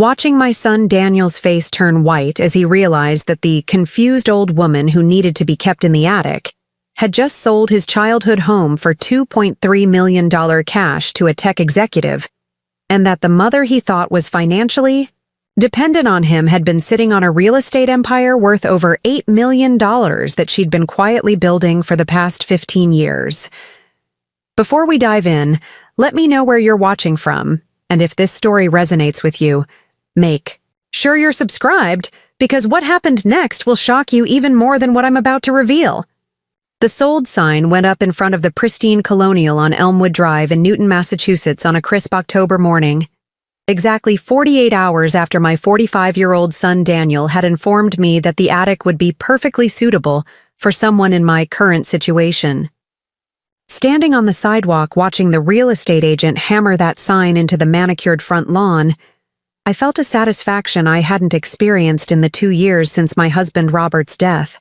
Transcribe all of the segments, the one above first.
Watching my son Daniel's face turn white as he realized that the confused old woman who needed to be kept in the attic had just sold his childhood home for $2.3 million cash to a tech executive, and that the mother he thought was financially dependent on him had been sitting on a real estate empire worth over $8 million that she'd been quietly building for the past 15 years. Before we dive in, let me know where you're watching from, and if this story resonates with you, make sure you're subscribed, because what happened next will shock you even more than what I'm about to reveal. The sold sign went up in front of the pristine Colonial on Elmwood Drive in Newton, Massachusetts on a crisp October morning, exactly 48 hours after my 45-year-old son Daniel had informed me that the attic would be perfectly suitable for someone in my current situation. Standing on the sidewalk watching the real estate agent hammer that sign into the manicured front lawn, I felt a satisfaction I hadn't experienced in the 2 years since my husband Robert's death.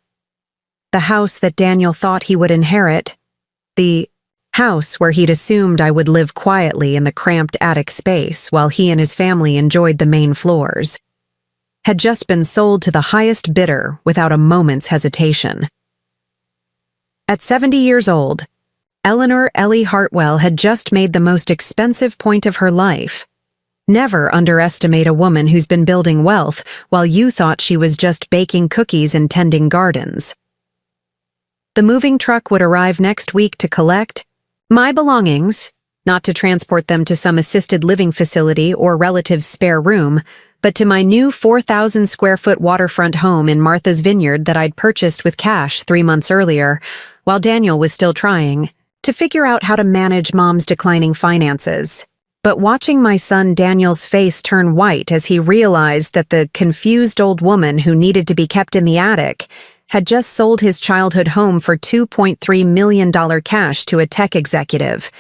The house that Daniel thought he would inherit, the house where he'd assumed I would live quietly in the cramped attic space while he and his family enjoyed the main floors, had just been sold to the highest bidder without a moment's hesitation. At 70 years old, Eleanor Ellie Hartwell had just made the most expensive point of her life. Never underestimate a woman who's been building wealth while you thought she was just baking cookies and tending gardens. The moving truck would arrive next week to collect my belongings, not to transport them to some assisted living facility or relative's spare room, but to my new 4,000-square-foot waterfront home in Martha's Vineyard that I'd purchased with cash 3 months earlier, while Daniel was still trying to figure out how to manage Mom's declining finances. But watching my son Daniel's face turn white as he realized that the confused old woman who needed to be kept in the attic had just sold his childhood home for $2.3 million cash to a tech executive,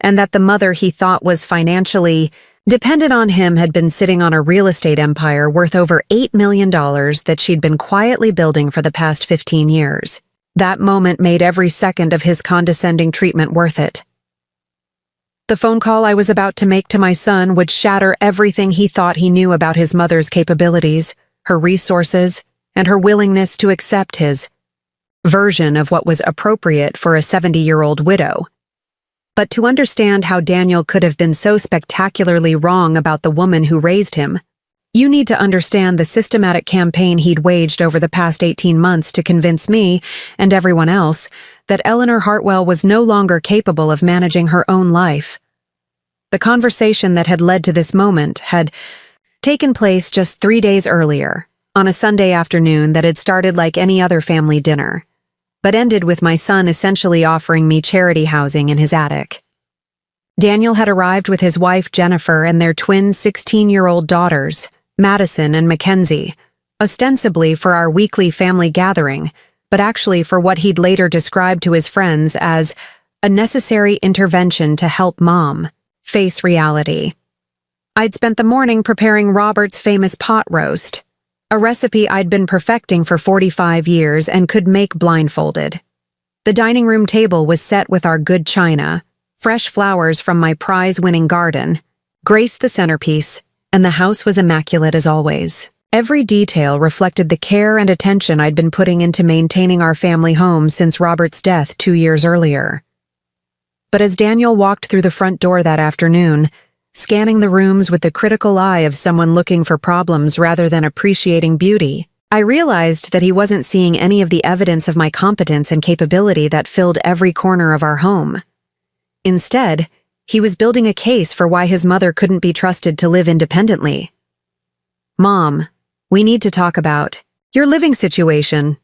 and that the mother he thought was financially dependent on him had been sitting on a real estate empire worth over $8 million that she'd been quietly building for the past 15 years. That moment made every second of his condescending treatment worth it. The phone call I was about to make to my son would shatter everything he thought he knew about his mother's capabilities, her resources, and her willingness to accept his version of what was appropriate for a 70-year-old widow. But to understand how Daniel could have been so spectacularly wrong about the woman who raised him, you need to understand the systematic campaign he'd waged over the past 18 months to convince me, and everyone else, that Eleanor Hartwell was no longer capable of managing her own life. The conversation that had led to this moment had taken place just 3 days earlier, on a Sunday afternoon that had started like any other family dinner, but ended with my son essentially offering me charity housing in his attic. Daniel had arrived with his wife Jennifer and their twin 16-year-old daughters, Madison and Mackenzie, ostensibly for our weekly family gathering, but actually for what he'd later described to his friends as a necessary intervention to help Mom face reality. I'd spent the morning preparing Robert's famous pot roast, a recipe I'd been perfecting for 45 years and could make blindfolded. The dining room table was set with our good china, fresh flowers from my prize-winning garden graced the centerpiece, and the house was immaculate as always. Every detail reflected the care and attention I'd been putting into maintaining our family home since Robert's death 2 years earlier. But as Daniel walked through the front door that afternoon, scanning the rooms with the critical eye of someone looking for problems rather than appreciating beauty, I realized that he wasn't seeing any of the evidence of my competence and capability that filled every corner of our home. Instead, he was building a case for why his mother couldn't be trusted to live independently. "Mom, we need to talk about your living situation,"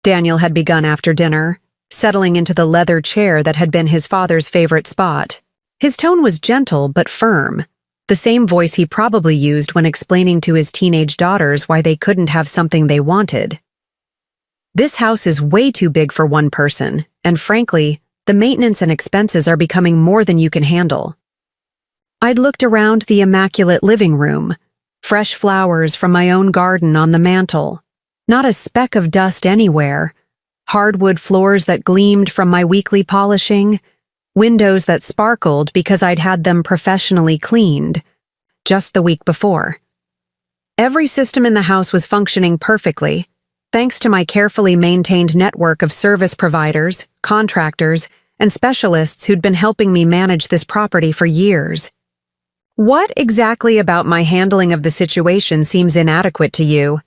Daniel had begun after dinner, settling into the leather chair that had been his father's favorite spot. His tone was gentle but firm, the same voice he probably used when explaining to his teenage daughters why they couldn't have something they wanted. "This house is way too big for one person, and frankly, the maintenance and expenses are becoming more than you can handle." I'd looked around the immaculate living room, fresh flowers from my own garden on the mantel, not a speck of dust anywhere, hardwood floors that gleamed from my weekly polishing, windows that sparkled because I'd had them professionally cleaned just the week before. Every system in the house was functioning perfectly, thanks to my carefully maintained network of service providers, contractors, and specialists who'd been helping me manage this property for years. What exactly about my handling of the situation seems inadequate to you?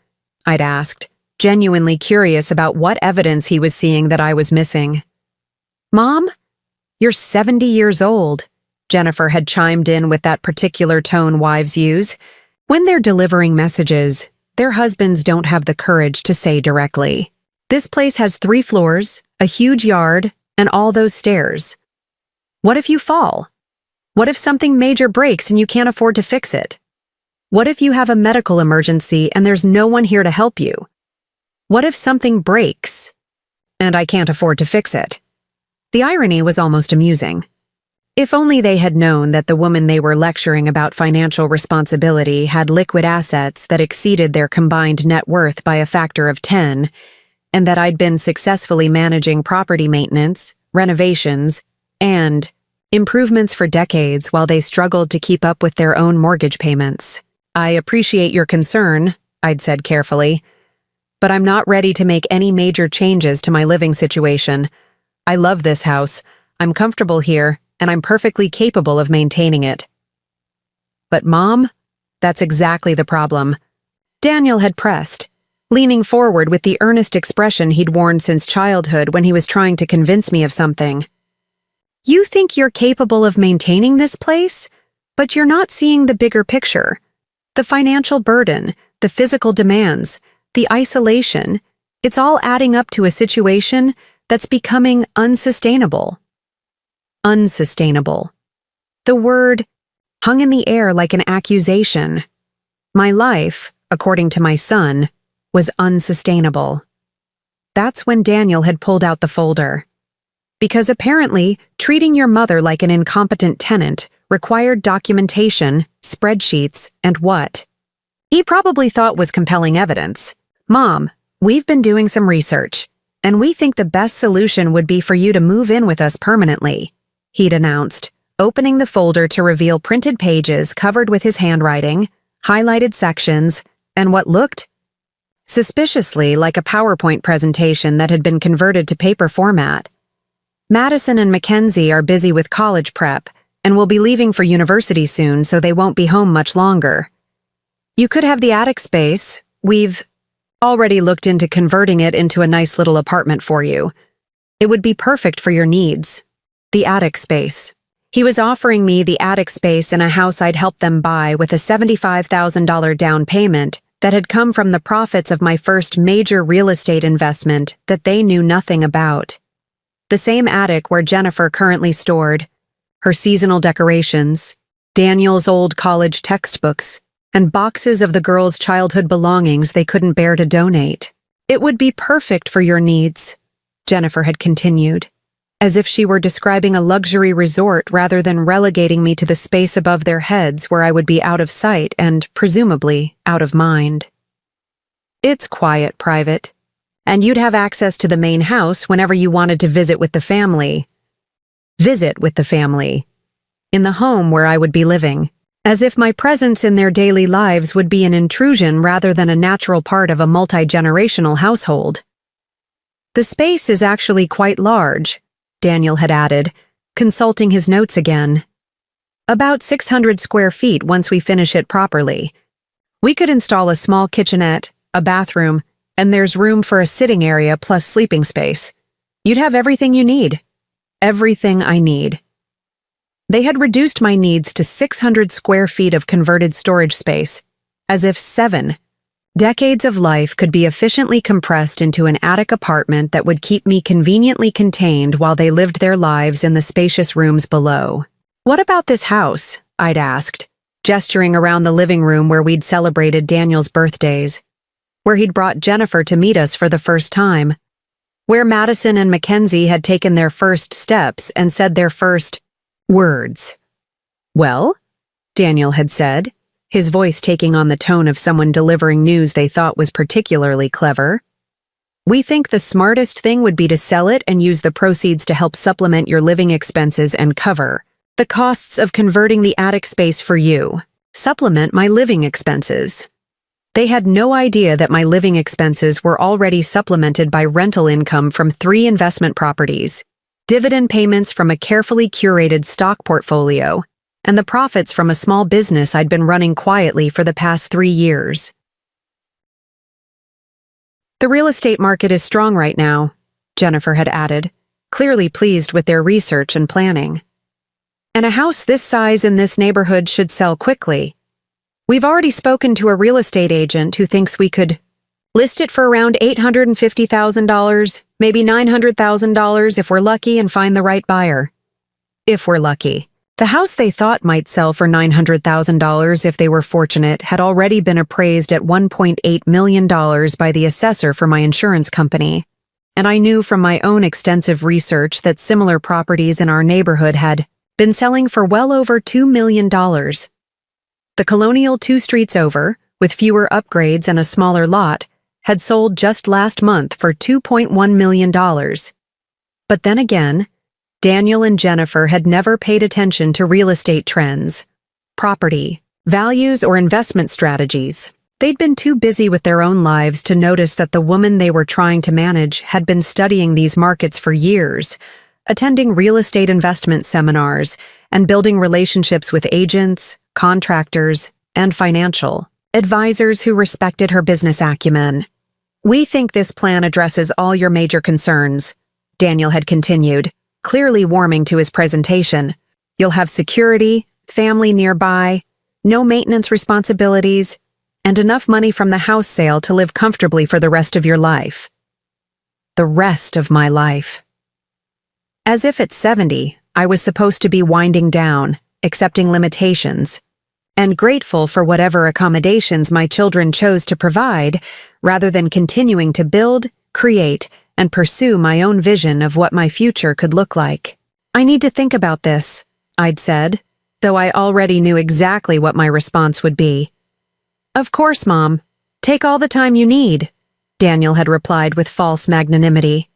I'd asked, genuinely curious about what evidence he was seeing that I was missing. Mom, you're 70 years old, Jennifer had chimed in with that particular tone wives use. When they're delivering messages, their husbands don't have the courage to say directly. This place has 3 floors, a huge yard, and all those stairs. What if you fall? What if something major breaks and you can't afford to fix it? What if you have a medical emergency and there's no one here to help you? What if something breaks and I can't afford to fix it? The irony was almost amusing. If only they had known that the woman they were lecturing about financial responsibility had liquid assets that exceeded their combined net worth by a factor of 10, and that I'd been successfully managing property maintenance, renovations, and improvements for decades while they struggled to keep up with their own mortgage payments. I appreciate your concern, I'd said carefully, but I'm not ready to make any major changes to my living situation. I love this house, I'm comfortable here, and I'm perfectly capable of maintaining it. But Mom, that's exactly the problem. Daniel had pressed, leaning forward with the earnest expression he'd worn since childhood when he was trying to convince me of something. You think you're capable of maintaining this place, but you're not seeing the bigger picture. The financial burden, the physical demands, the isolation, it's all adding up to a situation that's becoming unsustainable. Unsustainable. The word hung in the air like an accusation. My life, according to my son, was unsustainable. That's when Daniel had pulled out the folder. Because apparently, treating your mother like an incompetent tenant required documentation, spreadsheets, and what? He probably thought was compelling evidence. Mom, we've been doing some research, and we think the best solution would be for you to move in with us permanently, he'd announced, opening the folder to reveal printed pages covered with his handwriting, highlighted sections, and what looked suspiciously like a PowerPoint presentation that had been converted to paper format. Madison and Mackenzie are busy with college prep and will be leaving for university soon, so they won't be home much longer. You could have the attic space. We've already looked into converting it into a nice little apartment for you. It would be perfect for your needs. The attic space. He was offering me the attic space in a house I'd helped them buy with a $75,000 down payment that had come from the profits of my first major real estate investment that they knew nothing about. The same attic where Jennifer currently stored her seasonal decorations, Daniel's old college textbooks, and boxes of the girls' childhood belongings they couldn't bear to donate. It would be perfect for your needs, Jennifer had continued, as if she were describing a luxury resort rather than relegating me to the space above their heads where I would be out of sight and, presumably, out of mind. It's quiet, private, and you'd have access to the main house whenever you wanted to visit with the family. Visit with the family. In the home where I would be living, as if my presence in their daily lives would be an intrusion rather than a natural part of a multi-generational household. The space is actually quite large, Daniel had added, consulting his notes again. About 600 square feet once we finish it properly. We could install a small kitchenette, a bathroom, and there's room for a sitting area plus sleeping space. You'd have everything you need. Everything I need. They had reduced my needs to 600 square feet of converted storage space, as if 7 decades of life could be efficiently compressed into an attic apartment that would keep me conveniently contained while they lived their lives in the spacious rooms below. What about this house? I'd asked, gesturing around the living room where we'd celebrated Daniel's birthdays, where he'd brought Jennifer to meet us for the first time, where Madison and Mackenzie had taken their first steps and said their first words. Well, Daniel had said, his voice taking on the tone of someone delivering news they thought was particularly clever. We think the smartest thing would be to sell it and use the proceeds to help supplement your living expenses and cover the costs of converting the attic space for you. Supplement my living expenses. They had no idea that my living expenses were already supplemented by rental income from 3 investment properties, dividend payments from a carefully curated stock portfolio, and the profits from a small business I'd been running quietly for the past 3 years. The real estate market is strong right now, Jennifer had added, clearly pleased with their research and planning. And a house this size in this neighborhood should sell quickly. We've already spoken to a real estate agent who thinks we could list it for around $850,000, maybe $900,000 if we're lucky and find the right buyer. If we're lucky. The house they thought might sell for $900,000 if they were fortunate had already been appraised at $1.8 million by the assessor for my insurance company, and I knew from my own extensive research that similar properties in our neighborhood had been selling for well over $2 million. The Colonial 2 streets over, with fewer upgrades and a smaller lot, had sold just last month for $2.1 million. But then again, Daniel and Jennifer had never paid attention to real estate trends, property, values, or investment strategies. They'd been too busy with their own lives to notice that the woman they were trying to manage had been studying these markets for years, attending real estate investment seminars, and building relationships with agents, contractors, and financial advisors who respected her business acumen. "We think this plan addresses all your major concerns," Daniel had continued, clearly warming to his presentation. "You'll have security, family nearby, no maintenance responsibilities, and enough money from the house sale to live comfortably for the rest of your life." The rest of my life. As if at 70, I was supposed to be winding down, accepting limitations, and grateful for whatever accommodations my children chose to provide, rather than continuing to build, create, and pursue my own vision of what my future could look like. "I need to think about this," I'd said, though I already knew exactly what my response would be. "Of course, Mom. Take all the time you need," Daniel had replied with false magnanimity.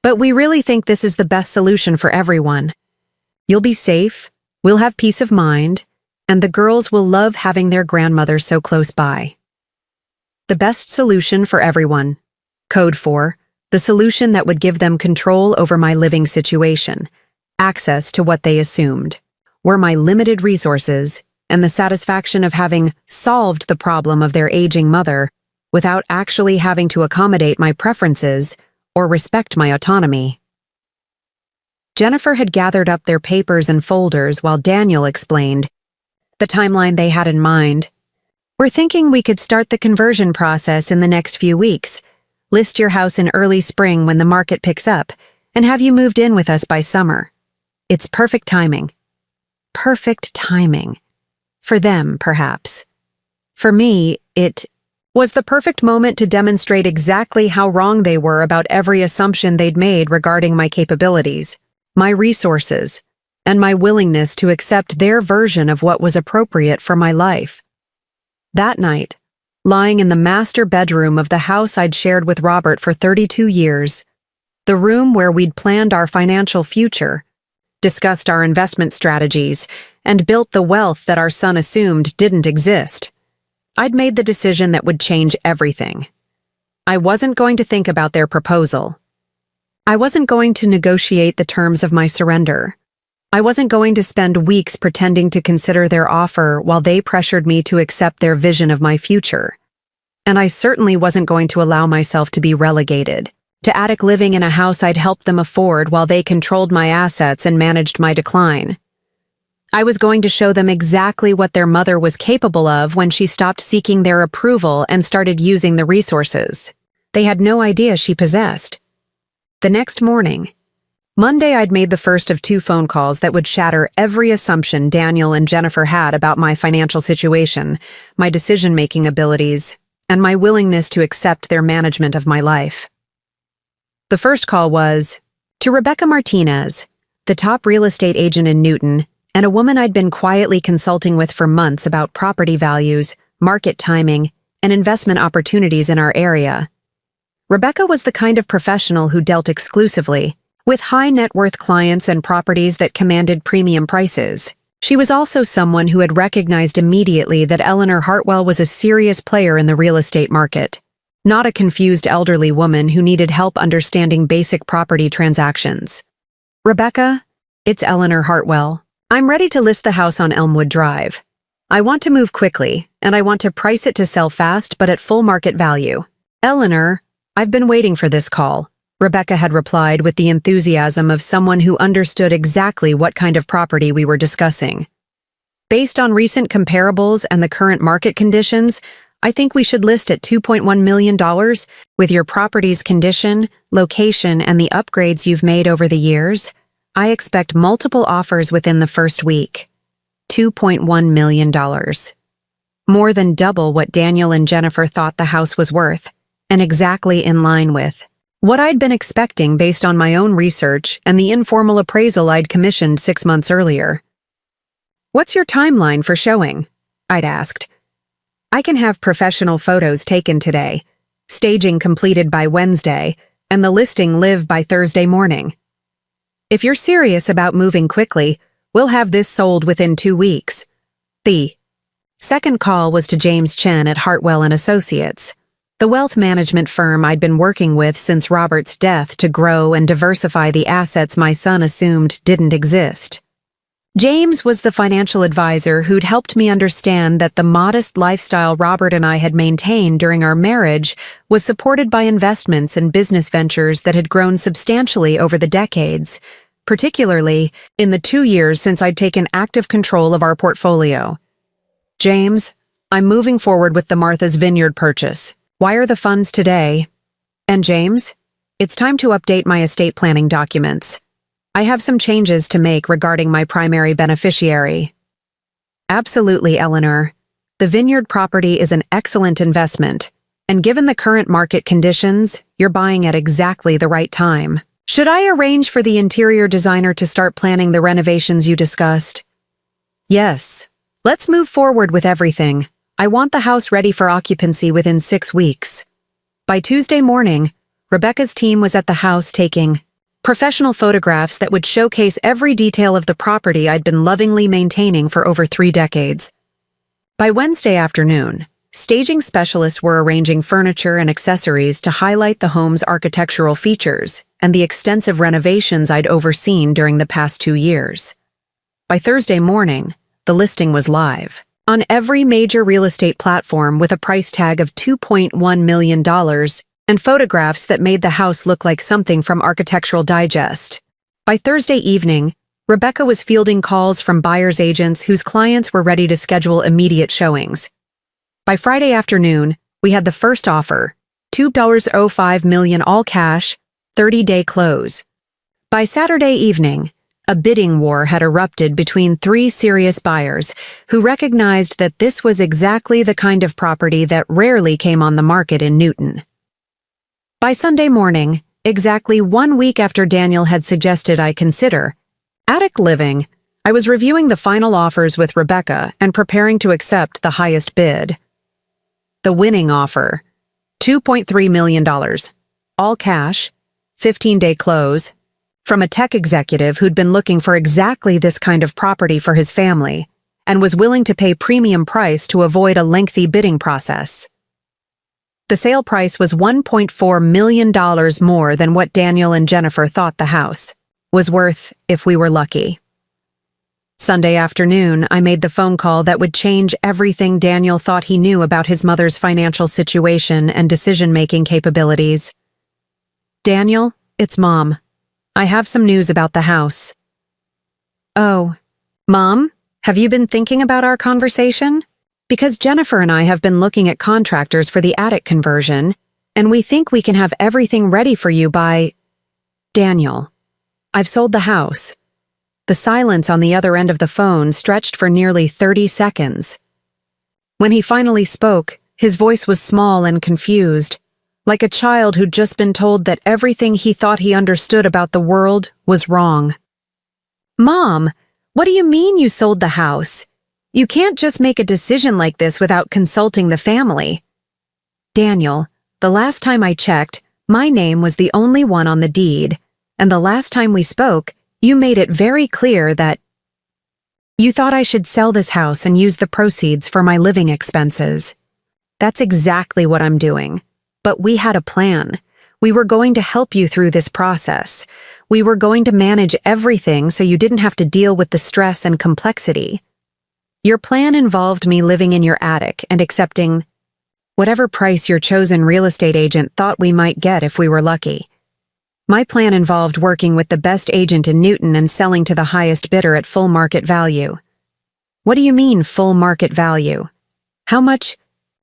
"But we really think this is the best solution for everyone. You'll be safe, we'll have peace of mind, and the girls will love having their grandmother so close by." The best solution for everyone. Code for the solution that would give them control over my living situation, access to what they assumed were my limited resources, and the satisfaction of having solved the problem of their aging mother without actually having to accommodate my preferences or respect my autonomy. Jennifer had gathered up their papers and folders while Daniel explained the timeline they had in mind. "We're thinking we could start the conversion process in the next few weeks, list your house in early spring when the market picks up, and have you moved in with us by summer. It's perfect timing." Perfect timing. For them, perhaps. For me, it was the perfect moment to demonstrate exactly how wrong they were about every assumption they'd made regarding my capabilities, my resources, and my willingness to accept their version of what was appropriate for my life. That night, lying in the master bedroom of the house I'd shared with Robert for 32 years, the room where we'd planned our financial future, discussed our investment strategies, and built the wealth that our son assumed didn't exist, I'd made the decision that would change everything. I wasn't going to think about their proposal. I wasn't going to negotiate the terms of my surrender. I wasn't going to spend weeks pretending to consider their offer while they pressured me to accept their vision of my future. And I certainly wasn't going to allow myself to be relegated to attic living in a house I'd helped them afford while they controlled my assets and managed my decline. I was going to show them exactly what their mother was capable of when she stopped seeking their approval and started using the resources they had no idea she possessed. The next morning, Monday, I'd made the first of 2 phone calls that would shatter every assumption Daniel and Jennifer had about my financial situation, my decision-making abilities, and my willingness to accept their management of my life. The first call was to Rebecca Martinez, the top real estate agent in Newton, and a woman I'd been quietly consulting with for months about property values, market timing, and investment opportunities in our area. Rebecca was the kind of professional who dealt exclusively with high net worth clients and properties that commanded premium prices. She was also someone who had recognized immediately that Eleanor Hartwell was a serious player in the real estate market, not a confused elderly woman who needed help understanding basic property transactions. "Rebecca, it's Eleanor Hartwell. I'm ready to list the house on Elmwood Drive. I want to move quickly, and I want to price it to sell fast but at full market value." "Eleanor, I've been waiting for this call," Rebecca had replied with the enthusiasm of someone who understood exactly what kind of property we were discussing. "Based on recent comparables and the current market conditions, I think we should list at $2.1 million. With your property's condition, location, and the upgrades you've made over the years, I expect multiple offers within the first week." $2.1 million. More than double what Daniel and Jennifer thought the house was worth, and exactly in line with what I'd been expecting based on my own research and the informal appraisal I'd commissioned 6 months earlier. "What's your timeline for showing?" I'd asked. "I can have professional photos taken today, staging completed by Wednesday, and the listing live by Thursday morning. If you're serious about moving quickly, we'll have this sold within 2 weeks." The second call was to James Chen at Hartwell & Associates, the wealth management firm I'd been working with since Robert's death to grow and diversify the assets my son assumed didn't exist. James was the financial advisor who'd helped me understand that the modest lifestyle Robert and I had maintained during our marriage was supported by investments and business ventures that had grown substantially over the decades, particularly in the 2 years since I'd taken active control of our portfolio. "James, I'm moving forward with the Martha's Vineyard purchase. Wire the funds today. And James, it's time to update my estate planning documents. I have some changes to make regarding my primary beneficiary." "Absolutely, Eleanor. The vineyard property is an excellent investment, and given the current market conditions, you're buying at exactly the right time. Should I arrange for the interior designer to start planning the renovations you discussed?" "Yes. Let's move forward with everything. I want the house ready for occupancy within 6 weeks." By Tuesday morning, Rebecca's team was at the house taking professional photographs that would showcase every detail of the property I'd been lovingly maintaining for over 3 decades. By Wednesday afternoon, staging specialists were arranging furniture and accessories to highlight the home's architectural features and the extensive renovations I'd overseen during the past 2 years. By Thursday morning, the listing was live on every major real estate platform with a price tag of $2.1 million and photographs that made the house look like something from Architectural Digest. By Thursday evening, Rebecca was fielding calls from buyers' agents whose clients were ready to schedule immediate showings. By Friday afternoon, we had the first offer, $2.05 million all cash, 30-day close. By Saturday evening, a bidding war had erupted between 3 serious buyers who recognized that this was exactly the kind of property that rarely came on the market in Newton. By Sunday morning, exactly 1 week after Daniel had suggested I consider attic living, I was reviewing the final offers with Rebecca and preparing to accept the highest bid. The winning offer, $2.3 million, all cash, 15-day close, from a tech executive who'd been looking for exactly this kind of property for his family and was willing to pay premium price to avoid a lengthy bidding process. The sale price was $1.4 million more than what Daniel and Jennifer thought the house was worth if we were lucky. Sunday afternoon, I made the phone call that would change everything Daniel thought he knew about his mother's financial situation and decision-making capabilities. "Daniel, it's Mom. I have some news about the house." "Oh, Mom, have you been thinking about our conversation? Because Jennifer and I have been looking at contractors for the attic conversion, and we think we can have everything ready for you by—" "Daniel, I've sold the house." The silence on the other end of the phone stretched for nearly 30 seconds. When he finally spoke, his voice was small and confused, like a child who'd just been told that everything he thought he understood about the world was wrong. "Mom, what do you mean you sold the house? You can't just make a decision like this without consulting the family." "Daniel, the last time I checked, my name was the only one on the deed, and the last time we spoke, you made it very clear that You thought I should sell this house and use the proceeds for my living expenses. That's exactly what I'm doing. But we had a plan. We were going to help you through this process. We were going to manage everything so you didn't have to deal with the stress and complexity. Your plan involved me living in your attic and accepting whatever price your chosen real estate agent thought we might get if we were lucky. My plan involved working with the best agent in Newton and selling to the highest bidder at full market value. What do you mean, full market value? How much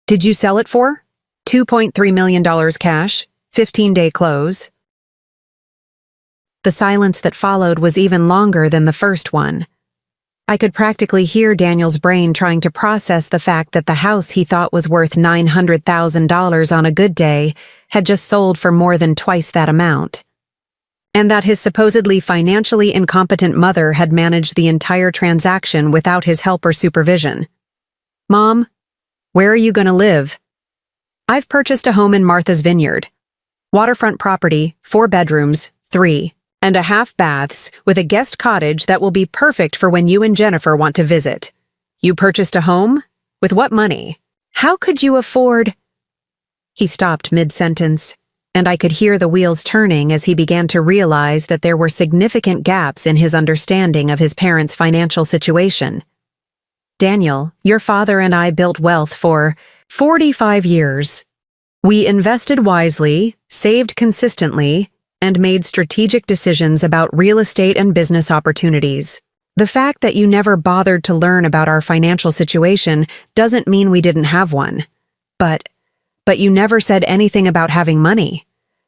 did you sell it for? $2.3 million cash, 15-day close. The silence that followed was even longer than the first one. I could practically hear Daniel's brain trying to process the fact that the house he thought was worth $900,000 on a good day had just sold for more than twice that amount, and that his supposedly financially incompetent mother had managed the entire transaction without his help or supervision. Mom, where are you going to live? I've purchased a home in Martha's Vineyard. Waterfront property, 4 bedrooms, 3.5 baths, with a guest cottage that will be perfect for when you and Jennifer want to visit. You purchased a home? With what money? How could you afford? He stopped mid-sentence, and I could hear the wheels turning as he began to realize that there were significant gaps in his understanding of his parents' financial situation. Daniel, your father and I built wealth for 45 years. We invested wisely, saved consistently, and made strategic decisions about real estate and business opportunities. The fact that you never bothered to learn about our financial situation doesn't mean we didn't have one. But you never said anything about having money.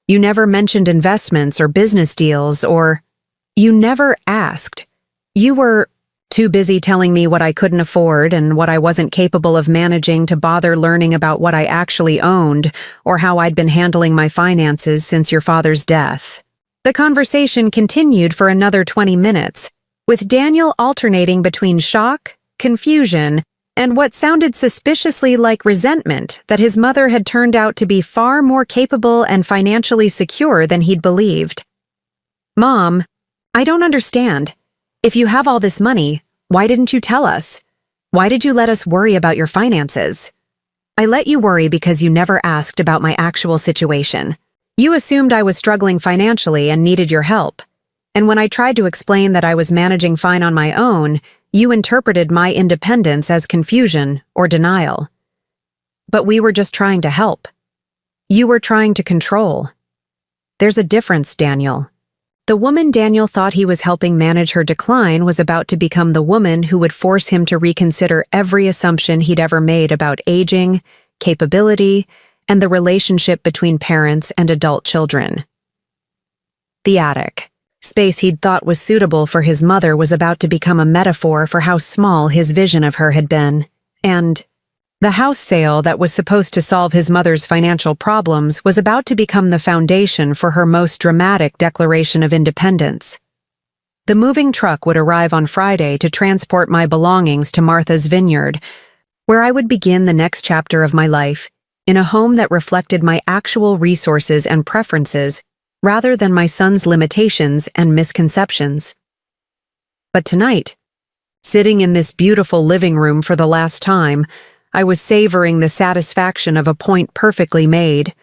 You never mentioned investments or business deals, or you never asked. You were too busy telling me what I couldn't afford and what I wasn't capable of managing to bother learning about what I actually owned or how I'd been handling my finances since your father's death. The conversation continued for another 20 minutes, with Daniel alternating between shock, confusion, and what sounded suspiciously like resentment that his mother had turned out to be far more capable and financially secure than he'd believed. Mom, I don't understand. If you have all this money, why didn't you tell us? Why did you let us worry about your finances? I let you worry because you never asked about my actual situation. You assumed I was struggling financially and needed your help. And when I tried to explain that I was managing fine on my own, you interpreted my independence as confusion or denial. But we were just trying to help. You were trying to control. There's a difference, Daniel. The woman Daniel thought he was helping manage her decline was about to become the woman who would force him to reconsider every assumption he'd ever made about aging, capability, and the relationship between parents and adult children. The attic, space he'd thought was suitable for his mother, was about to become a metaphor for how small his vision of her had been, and the house sale that was supposed to solve his mother's financial problems was about to become the foundation for her most dramatic declaration of independence. The moving truck would arrive on Friday to transport my belongings to Martha's Vineyard, where I would begin the next chapter of my life, in a home that reflected my actual resources and preferences rather than my son's limitations and misconceptions. But tonight, sitting in this beautiful living room for the last time, I was savoring the satisfaction of a point perfectly made.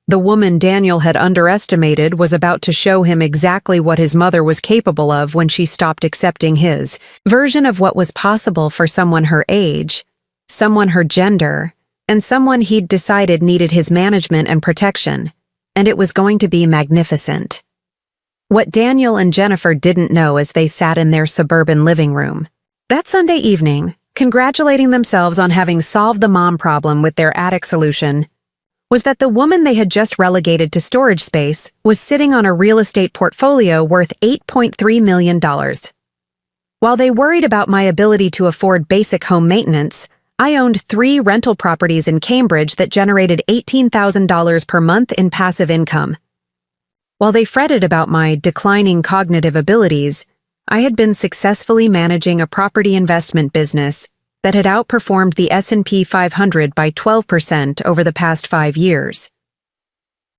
The woman Daniel had underestimated was about to show him exactly what his mother was capable of when she stopped accepting his version of what was possible for someone her age, someone her gender, and someone he'd decided needed his management and protection, and it was going to be magnificent. What Daniel and Jennifer didn't know as they sat in their suburban living room that Sunday evening, congratulating themselves on having solved the mom problem with their attic solution, was that the woman they had just relegated to storage space was sitting on a real estate portfolio worth $8.3 million. While they worried about my ability to afford basic home maintenance, I owned 3 rental properties in Cambridge that generated $18,000 per month in passive income. While they fretted about my declining cognitive abilities, I had been successfully managing a property investment business that had outperformed the S&P 500 by 12% over the past 5 years.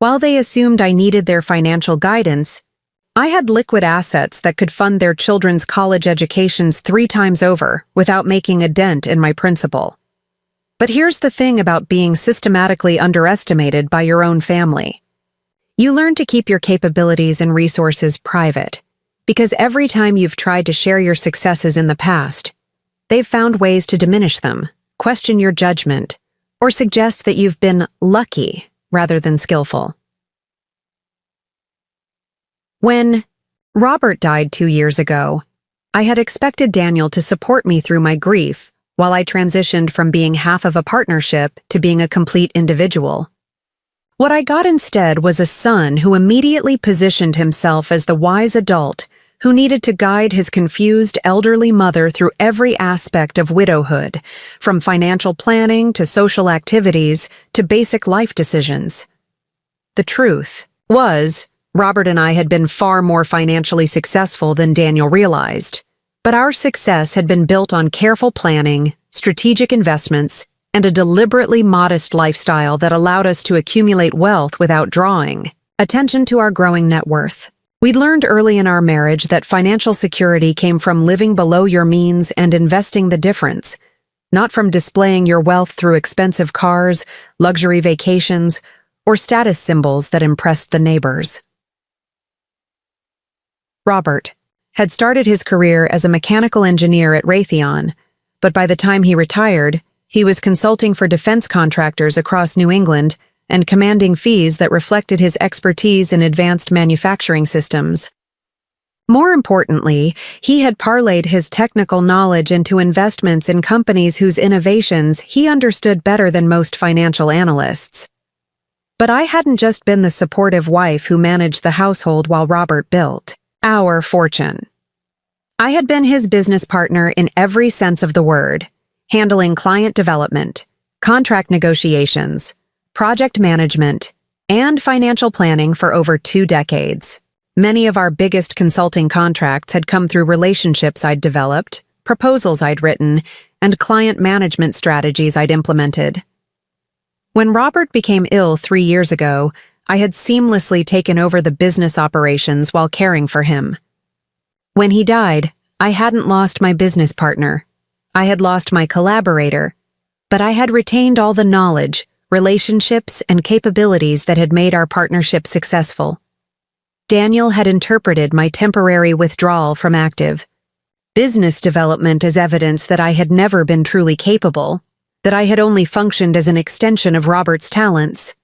While they assumed I needed their financial guidance, I had liquid assets that could fund their children's college educations 3 times over without making a dent in my principal. But here's the thing about being systematically underestimated by your own family. You learn to keep your capabilities and resources private, because every time you've tried to share your successes in the past, they've found ways to diminish them, question your judgment, or suggest that you've been lucky rather than skillful. When Robert died 2 years ago, I had expected Daniel to support me through my grief while I transitioned from being half of a partnership to being a complete individual. What I got instead was a son who immediately positioned himself as the wise adult who needed to guide his confused elderly mother through every aspect of widowhood, from financial planning to social activities to basic life decisions. The truth was, Robert and I had been far more financially successful than Daniel realized, but our success had been built on careful planning, strategic investments, and a deliberately modest lifestyle that allowed us to accumulate wealth without drawing attention to our growing net worth. We'd learned early in our marriage that financial security came from living below your means and investing the difference, not from displaying your wealth through expensive cars, luxury vacations, or status symbols that impressed the neighbors. Robert had started his career as a mechanical engineer at Raytheon, but by the time he retired, he was consulting for defense contractors across New England and commanding fees that reflected his expertise in advanced manufacturing systems. More importantly, he had parlayed his technical knowledge into investments in companies whose innovations he understood better than most financial analysts. But I hadn't just been the supportive wife who managed the household while Robert built our fortune. I had been his business partner in every sense of the word, handling client development, contract negotiations, project management, and financial planning for over 2 decades. Many of our biggest consulting contracts had come through relationships I'd developed, proposals I'd written, and client management strategies I'd implemented. When Robert became ill 3 years ago, I had seamlessly taken over the business operations while caring for him. When he died, I hadn't lost my business partner. I had lost my collaborator, but I had retained all the knowledge, relationships, and capabilities that had made our partnership successful. Daniel had interpreted my temporary withdrawal from active business development as evidence that I had never been truly capable, that I had only functioned as an extension of Robert's talents.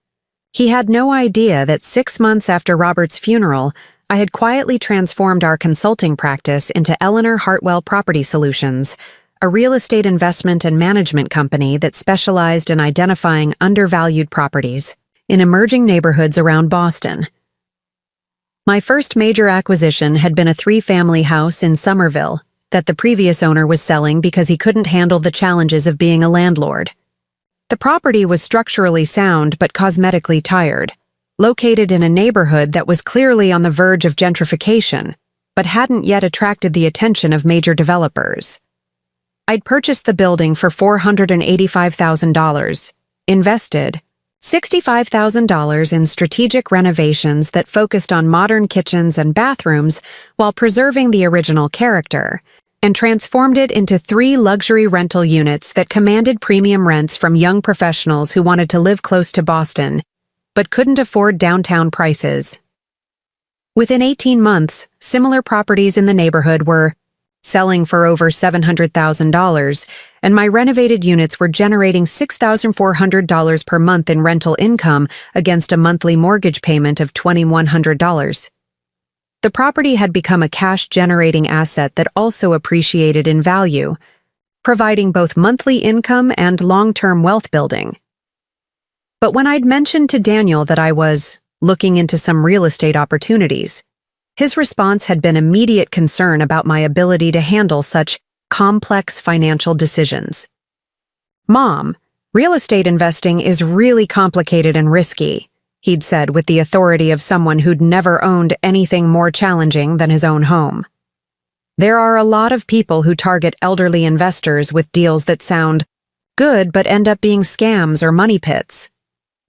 He had no idea that 6 months after Robert's funeral, I had quietly transformed our consulting practice into Eleanor Hartwell Property Solutions, a real estate investment and management company that specialized in identifying undervalued properties in emerging neighborhoods around Boston. My first major acquisition had been a 3-family house in Somerville that the previous owner was selling because he couldn't handle the challenges of being a landlord. The property was structurally sound but cosmetically tired, located in a neighborhood that was clearly on the verge of gentrification, but hadn't yet attracted the attention of major developers. I'd purchased the building for $485,000, invested $65,000 in strategic renovations that focused on modern kitchens and bathrooms while preserving the original character, and transformed it into 3 luxury rental units that commanded premium rents from young professionals who wanted to live close to Boston, but couldn't afford downtown prices. Within 18 months, similar properties in the neighborhood were selling for over $700,000, and my renovated units were generating $6,400 per month in rental income against a monthly mortgage payment of $2,100. The property had become a cash-generating asset that also appreciated in value, providing both monthly income and long-term wealth building. But when I'd mentioned to Daniel that I was looking into some real estate opportunities, his response had been immediate concern about my ability to handle such complex financial decisions. "Mom, real estate investing is really complicated and risky," he'd said with the authority of someone who'd never owned anything more challenging than his own home. "There are a lot of people who target elderly investors with deals that sound good but end up being scams or money pits."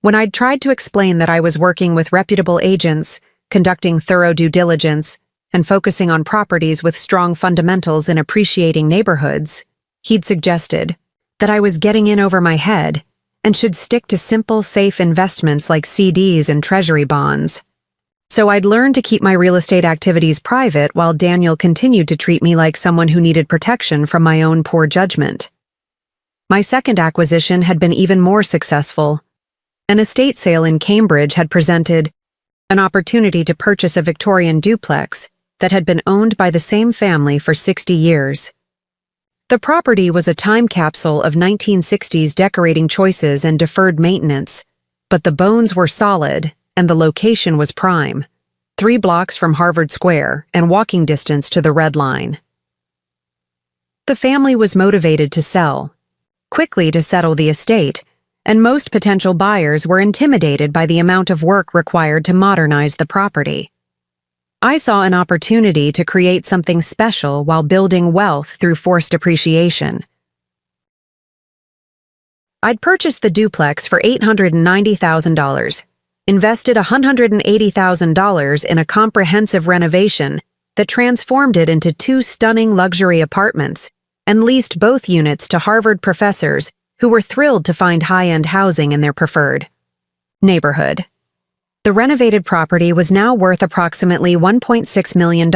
When I'd tried to explain that I was working with reputable agents, conducting thorough due diligence, and focusing on properties with strong fundamentals in appreciating neighborhoods, he'd suggested that I was getting in over my head and should stick to simple, safe investments like CDs and treasury bonds. So I'd learned to keep my real estate activities private while Daniel continued to treat me like someone who needed protection from my own poor judgment. My second acquisition had been even more successful. An estate sale in Cambridge had presented an opportunity to purchase a Victorian duplex that had been owned by the same family for 60 years. The property was a time capsule of 1960s decorating choices and deferred maintenance, but the bones were solid and the location was prime, 3 blocks from Harvard Square and walking distance to the Red Line. The family was motivated to sell, quickly to settle the estate, and most potential buyers were intimidated by the amount of work required to modernize the property. I saw an opportunity to create something special while building wealth through forced appreciation. I'd purchased the duplex for $890,000, invested $180,000 in a comprehensive renovation that transformed it into 2 stunning luxury apartments, and leased both units to Harvard professors who were thrilled to find high-end housing in their preferred neighborhood. The renovated property was now worth approximately $1.6 million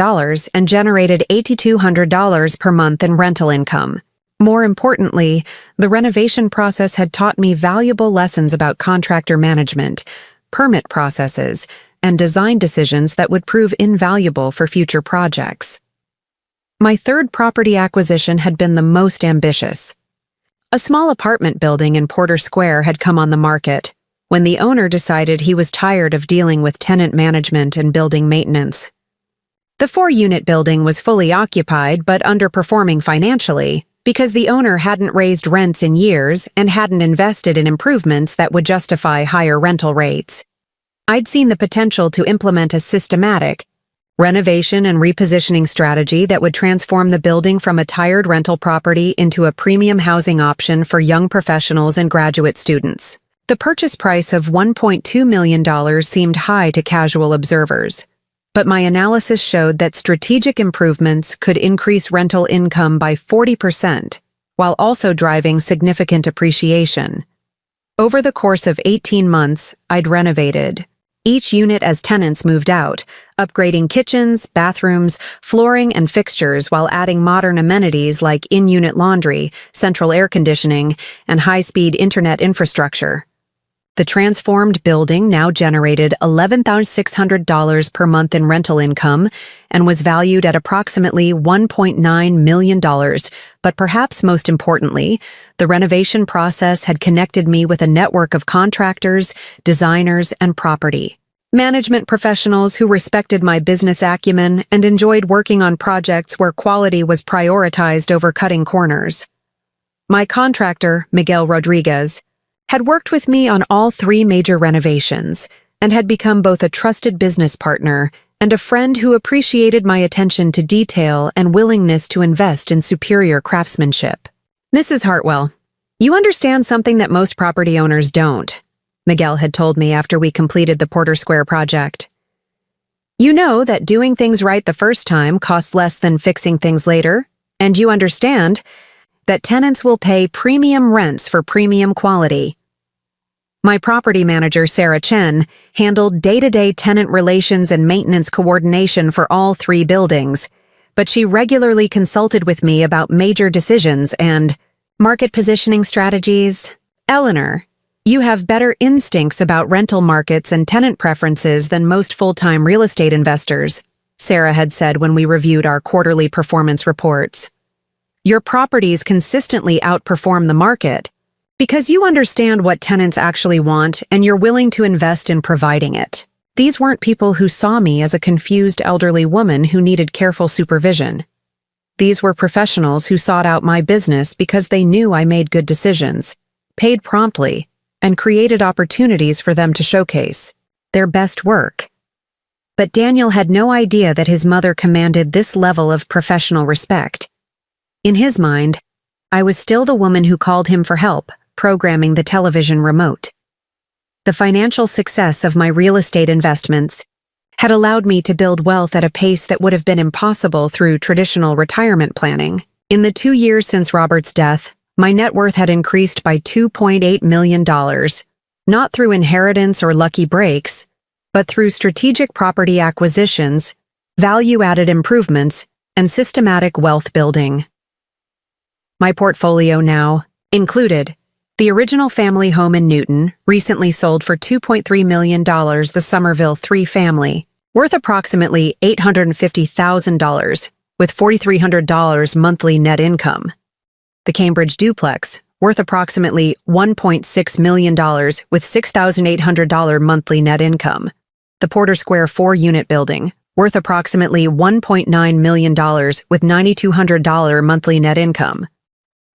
and generated $8,200 per month in rental income. More importantly, the renovation process had taught me valuable lessons about contractor management, permit processes, and design decisions that would prove invaluable for future projects. My third property acquisition had been the most ambitious. A small apartment building in Porter Square had come on the market when the owner decided he was tired of dealing with tenant management and building maintenance. The 4-unit building was fully occupied but underperforming financially because the owner hadn't raised rents in years and hadn't invested in improvements that would justify higher rental rates. I'd seen the potential to implement a systematic renovation and repositioning strategy that would transform the building from a tired rental property into a premium housing option for young professionals and graduate students. The purchase price of $1.2 million seemed high to casual observers, but my analysis showed that strategic improvements could increase rental income by 40% while also driving significant appreciation. Over the course of 18 months, I'd renovated each unit as tenants moved out, upgrading kitchens, bathrooms, flooring, and fixtures while adding modern amenities like in-unit laundry, central air conditioning, and high-speed internet infrastructure. The transformed building now generated $11,600 per month in rental income and was valued at approximately $1.9 million, but perhaps most importantly, the renovation process had connected me with a network of contractors, designers, and property management professionals who respected my business acumen and enjoyed working on projects where quality was prioritized over cutting corners. My contractor, Miguel Rodriguez, had worked with me on all 3 major renovations and had become both a trusted business partner and a friend who appreciated my attention to detail and willingness to invest in superior craftsmanship. Mrs. Hartwell, you understand something that most property owners don't, Miguel had told me after we completed the Porter Square project. You know that doing things right the first time costs less than fixing things later, and you understand that tenants will pay premium rents for premium quality. My property manager, Sarah Chen, handled day-to-day tenant relations and maintenance coordination for all 3 buildings, but she regularly consulted with me about major decisions and market positioning strategies. Eleanor, you have better instincts about rental markets and tenant preferences than most full-time real estate investors, Sarah had said when we reviewed our quarterly performance reports. Your properties consistently outperform the market because you understand what tenants actually want and you're willing to invest in providing it. These weren't people who saw me as a confused elderly woman who needed careful supervision. These were professionals who sought out my business because they knew I made good decisions, paid promptly, and created opportunities for them to showcase their best work. But Daniel had no idea that his mother commanded this level of professional respect. In his mind, I was still the woman who called him for help, programming the television remote. The financial success of my real estate investments had allowed me to build wealth at a pace that would have been impossible through traditional retirement planning. In the 2 years since Robert's death, my net worth had increased by $2.8 million, not through inheritance or lucky breaks, but through strategic property acquisitions, value-added improvements, and systematic wealth building. My portfolio now included the original family home in Newton, recently sold for $2.3 million, the Somerville 3 family, worth approximately $850,000, with $4,300 monthly net income. The Cambridge duplex, worth approximately $1.6 million, with $6,800 monthly net income. The Porter Square 4-unit building, worth approximately $1.9 million, with $9,200 monthly net income.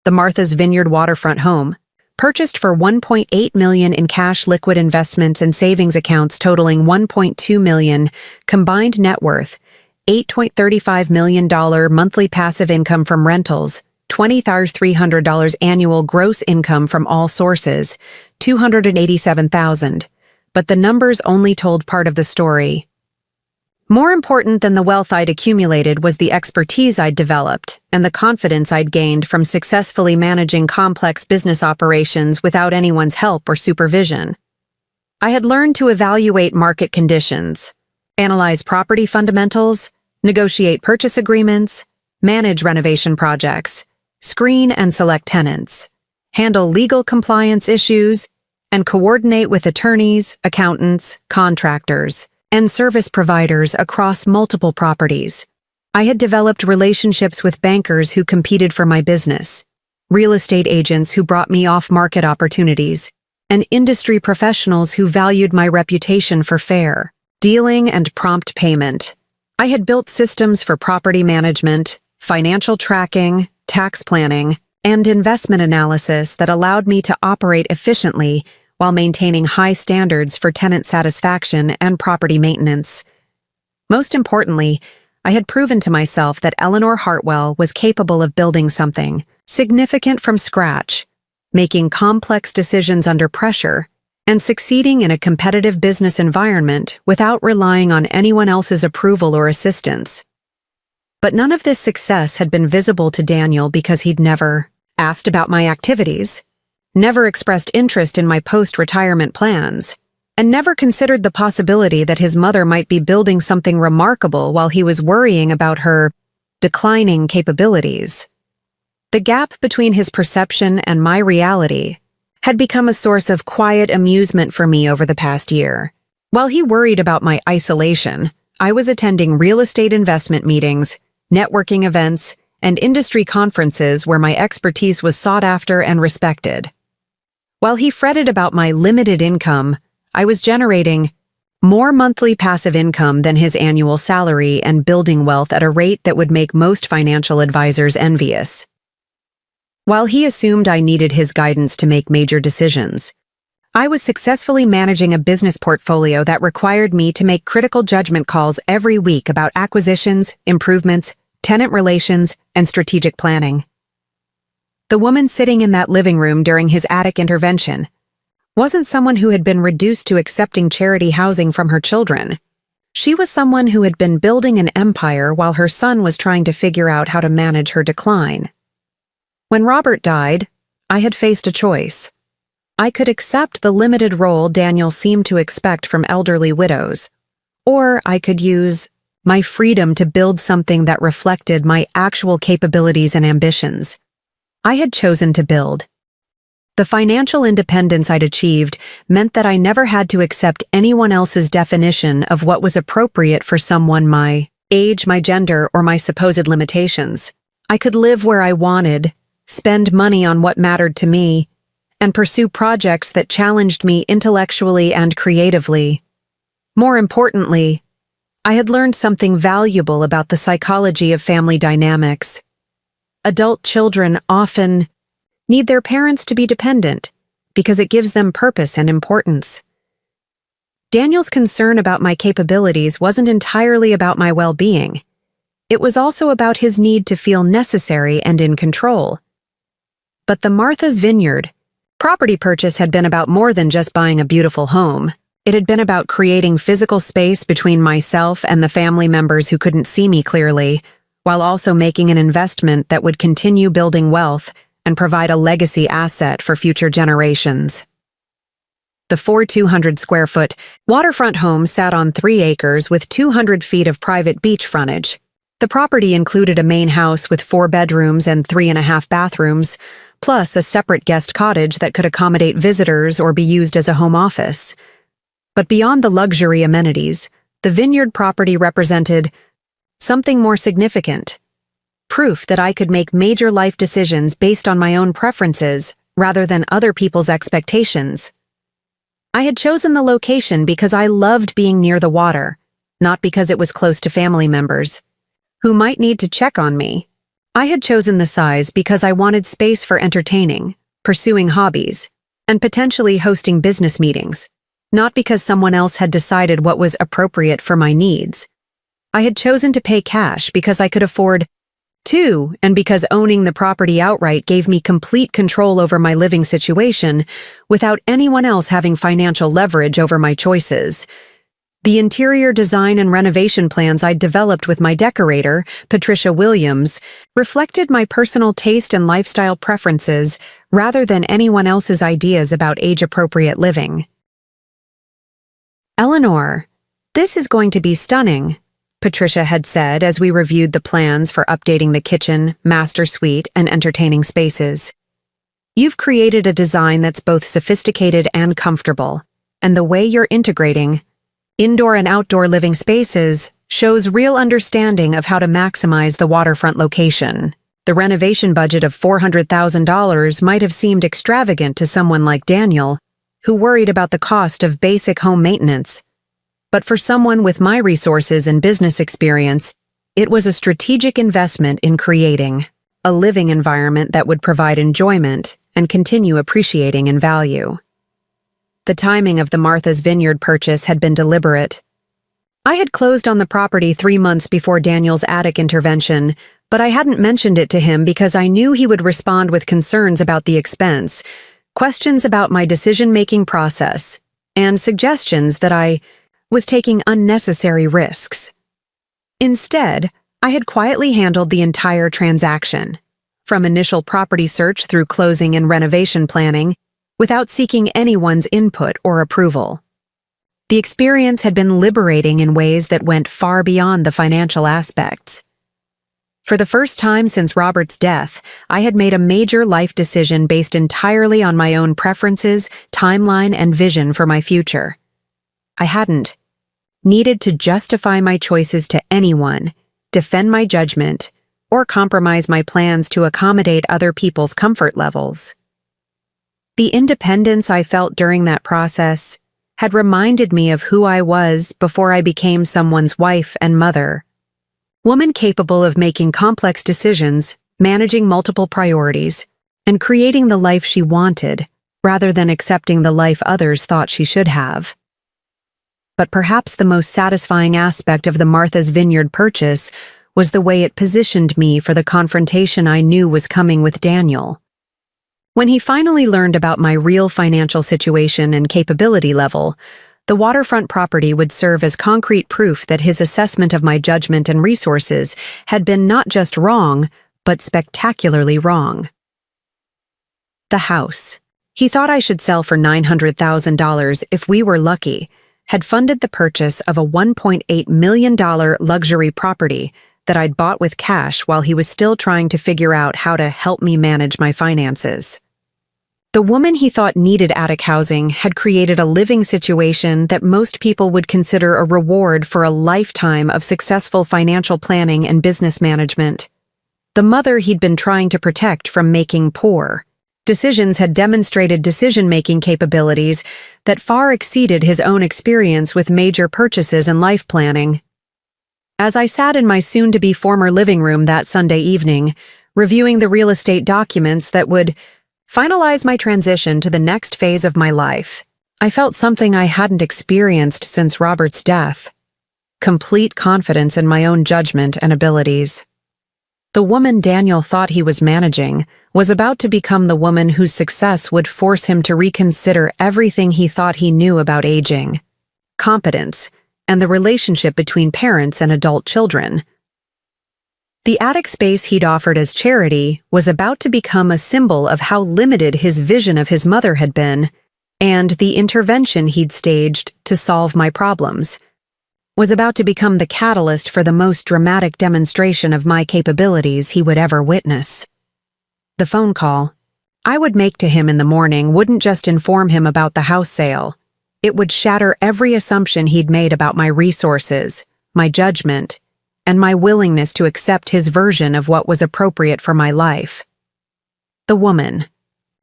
The Martha's Vineyard waterfront home, purchased for $1.8 million in cash, liquid investments, and savings accounts totaling $1.2 million, combined net worth, $8.35 million monthly passive income from rentals, $20,300 annual gross income from all sources, $287,000. But the numbers only told part of the story. More important than the wealth I'd accumulated was the expertise I'd developed and the confidence I'd gained from successfully managing complex business operations without anyone's help or supervision. I had learned to evaluate market conditions, analyze property fundamentals, negotiate purchase agreements, manage renovation projects, screen and select tenants, handle legal compliance issues, and coordinate with attorneys, accountants, contractors, and service providers across multiple properties. I had developed relationships with bankers who competed for my business, real estate agents who brought me off-market opportunities, and industry professionals who valued my reputation for fair dealing and prompt payment. I had built systems for property management, financial tracking, tax planning, and investment analysis that allowed me to operate efficiently while maintaining high standards for tenant satisfaction and property maintenance. Most importantly, I had proven to myself that Eleanor Hartwell was capable of building something significant from scratch, making complex decisions under pressure, and succeeding in a competitive business environment without relying on anyone else's approval or assistance. But none of this success had been visible to Daniel because he'd never asked about my activities, never expressed interest in my post-retirement plans, and never considered the possibility that his mother might be building something remarkable while he was worrying about her declining capabilities. The gap between his perception and my reality had become a source of quiet amusement for me over the past year. While he worried about my isolation, I was attending real estate investment meetings, networking events, and industry conferences where my expertise was sought after and respected. While he fretted about my limited income, I was generating more monthly passive income than his annual salary and building wealth at a rate that would make most financial advisors envious. While he assumed I needed his guidance to make major decisions, I was successfully managing a business portfolio that required me to make critical judgment calls every week about acquisitions, improvements, tenant relations, and strategic planning. The woman sitting in that living room during his attic intervention wasn't someone who had been reduced to accepting charity housing from her children. She was someone who had been building an empire while her son was trying to figure out how to manage her decline. When Robert died, I had faced a choice. I could accept the limited role Daniel seemed to expect from elderly widows, or I could use my freedom to build something that reflected my actual capabilities and ambitions. I had chosen to build. The financial independence I'd achieved meant that I never had to accept anyone else's definition of what was appropriate for someone my age, my gender, or my supposed limitations. I could live where I wanted, spend money on what mattered to me, and pursue projects that challenged me intellectually and creatively. More importantly, I had learned something valuable about the psychology of family dynamics. Adult children often need their parents to be dependent because it gives them purpose and importance. Daniel's concern about my capabilities wasn't entirely about my well-being. It was also about his need to feel necessary and in control. But the Martha's Vineyard property purchase had been about more than just buying a beautiful home. It had been about creating physical space between myself and the family members who couldn't see me clearly, while also making an investment that would continue building wealth and provide a legacy asset for future generations. The 200-square-foot waterfront home sat on 3 acres with 200 feet of private beach frontage. The property included a main house with 4 bedrooms and 3.5 bathrooms, plus a separate guest cottage that could accommodate visitors or be used as a home office. But beyond the luxury amenities, the vineyard property represented something more significant: proof that I could make major life decisions based on my own preferences rather than other people's expectations. I had chosen the location because I loved being near the water, not because it was close to family members who might need to check on me. I had chosen the size because I wanted space for entertaining, pursuing hobbies, and potentially hosting business meetings, not because someone else had decided what was appropriate for my needs. I had chosen to pay cash because I could afford to, and because owning the property outright gave me complete control over my living situation without anyone else having financial leverage over my choices. The interior design and renovation plans I'd developed with my decorator, Patricia Williams, reflected my personal taste and lifestyle preferences rather than anyone else's ideas about age-appropriate living. "Eleanor, this is going to be stunning," Patricia had said as we reviewed the plans for updating the kitchen, master suite, and entertaining spaces. "You've created a design that's both sophisticated and comfortable, and the way you're integrating indoor and outdoor living spaces shows real understanding of how to maximize the waterfront location." The renovation budget of $400,000 might have seemed extravagant to someone like Daniel, who worried about the cost of basic home maintenance. But for someone with my resources and business experience, it was a strategic investment in creating a living environment that would provide enjoyment and continue appreciating in value. The timing of the Martha's Vineyard purchase had been deliberate. I had closed on the property 3 months before Daniel's attic intervention, but I hadn't mentioned it to him because I knew he would respond with concerns about the expense, questions about my decision-making process, and suggestions that I was taking unnecessary risks. Instead, I had quietly handled the entire transaction, from initial property search through closing and renovation planning, without seeking anyone's input or approval. The experience had been liberating in ways that went far beyond the financial aspects. For the first time since Robert's death, I had made a major life decision based entirely on my own preferences, timeline, and vision for my future. I hadn't needed to justify my choices to anyone, defend my judgment, or compromise my plans to accommodate other people's comfort levels. The independence I felt during that process had reminded me of who I was before I became someone's wife and mother. Woman capable of making complex decisions, managing multiple priorities, and creating the life she wanted, rather than accepting the life others thought she should have. But perhaps the most satisfying aspect of the Martha's Vineyard purchase was the way it positioned me for the confrontation I knew was coming with Daniel. When he finally learned about my real financial situation and capability level, the waterfront property would serve as concrete proof that his assessment of my judgment and resources had been not just wrong, but spectacularly wrong. The house he thought I should sell for $900,000 if we were lucky, had funded the purchase of a $1.8 million luxury property that I'd bought with cash while he was still trying to figure out how to help me manage my finances. The woman he thought needed attic housing had created a living situation that most people would consider a reward for a lifetime of successful financial planning and business management. The mother he'd been trying to protect from making poor decisions had demonstrated decision-making capabilities that far exceeded his own experience with major purchases and life planning. As I sat in my soon-to-be former living room that Sunday evening, reviewing the real estate documents that would finalize my transition to the next phase of my life, I felt something I hadn't experienced since Robert's death: complete confidence in my own judgment and abilities. The woman Daniel thought he was managing was about to become the woman whose success would force him to reconsider everything he thought he knew about aging. competence, and the relationship between parents and adult children. The attic space he'd offered as charity was about to become a symbol of how limited his vision of his mother had been, and the intervention he'd staged to solve my problems was about to become the catalyst for the most dramatic demonstration of my capabilities he would ever witness. The phone call I would make to him in the morning wouldn't just inform him about the house sale. It would shatter every assumption he'd made about my resources, my judgment, and my willingness to accept his version of what was appropriate for my life. The woman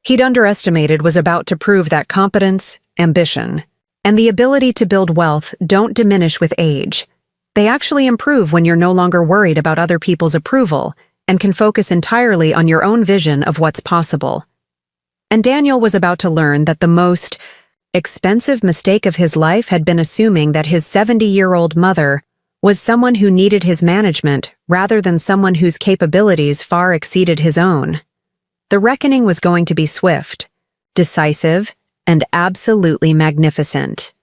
he'd underestimated was about to prove that competence, ambition, and the ability to build wealth don't diminish with age. They actually improve when you're no longer worried about other people's approval and can focus entirely on your own vision of what's possible. And Daniel was about to learn that the most expensive mistake of his life had been assuming that his 70-year-old mother was someone who needed his management rather than someone whose capabilities far exceeded his own. The reckoning was going to be swift, decisive, and absolutely magnificent.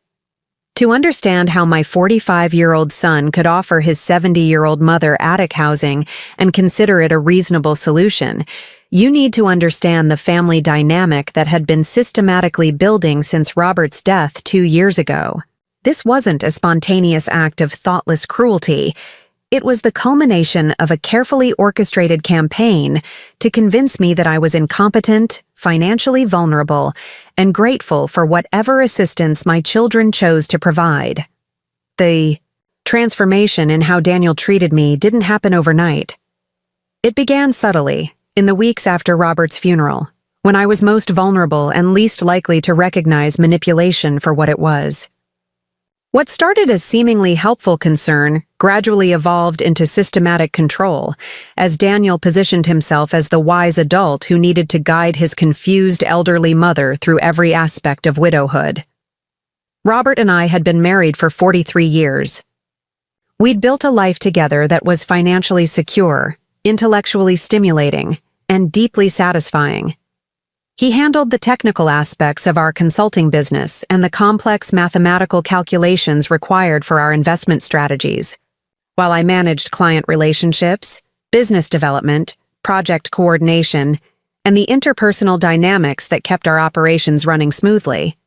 To understand how my 45-year-old son could offer his 70-year-old mother attic housing and consider it a reasonable solution, you need to understand the family dynamic that had been systematically building since Robert's death 2 years ago. This wasn't a spontaneous act of thoughtless cruelty. It was the culmination of a carefully orchestrated campaign to convince me that I was incompetent, financially vulnerable, and grateful for whatever assistance my children chose to provide. The transformation in how Daniel treated me didn't happen overnight. It began subtly, in the weeks after Robert's funeral, when I was most vulnerable and least likely to recognize manipulation for what it was. What started as seemingly helpful concern gradually evolved into systematic control, as Daniel positioned himself as the wise adult who needed to guide his confused elderly mother through every aspect of widowhood. Robert and I had been married for 43 years. We'd built a life together that was financially secure, intellectually stimulating, and deeply satisfying. He handled the technical aspects of our consulting business and the complex mathematical calculations required for our investment strategies, while I managed client relationships, business development, project coordination, and the interpersonal dynamics that kept our operations running smoothly.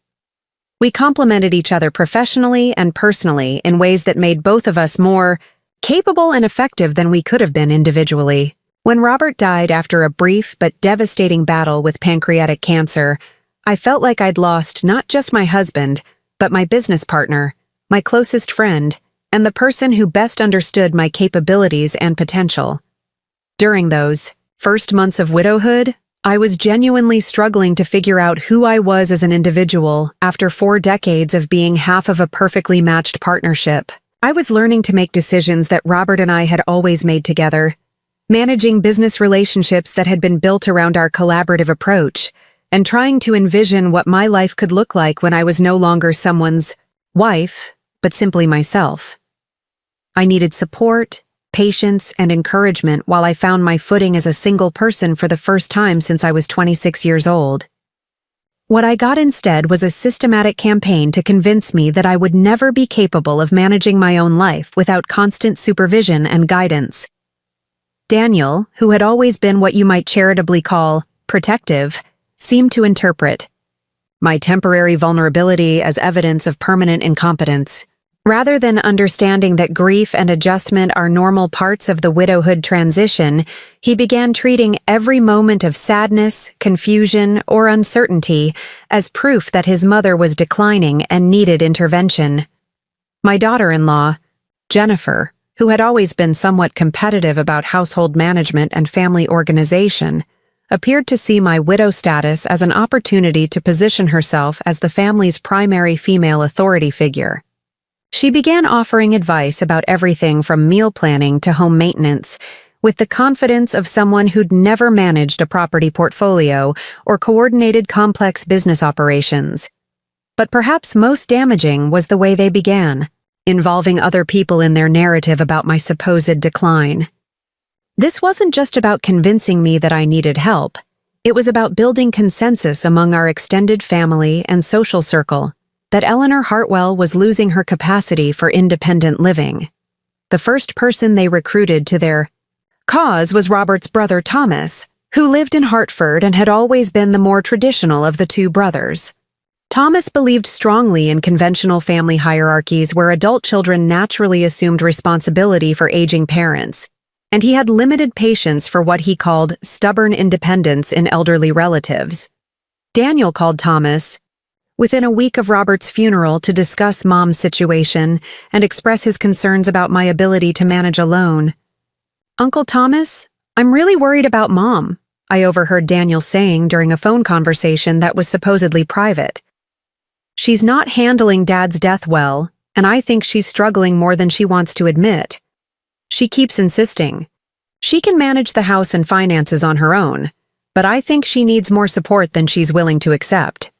We complemented each other professionally and personally in ways that made both of us more capable and effective than we could have been individually. When Robert died after a brief but devastating battle with pancreatic cancer, I felt like I'd lost not just my husband, but my business partner, my closest friend, and the person who best understood my capabilities and potential. During those first months of widowhood, I was genuinely struggling to figure out who I was as an individual after 4 decades of being half of a perfectly matched partnership. I was learning to make decisions that Robert and I had always made together, managing business relationships that had been built around our collaborative approach, and trying to envision what my life could look like when I was no longer someone's wife, but simply myself. I needed support, patience, and encouragement while I found my footing as a single person for the first time since I was 26 years old. What I got instead was a systematic campaign to convince me that I would never be capable of managing my own life without constant supervision and guidance. Daniel, who had always been what you might charitably call protective, seemed to interpret my temporary vulnerability as evidence of permanent incompetence. Rather than understanding that grief and adjustment are normal parts of the widowhood transition, he began treating every moment of sadness, confusion, or uncertainty as proof that his mother was declining and needed intervention. My daughter-in-law, Jennifer, who had always been somewhat competitive about household management and family organization, appeared to see my widow status as an opportunity to position herself as the family's primary female authority figure. She began offering advice about everything from meal planning to home maintenance, with the confidence of someone who'd never managed a property portfolio or coordinated complex business operations. But perhaps most damaging was the way they began, involving other people in their narrative about my supposed decline. This wasn't just about convincing me that I needed help. It was about building consensus among our extended family and social circle, that Eleanor Hartwell was losing her capacity for independent living. The first person they recruited to their cause was Robert's brother Thomas, who lived in Hartford and had always been the more traditional of the two brothers. Thomas believed strongly in conventional family hierarchies where adult children naturally assumed responsibility for aging parents, and he had limited patience for what he called stubborn independence in elderly relatives. Daniel called Thomas within a week of Robert's funeral to discuss Mom's situation and express his concerns about my ability to manage alone. "Uncle Thomas, I'm really worried about Mom," I overheard Daniel saying during a phone conversation that was supposedly private. "She's not handling Dad's death well, and I think she's struggling more than she wants to admit. She keeps insisting she can manage the house and finances on her own, but I think she needs more support than she's willing to accept."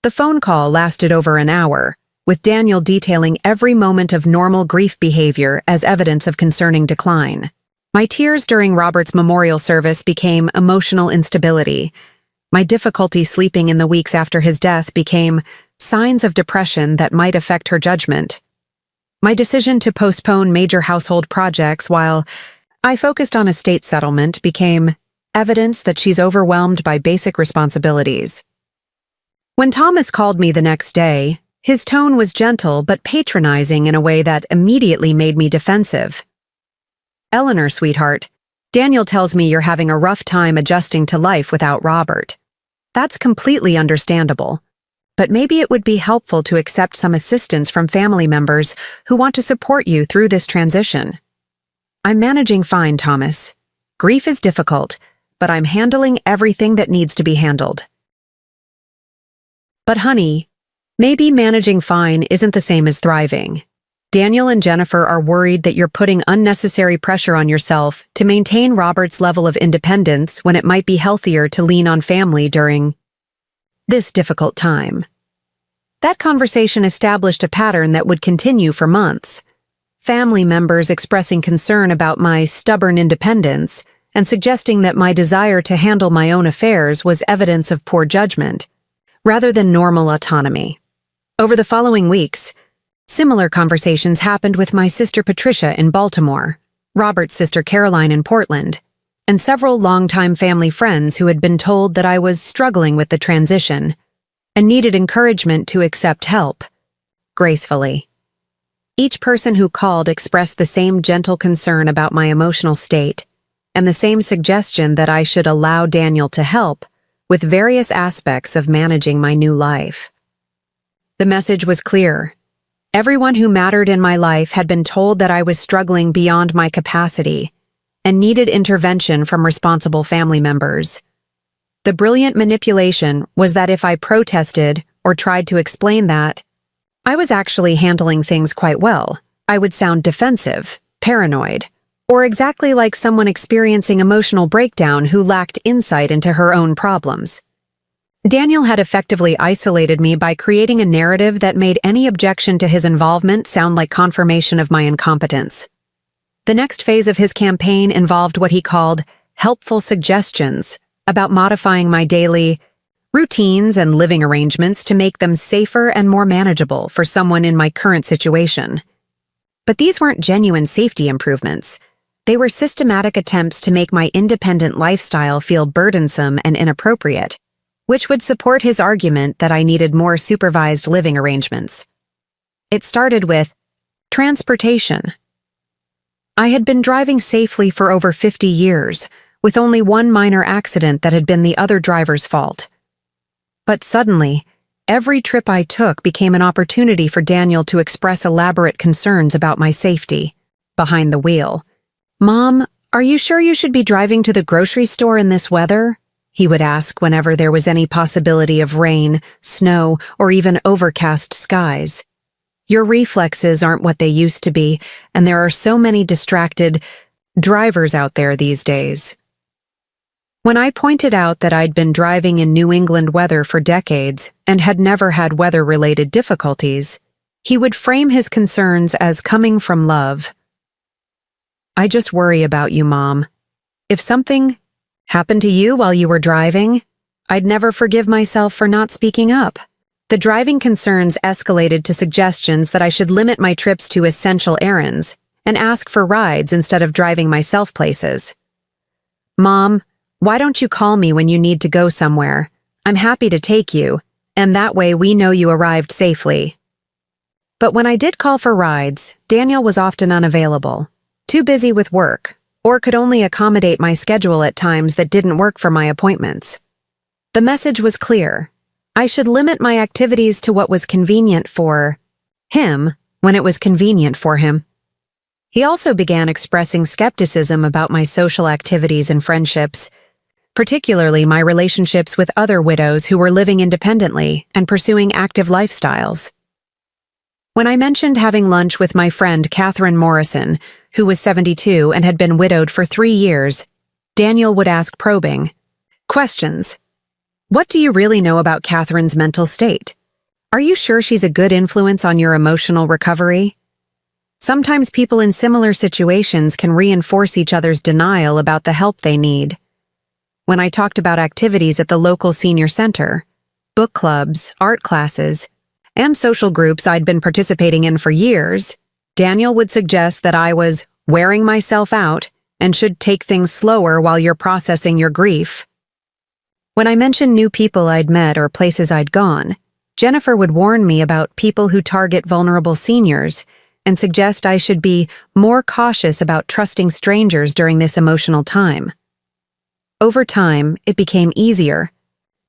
The phone call lasted over an hour, with Daniel detailing every moment of normal grief behavior as evidence of concerning decline. My tears during Robert's memorial service became emotional instability. My difficulty sleeping in the weeks after his death became signs of depression that might affect her judgment. My decision to postpone major household projects while I focused on estate settlement became evidence that she's overwhelmed by basic responsibilities. When Thomas called me the next day, his tone was gentle but patronizing in a way that immediately made me defensive. "Eleanor, sweetheart, Daniel tells me you're having a rough time adjusting to life without Robert. That's completely understandable, but maybe it would be helpful to accept some assistance from family members who want to support you through this transition." "I'm managing fine, Thomas. Grief is difficult, but I'm handling everything that needs to be handled." "But honey, maybe managing fine isn't the same as thriving. Daniel and Jennifer are worried that you're putting unnecessary pressure on yourself to maintain Robert's level of independence when it might be healthier to lean on family during this difficult time." That conversation established a pattern that would continue for months. Family members expressing concern about my stubborn independence and suggesting that my desire to handle my own affairs was evidence of poor judgment, rather than normal autonomy. Over the following weeks, similar conversations happened with my sister Patricia in Baltimore, Robert's sister Caroline in Portland, and several longtime family friends who had been told that I was struggling with the transition and needed encouragement to accept help, gracefully. Each person who called expressed the same gentle concern about my emotional state and the same suggestion that I should allow Daniel to help with various aspects of managing my new life. The message was clear. Everyone who mattered in my life had been told that I was struggling beyond my capacity and needed intervention from responsible family members. The brilliant manipulation was that if I protested or tried to explain that I was actually handling things quite well, I would sound defensive, paranoid, or exactly like someone experiencing emotional breakdown who lacked insight into her own problems. Daniel had effectively isolated me by creating a narrative that made any objection to his involvement sound like confirmation of my incompetence. The next phase of his campaign involved what he called helpful suggestions about modifying my daily routines and living arrangements to make them safer and more manageable for someone in my current situation. But these weren't genuine safety improvements. They were systematic attempts to make my independent lifestyle feel burdensome and inappropriate, which would support his argument that I needed more supervised living arrangements. It started with transportation. I had been driving safely for over 50 years, with only one minor accident that had been the other driver's fault. But suddenly, every trip I took became an opportunity for Daniel to express elaborate concerns about my safety behind the wheel. "Mom, are you sure you should be driving to the grocery store in this weather?" he would ask whenever there was any possibility of rain, snow, or even overcast skies. "Your reflexes aren't what they used to be, and there are so many distracted drivers out there these days." When I pointed out that I'd been driving in New England weather for decades and had never had weather-related difficulties, he would frame his concerns as coming from love. "I just worry about you, Mom. If something happened to you while you were driving, I'd never forgive myself for not speaking up. The driving concerns escalated to suggestions that I should limit my trips to essential errands and ask for rides instead of driving myself places. "Mom, why don't you call me when you need to go somewhere? I'm happy to take you, and that way we know you arrived safely." But when I did call for rides, Daniel was often unavailable, too busy with work, or could only accommodate my schedule at times that didn't work for my appointments. The message was clear. I should limit my activities to what was convenient for him when it was convenient for him. He also began expressing skepticism about my social activities and friendships, particularly my relationships with other widows who were living independently and pursuing active lifestyles. When I mentioned having lunch with my friend Catherine Morrison, who was 72 and had been widowed for 3 years, Daniel would ask probing questions. "What do you really know about Catherine's mental state? Are you sure she's a good influence on your emotional recovery?" Sometimes people in similar situations can reinforce each other's denial about the help they need. When I talked about activities at the local senior center, book clubs, art classes, and social groups I'd been participating in for years, Daniel would suggest that I was wearing myself out and should take things slower while you're processing your grief. When I mentioned new people I'd met or places I'd gone, Jennifer would warn me about people who target vulnerable seniors and suggest I should be more cautious about trusting strangers during this emotional time. Over time, it became easier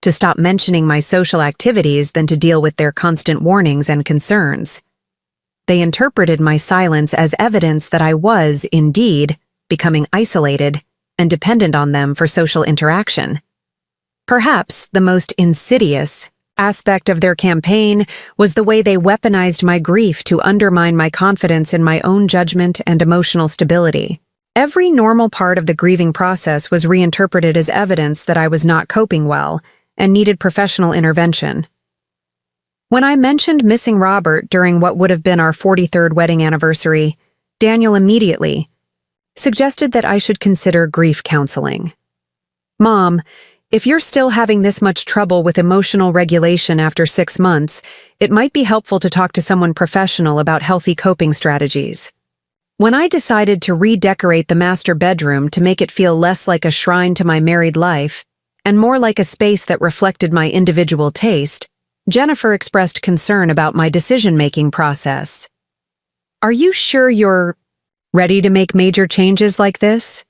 to stop mentioning my social activities than to deal with their constant warnings and concerns. They interpreted my silence as evidence that I was, indeed, becoming isolated and dependent on them for social interaction. Perhaps the most insidious aspect of their campaign was the way they weaponized my grief to undermine my confidence in my own judgment and emotional stability. Every normal part of the grieving process was reinterpreted as evidence that I was not coping well and needed professional intervention. When I mentioned missing Robert during what would have been our 43rd wedding anniversary, Daniel immediately suggested that I should consider grief counseling. "Mom, if you're still having this much trouble with emotional regulation after 6 months, it might be helpful to talk to someone professional about healthy coping strategies." When I decided to redecorate the master bedroom to make it feel less like a shrine to my married life and more like a space that reflected my individual taste, Jennifer expressed concern about my decision-making process. "Are you sure you're ready to make major changes like this?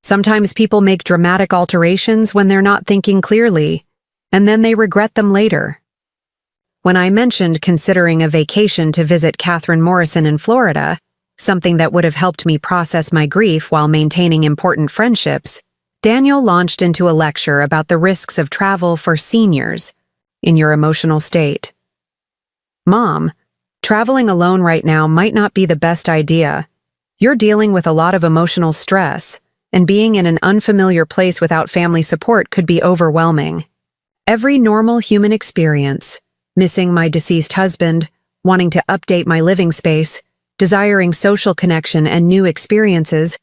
Sometimes people make dramatic alterations when they're not thinking clearly, and then they regret them later." When I mentioned considering a vacation to visit Catherine Morrison in Florida, something that would have helped me process my grief while maintaining important friendships, Daniel launched into a lecture about the risks of travel for seniors in your emotional state. "Mom, traveling alone right now might not be the best idea. You're dealing with a lot of emotional stress, and being in an unfamiliar place without family support could be overwhelming. Every normal human experience, missing my deceased husband, wanting to update my living space, desiring social connection and new experiences,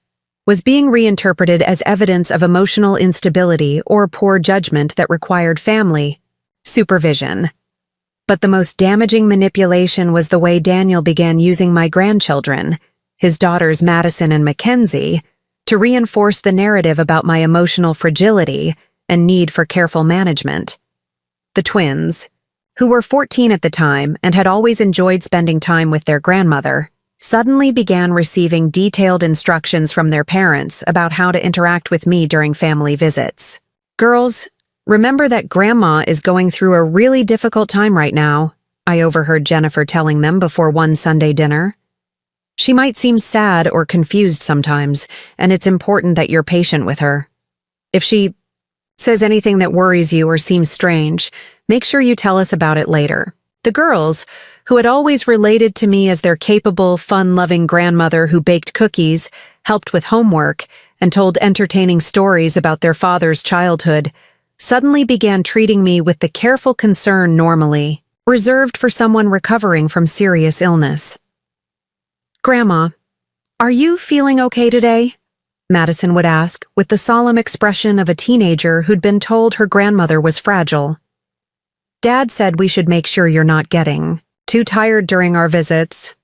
was being reinterpreted as evidence of emotional instability or poor judgment that required family supervision. But the most damaging manipulation was the way Daniel began using my grandchildren, his daughters Madison and Mackenzie, to reinforce the narrative about my emotional fragility and need for careful management. The twins, who were 14 at the time and had always enjoyed spending time with their grandmother, suddenly began receiving detailed instructions from their parents about how to interact with me during family visits. "Girls, remember that Grandma is going through a really difficult time right now," I overheard Jennifer telling them before one Sunday dinner. "She might seem sad or confused sometimes, and it's important that you're patient with her. If she says anything that worries you or seems strange, make sure you tell us about it later." The girls, who had always related to me as their capable, fun-loving grandmother who baked cookies, helped with homework, and told entertaining stories about their father's childhood, suddenly began treating me with the careful concern normally reserved for someone recovering from serious illness. "Grandma, are you feeling okay today?" Madison would ask, with the solemn expression of a teenager who'd been told her grandmother was fragile. Dad said we should make sure you're not getting too tired during our visits.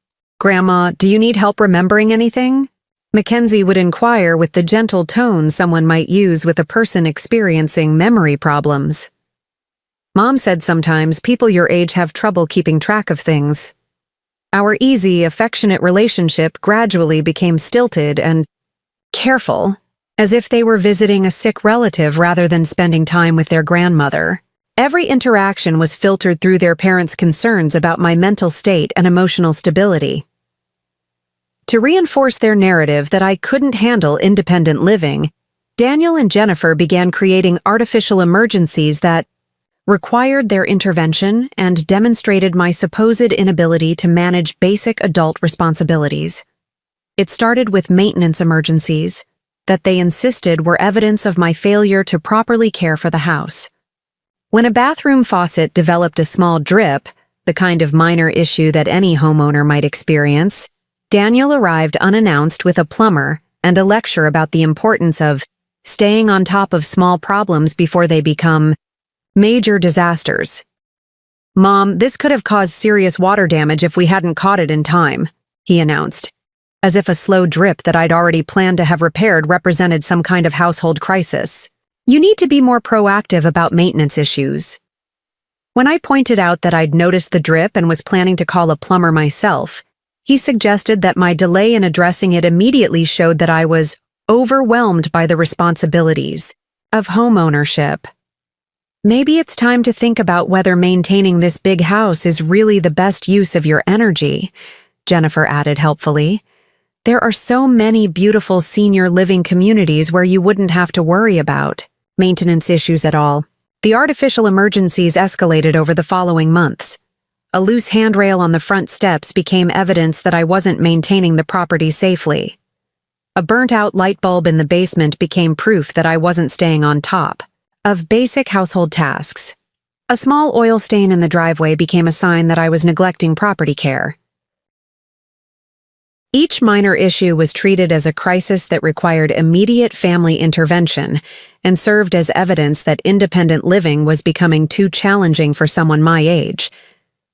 Grandma, do you need help remembering anything? Mackenzie would inquire with the gentle tone someone might use with a person experiencing memory problems. Mom said sometimes people your age have trouble keeping track of things. Our easy, affectionate relationship gradually became stilted and careful, as if they were visiting a sick relative rather than spending time with their grandmother. Every interaction was filtered through their parents' concerns about my mental state and emotional stability. To reinforce their narrative that I couldn't handle independent living, Daniel and Jennifer began creating artificial emergencies that required their intervention and demonstrated my supposed inability to manage basic adult responsibilities. It started with maintenance emergencies that they insisted were evidence of my failure to properly care for the house. When a bathroom faucet developed a small drip, the kind of minor issue that any homeowner might experience, Daniel arrived unannounced with a plumber and a lecture about the importance of staying on top of small problems before they become major disasters. Mom, this could have caused serious water damage if we hadn't caught it in time, he announced, as if a slow drip that I'd already planned to have repaired represented some kind of household crisis. You need to be more proactive about maintenance issues. When I pointed out that I'd noticed the drip and was planning to call a plumber myself, he suggested that my delay in addressing it immediately showed that I was overwhelmed by the responsibilities of homeownership. Maybe it's time to think about whether maintaining this big house is really the best use of your energy, Jennifer added helpfully. There are so many beautiful senior living communities where you wouldn't have to worry about maintenance issues at all. The artificial emergencies escalated over the following months. A loose handrail on the front steps became evidence that I wasn't maintaining the property safely. A burnt-out light bulb in the basement became proof that I wasn't staying on top of basic household tasks. A small oil stain in the driveway became a sign that I was neglecting property care. Each minor issue was treated as a crisis that required immediate family intervention and served as evidence that independent living was becoming too challenging for someone my age.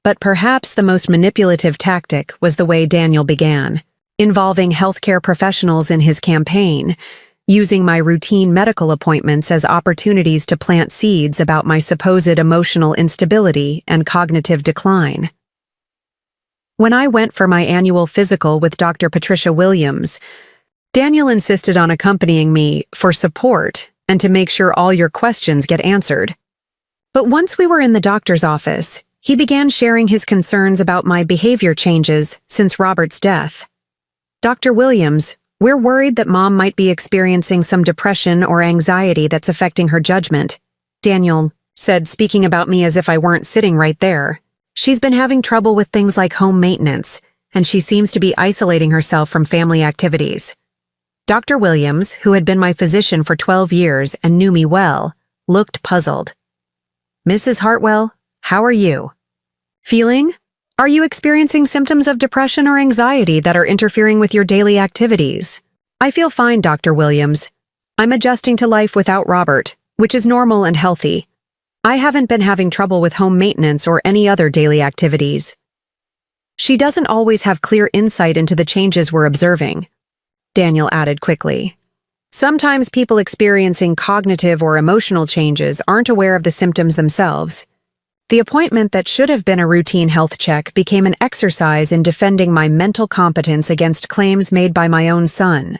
But perhaps the most manipulative tactic was the way Daniel began, involving healthcare professionals in his campaign, using my routine medical appointments as opportunities to plant seeds about my supposed emotional instability and cognitive decline. When I went for my annual physical with Dr. Patricia Williams, Daniel insisted on accompanying me for support and to make sure all your questions get answered. But once we were in the doctor's office, he began sharing his concerns about my behavior changes since Robert's death. Dr. Williams, we're worried that Mom might be experiencing some depression or anxiety that's affecting her judgment, Daniel said, speaking about me as if I weren't sitting right there. She's been having trouble with things like home maintenance, and she seems to be isolating herself from family activities. Dr. Williams, who had been my physician for 12 years and knew me well, looked puzzled. Mrs. Hartwell, how are you? Feeling? Are you experiencing symptoms of depression or anxiety that are interfering with your daily activities? I feel fine, Dr. Williams. I'm adjusting to life without Robert, which is normal and healthy. I haven't been having trouble with home maintenance or any other daily activities. She doesn't always have clear insight into the changes we're observing, Daniel added quickly. Sometimes people experiencing cognitive or emotional changes aren't aware of the symptoms themselves. The appointment that should have been a routine health check became an exercise in defending my mental competence against claims made by my own son.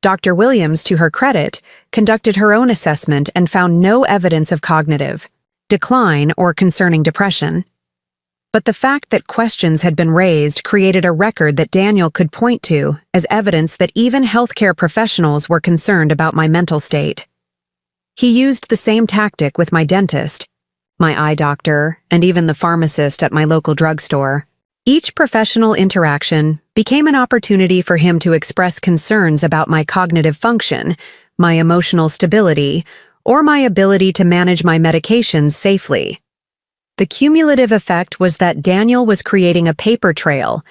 Dr. Williams, to her credit, conducted her own assessment and found no evidence of cognitive decline or concerning depression. But the fact that questions had been raised created a record that Daniel could point to as evidence that even healthcare professionals were concerned about my mental state. He used the same tactic with my dentist, my eye doctor, and even the pharmacist at my local drugstore. Each professional interaction became an opportunity for him to express concerns about my cognitive function, my emotional stability, or my ability to manage my medications safely. The cumulative effect was that Daniel was creating a paper trail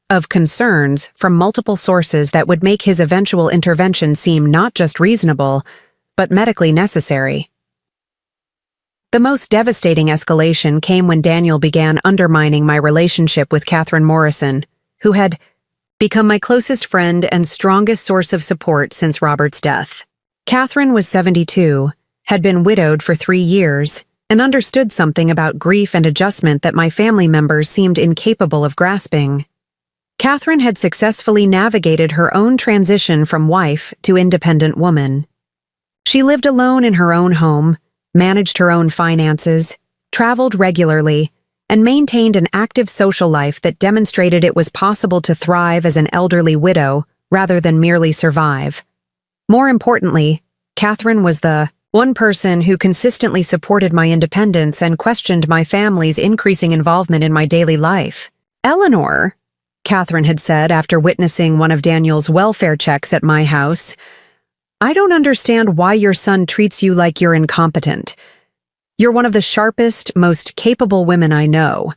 of concerns from multiple sources that would make his eventual intervention seem not just reasonable, but medically necessary. The most devastating escalation came when Daniel began undermining my relationship with Catherine Morrison, who had become my closest friend and strongest source of support since Robert's death. Catherine was 72, had been widowed for 3 years, and understood something about grief and adjustment that my family members seemed incapable of grasping. Catherine had successfully navigated her own transition from wife to independent woman. She lived alone in her own home, managed her own finances, traveled regularly, and maintained an active social life that demonstrated it was possible to thrive as an elderly widow rather than merely survive. More importantly, Catherine was the one person who consistently supported my independence and questioned my family's increasing involvement in my daily life. "Eleanor," Catherine had said after witnessing one of Daniel's welfare checks at my house, "I don't understand why your son treats you like you're incompetent. You're one of the sharpest, most capable women I know.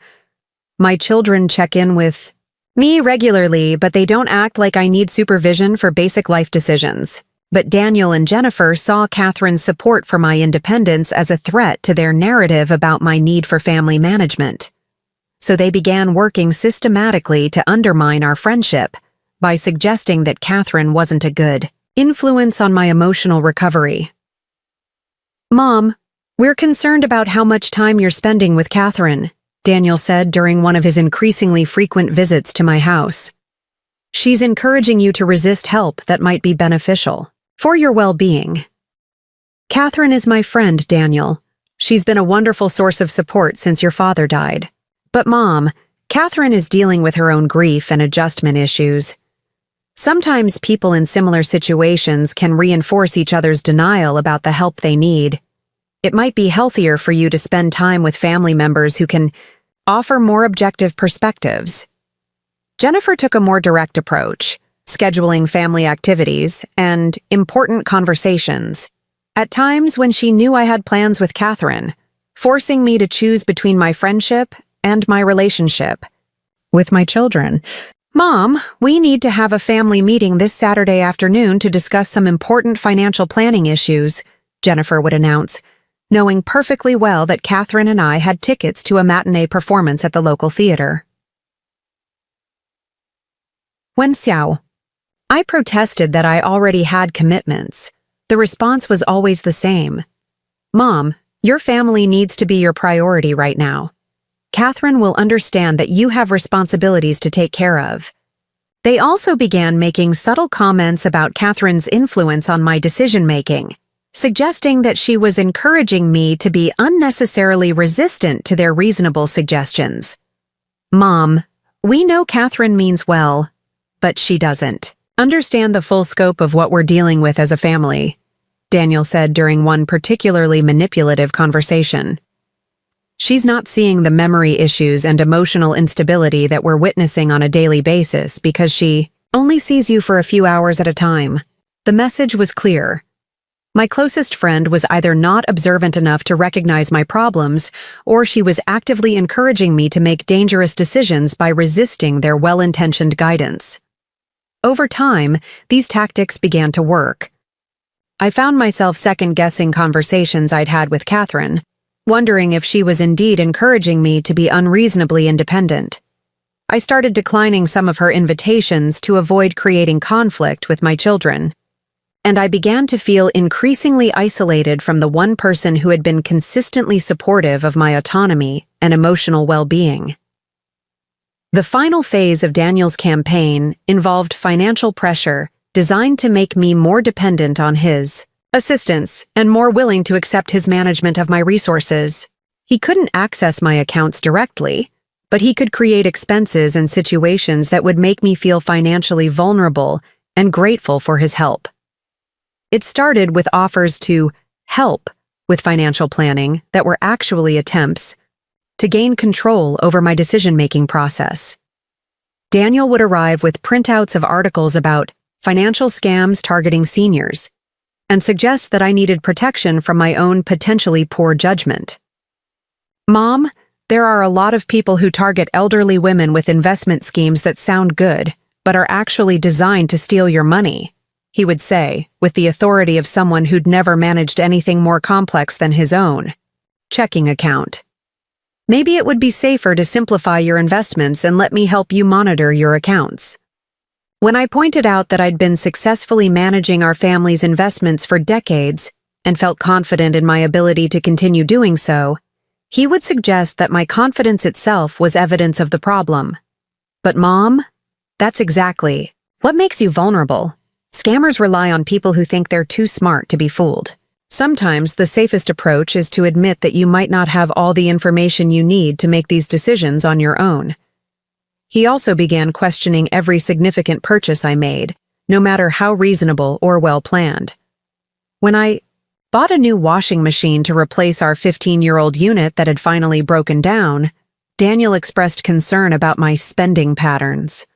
My children check in with me regularly, but they don't act like I need supervision for basic life decisions." But Daniel and Jennifer saw Catherine's support for my independence as a threat to their narrative about my need for family management. So they began working systematically to undermine our friendship by suggesting that Catherine wasn't a good influence on my emotional recovery. "Mom, we're concerned about how much time you're spending with Catherine," Daniel said during one of his increasingly frequent visits to my house. "She's encouraging you to resist help that might be beneficial for your well-being." "Catherine is my friend, Daniel. She's been a wonderful source of support since your father died. But Mom, Catherine is dealing with her own grief and adjustment issues. Sometimes people in similar situations can reinforce each other's denial about the help they need. It might be healthier for you to spend time with family members who can offer more objective perspectives." Jennifer took a more direct approach, scheduling family activities and important conversations, at times when she knew I had plans with Catherine, forcing me to choose between my friendship and my relationship with my children. "Mom, we need to have a family meeting this Saturday afternoon to discuss some important financial planning issues," Jennifer would announce, knowing perfectly well that Catherine and I had tickets to a matinee performance at the local theater. Wen Xiao. I protested that I already had commitments. The response was always the same. "Mom, your family needs to be your priority right now. Catherine will understand that you have responsibilities to take care of." They also began making subtle comments about Catherine's influence on my decision-making, suggesting that she was encouraging me to be unnecessarily resistant to their reasonable suggestions. "Mom, we know Catherine means well, but she doesn't understand the full scope of what we're dealing with as a family," Daniel said during one particularly manipulative conversation. "She's not seeing the memory issues and emotional instability that we're witnessing on a daily basis because she only sees you for a few hours at a time." The message was clear. My closest friend was either not observant enough to recognize my problems, or she was actively encouraging me to make dangerous decisions by resisting their well-intentioned guidance. Over time, these tactics began to work. I found myself second-guessing conversations I'd had with Catherine, wondering if she was indeed encouraging me to be unreasonably independent. I started declining some of her invitations to avoid creating conflict with my children, and I began to feel increasingly isolated from the one person who had been consistently supportive of my autonomy and emotional well-being. The final phase of Daniel's campaign involved financial pressure designed to make me more dependent on his assistance and more willing to accept his management of my resources. He couldn't access my accounts directly, but he could create expenses and situations that would make me feel financially vulnerable and grateful for his help. It started with offers to help with financial planning that were actually attempts to gain control over my decision-making process. Daniel would arrive with printouts of articles about financial scams targeting seniors, and suggest that I needed protection from my own potentially poor judgment. "Mom, there are a lot of people who target elderly women with investment schemes that sound good, but are actually designed to steal your money," he would say, with the authority of someone who'd never managed anything more complex than his own. checking account. Maybe it would be safer to simplify your investments and let me help you monitor your accounts. When I pointed out that I'd been successfully managing our family's investments for decades and felt confident in my ability to continue doing so, he would suggest that my confidence itself was evidence of the problem. But Mom, that's exactly what makes you vulnerable. Scammers rely on people who think they're too smart to be fooled. Sometimes the safest approach is to admit that you might not have all the information you need to make these decisions on your own. He also began questioning every significant purchase I made, no matter how reasonable or well-planned. When I bought a new washing machine to replace our 15-year-old unit that had finally broken down, Daniel expressed concern about my spending patterns.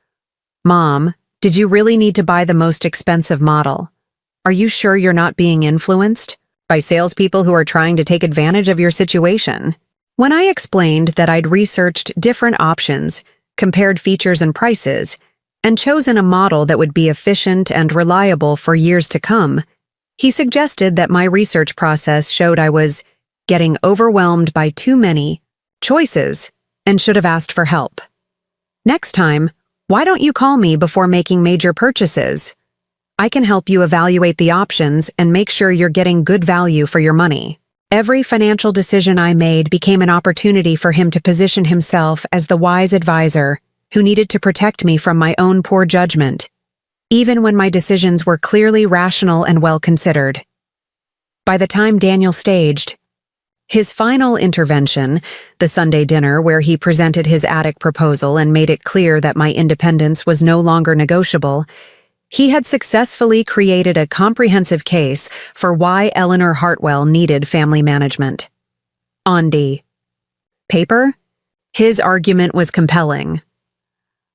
Mom, did you really need to buy the most expensive model? Are you sure you're not being influenced by salespeople who are trying to take advantage of your situation? When I explained that I'd researched different options, compared features and prices, and chosen a model that would be efficient and reliable for years to come, he suggested that my research process showed I was getting overwhelmed by too many choices and should have asked for help. Next time, why don't you call me before making major purchases? I can help you evaluate the options and make sure you're getting good value for your money. Every financial decision I made became an opportunity for him to position himself as the wise advisor who needed to protect me from my own poor judgment, even when my decisions were clearly rational and well-considered. By the time Daniel staged his final intervention, the Sunday dinner where he presented his attic proposal and made it clear that my independence was no longer negotiable, he had successfully created a comprehensive case for why Eleanor Hartwell needed family management. On the paper, his argument was compelling.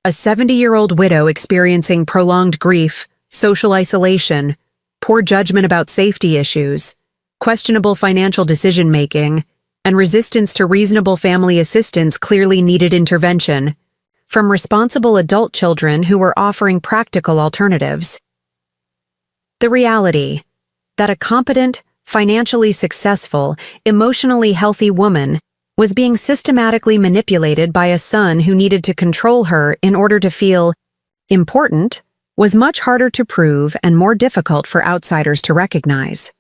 A 70-year-old widow experiencing prolonged grief, social isolation, poor judgment about safety issues, questionable financial decision-making, and resistance to reasonable family assistance clearly needed intervention from responsible adult children who were offering practical alternatives. The reality that a competent, financially successful, emotionally healthy woman was being systematically manipulated by a son who needed to control her in order to feel important was much harder to prove and more difficult for outsiders to recognize.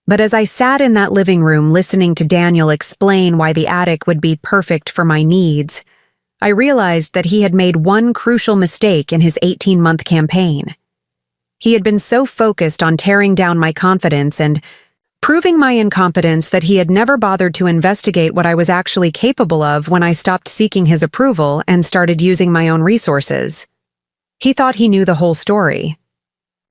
But as I sat in that living room listening to Daniel explain why the attic would be perfect for my needs, I realized that he had made one crucial mistake in his 18-month campaign. He had been so focused on tearing down my confidence and proving my incompetence that he had never bothered to investigate what I was actually capable of when I stopped seeking his approval and started using my own resources. He thought he knew the whole story.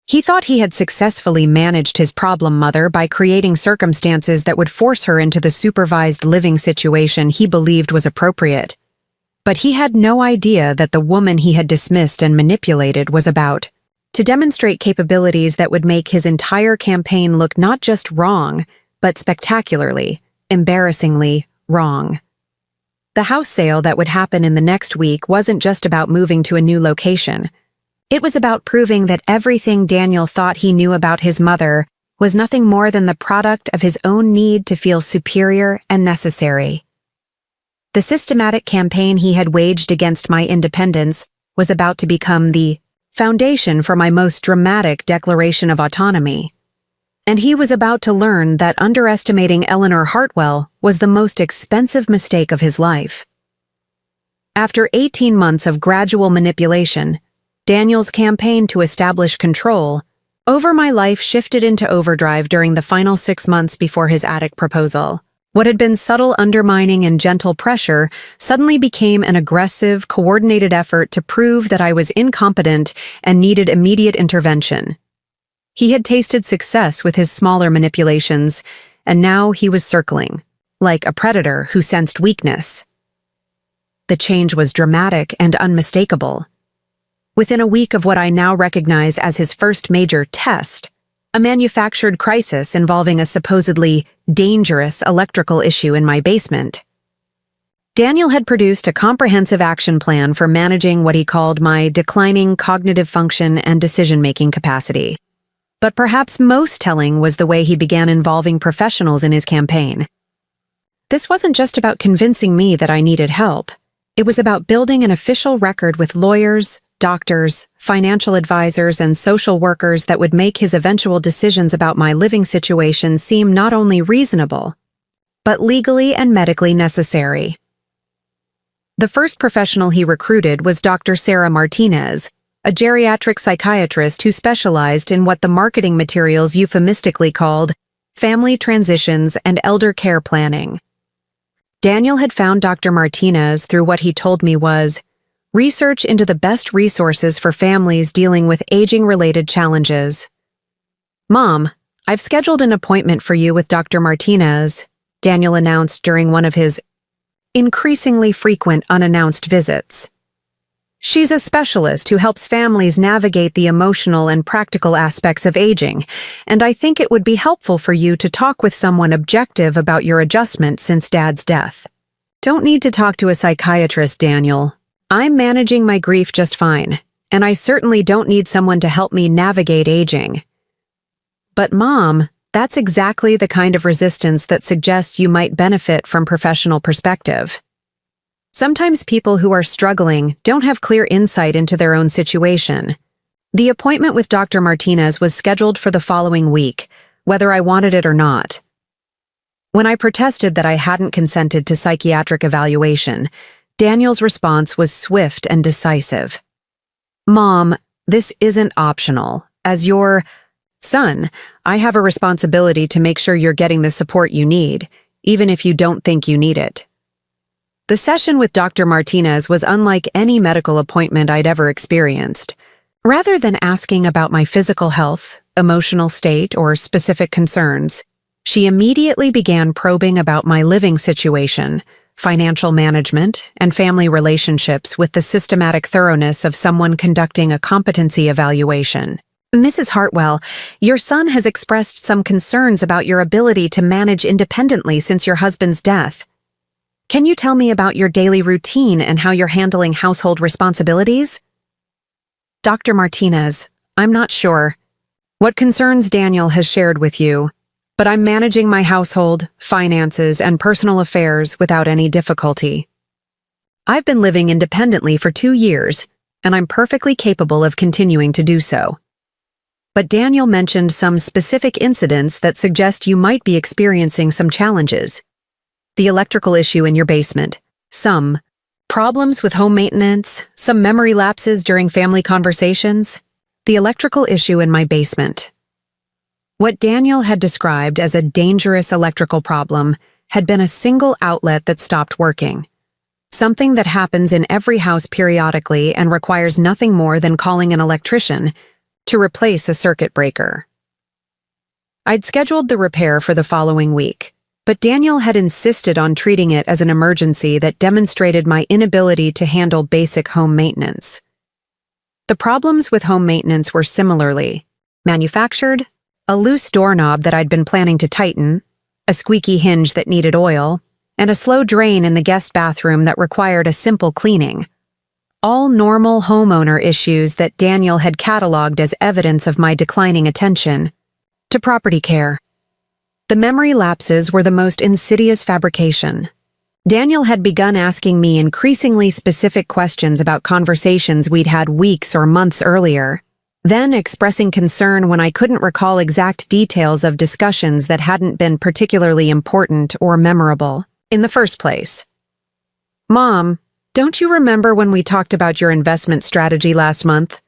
He thought he had successfully managed his problem mother by creating circumstances that would force her into the supervised living situation he believed was appropriate. But he had no idea that the woman he had dismissed and manipulated was about to demonstrate capabilities that would make his entire campaign look not just wrong, but spectacularly, embarrassingly wrong. The house sale that would happen in the next week wasn't just about moving to a new location. It was about proving that everything Daniel thought he knew about his mother was nothing more than the product of his own need to feel superior and necessary. The systematic campaign he had waged against my independence was about to become the foundation for my most dramatic declaration of autonomy. And he was about to learn that underestimating Eleanor Hartwell was the most expensive mistake of his life. After 18 months of gradual manipulation, Daniel's campaign to establish control over my life shifted into overdrive during the final 6 months before his attic proposal. What had been subtle undermining and gentle pressure suddenly became an aggressive, coordinated effort to prove that I was incompetent and needed immediate intervention. He had tasted success with his smaller manipulations, and now he was circling, like a predator who sensed weakness. The change was dramatic and unmistakable. Within a week of what I now recognize as his first major test, a manufactured crisis involving a supposedly dangerous electrical issue in my basement, Daniel had produced a comprehensive action plan for managing what he called my declining cognitive function and decision-making capacity. But perhaps most telling was the way he began involving professionals in his campaign. This wasn't just about convincing me that I needed help. It was about building an official record with lawyers, doctors, financial advisors, and social workers that would make his eventual decisions about my living situation seem not only reasonable, but legally and medically necessary. The first professional he recruited was Dr. Sarah Martinez, a geriatric psychiatrist who specialized in what the marketing materials euphemistically called family transitions and elder care planning. Daniel had found Dr. Martinez through what he told me was research into the best resources for families dealing with aging-related challenges. "Mom, I've scheduled an appointment for you with Dr. Martinez," Daniel announced during one of his increasingly frequent unannounced visits. "She's a specialist who helps families navigate the emotional and practical aspects of aging, and I think it would be helpful for you to talk with someone objective about your adjustment since Dad's death." "Don't need to talk to a psychiatrist, Daniel. I'm managing my grief just fine, and I certainly don't need someone to help me navigate aging." "But Mom, that's exactly the kind of resistance that suggests you might benefit from professional perspective. Sometimes people who are struggling don't have clear insight into their own situation." The appointment with Dr. Martinez was scheduled for the following week, whether I wanted it or not. When I protested that I hadn't consented to psychiatric evaluation, Daniel's response was swift and decisive. "Mom, this isn't optional. As your son, I have a responsibility to make sure you're getting the support you need, even if you don't think you need it." The session with Dr. Martinez was unlike any medical appointment I'd ever experienced. Rather than asking about my physical health, emotional state, or specific concerns, she immediately began probing about my living situation, financial management, and family relationships with the systematic thoroughness of someone conducting a competency evaluation. "Mrs. Hartwell, your son has expressed some concerns about your ability to manage independently since your husband's death. Can you tell me about your daily routine and how you're handling household responsibilities?" "Dr. Martinez, I'm not sure what concerns Daniel has shared with you, but I'm managing my household, finances, and personal affairs without any difficulty. I've been living independently for 2 years, and I'm perfectly capable of continuing to do so. But Daniel mentioned some specific incidents that suggest you might be experiencing some challenges. The electrical issue in your basement, some problems with home maintenance, some memory lapses during family conversations. The electrical issue in my basement." What Daniel had described as a dangerous electrical problem had been a single outlet that stopped working, something that happens in every house periodically and requires nothing more than calling an electrician to replace a circuit breaker. I'd scheduled the repair for the following week, but Daniel had insisted on treating it as an emergency that demonstrated my inability to handle basic home maintenance. The problems with home maintenance were similarly manufactured: a loose doorknob that I'd been planning to tighten, a squeaky hinge that needed oil, and a slow drain in the guest bathroom that required a simple cleaning. All normal homeowner issues that Daniel had cataloged as evidence of my declining attention to property care. The memory lapses were the most insidious fabrication. Daniel had begun asking me increasingly specific questions about conversations we'd had weeks or months earlier, then expressing concern when I couldn't recall exact details of discussions that hadn't been particularly important or memorable in the first place. "Mom, don't you remember when we talked about your investment strategy last month?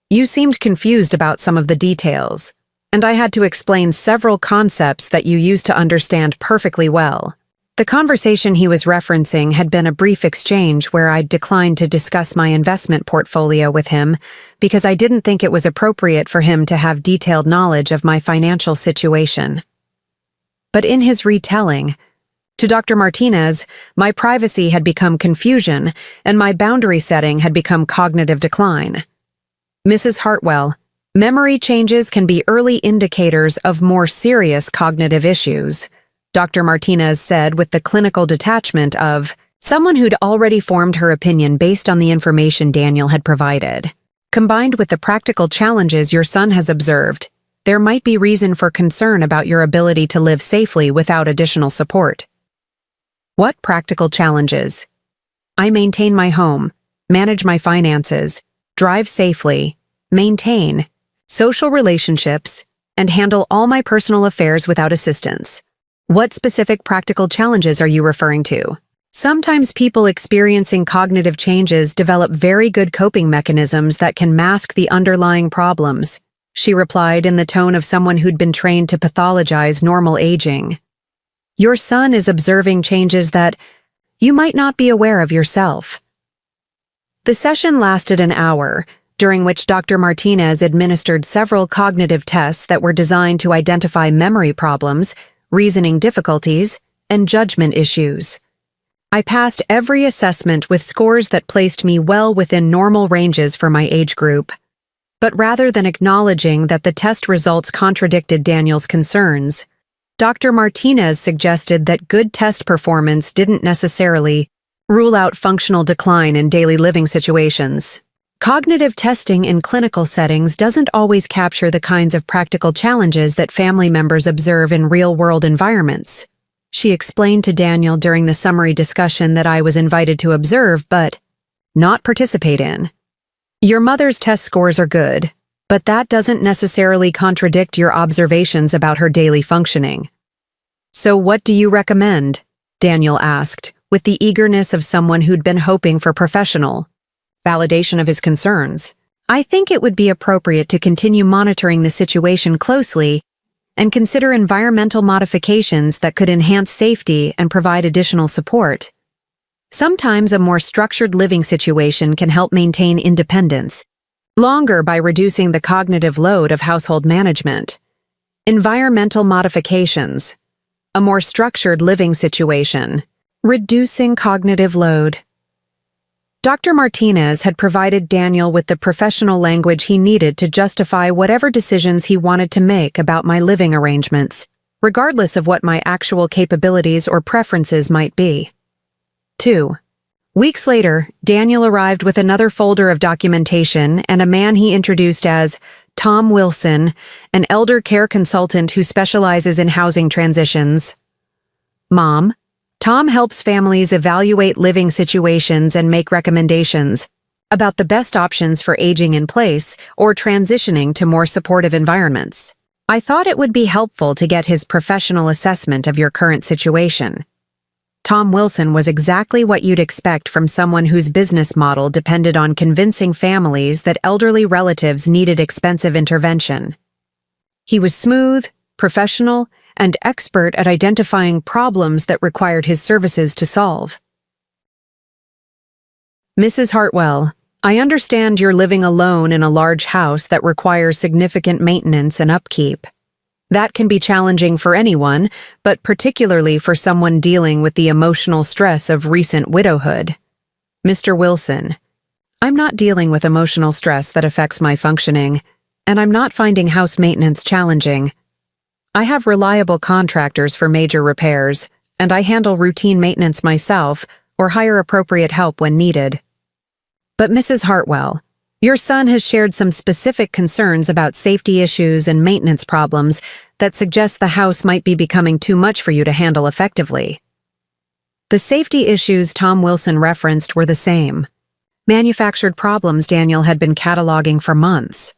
You seemed confused about some of the details, and I had to explain several concepts that you used to understand perfectly well." The conversation he was referencing had been a brief exchange where I'd declined to discuss my investment portfolio with him because I didn't think it was appropriate for him to have detailed knowledge of my financial situation. But in his retelling, to Dr. Martinez, my privacy had become confusion and my boundary setting had become cognitive decline. "Mrs. Hartwell, memory changes can be early indicators of more serious cognitive issues," Dr. Martinez said with the clinical detachment of someone who'd already formed her opinion based on the information Daniel had provided. "Combined with the practical challenges your son has observed, there might be reason for concern about your ability to live safely without additional support. What practical challenges? I maintain my home, manage my finances, drive safely, maintain social relationships, and handle all my personal affairs without assistance. What specific practical challenges are you referring to? Sometimes people experiencing cognitive changes develop very good coping mechanisms that can mask the underlying problems, she replied in the tone of someone who'd been trained to pathologize normal aging. Your son is observing changes that you might not be aware of yourself. The session lasted an hour, during which Dr. Martinez administered several cognitive tests that were designed to identify memory problems, reasoning difficulties, and judgment issues. I passed every assessment with scores that placed me well within normal ranges for my age group. But rather than acknowledging that the test results contradicted Daniel's concerns, Dr. Martinez suggested that good test performance didn't necessarily rule out functional decline in daily living situations. Cognitive testing in clinical settings doesn't always capture the kinds of practical challenges that family members observe in real-world environments. She explained to Daniel during the summary discussion that I was invited to observe but not participate in. Your mother's test scores are good, but that doesn't necessarily contradict your observations about her daily functioning. So what do you recommend? Daniel asked, with the eagerness of someone who'd been hoping for professional validation of his concerns. I think it would be appropriate to continue monitoring the situation closely and consider environmental modifications that could enhance safety and provide additional support. Sometimes a more structured living situation can help maintain independence longer by reducing the cognitive load of household management. Environmental modifications. A more structured living situation. Reducing cognitive load. Dr. Martinez had provided Daniel with the professional language he needed to justify whatever decisions he wanted to make about my living arrangements, regardless of what my actual capabilities or preferences might be. 2 weeks later, Daniel arrived with another folder of documentation and a man he introduced as Tom Wilson, an elder care consultant who specializes in housing transitions. Mom, Tom helps families evaluate living situations and make recommendations about the best options for aging in place or transitioning to more supportive environments. I thought it would be helpful to get his professional assessment of your current situation. Tom Wilson was exactly what you'd expect from someone whose business model depended on convincing families that elderly relatives needed expensive intervention. He was smooth, professional, and expert at identifying problems that required his services to solve. Mrs. Hartwell, I understand you're living alone in a large house that requires significant maintenance and upkeep. That can be challenging for anyone, but particularly for someone dealing with the emotional stress of recent widowhood. Mr. Wilson, I'm not dealing with emotional stress that affects my functioning, and I'm not finding house maintenance challenging. I have reliable contractors for major repairs, and I handle routine maintenance myself or hire appropriate help when needed. But Mrs. Hartwell, your son has shared some specific concerns about safety issues and maintenance problems that suggest the house might be becoming too much for you to handle effectively. The safety issues Tom Wilson referenced were the same. Manufactured problems Daniel had been cataloging for months.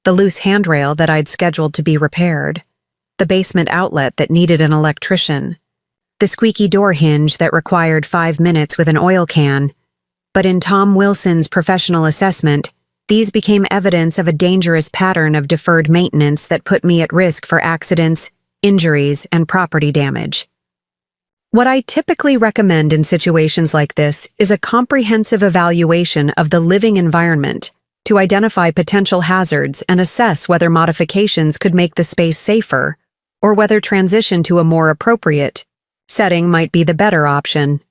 The loose handrail that I'd scheduled to be repaired. The basement outlet that needed an electrician. The squeaky door hinge that required 5 minutes with an oil can. But in Tom Wilson's professional assessment, these became evidence of a dangerous pattern of deferred maintenance that put me at risk for accidents, injuries, and property damage. What I typically recommend in situations like this is a comprehensive evaluation of the living environment to identify potential hazards and assess whether modifications could make the space safer, or whether transition to a more appropriate setting might be the better option.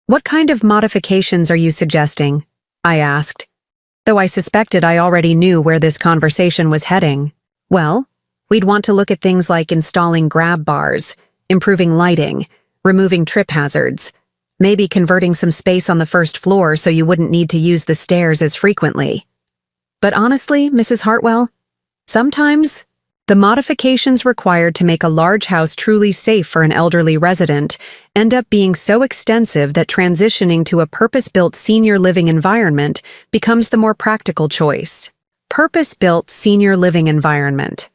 What kind of modifications are you suggesting? I asked, though I suspected I already knew where this conversation was heading. Well, we'd want to look at things like installing grab bars, improving lighting, removing trip hazards, maybe converting some space on the first floor so you wouldn't need to use the stairs as frequently. But honestly, Mrs. Hartwell, Sometimes, the modifications required to make a large house truly safe for an elderly resident end up being so extensive that transitioning to a purpose-built senior living environment becomes the more practical choice. Purpose-built senior living environment.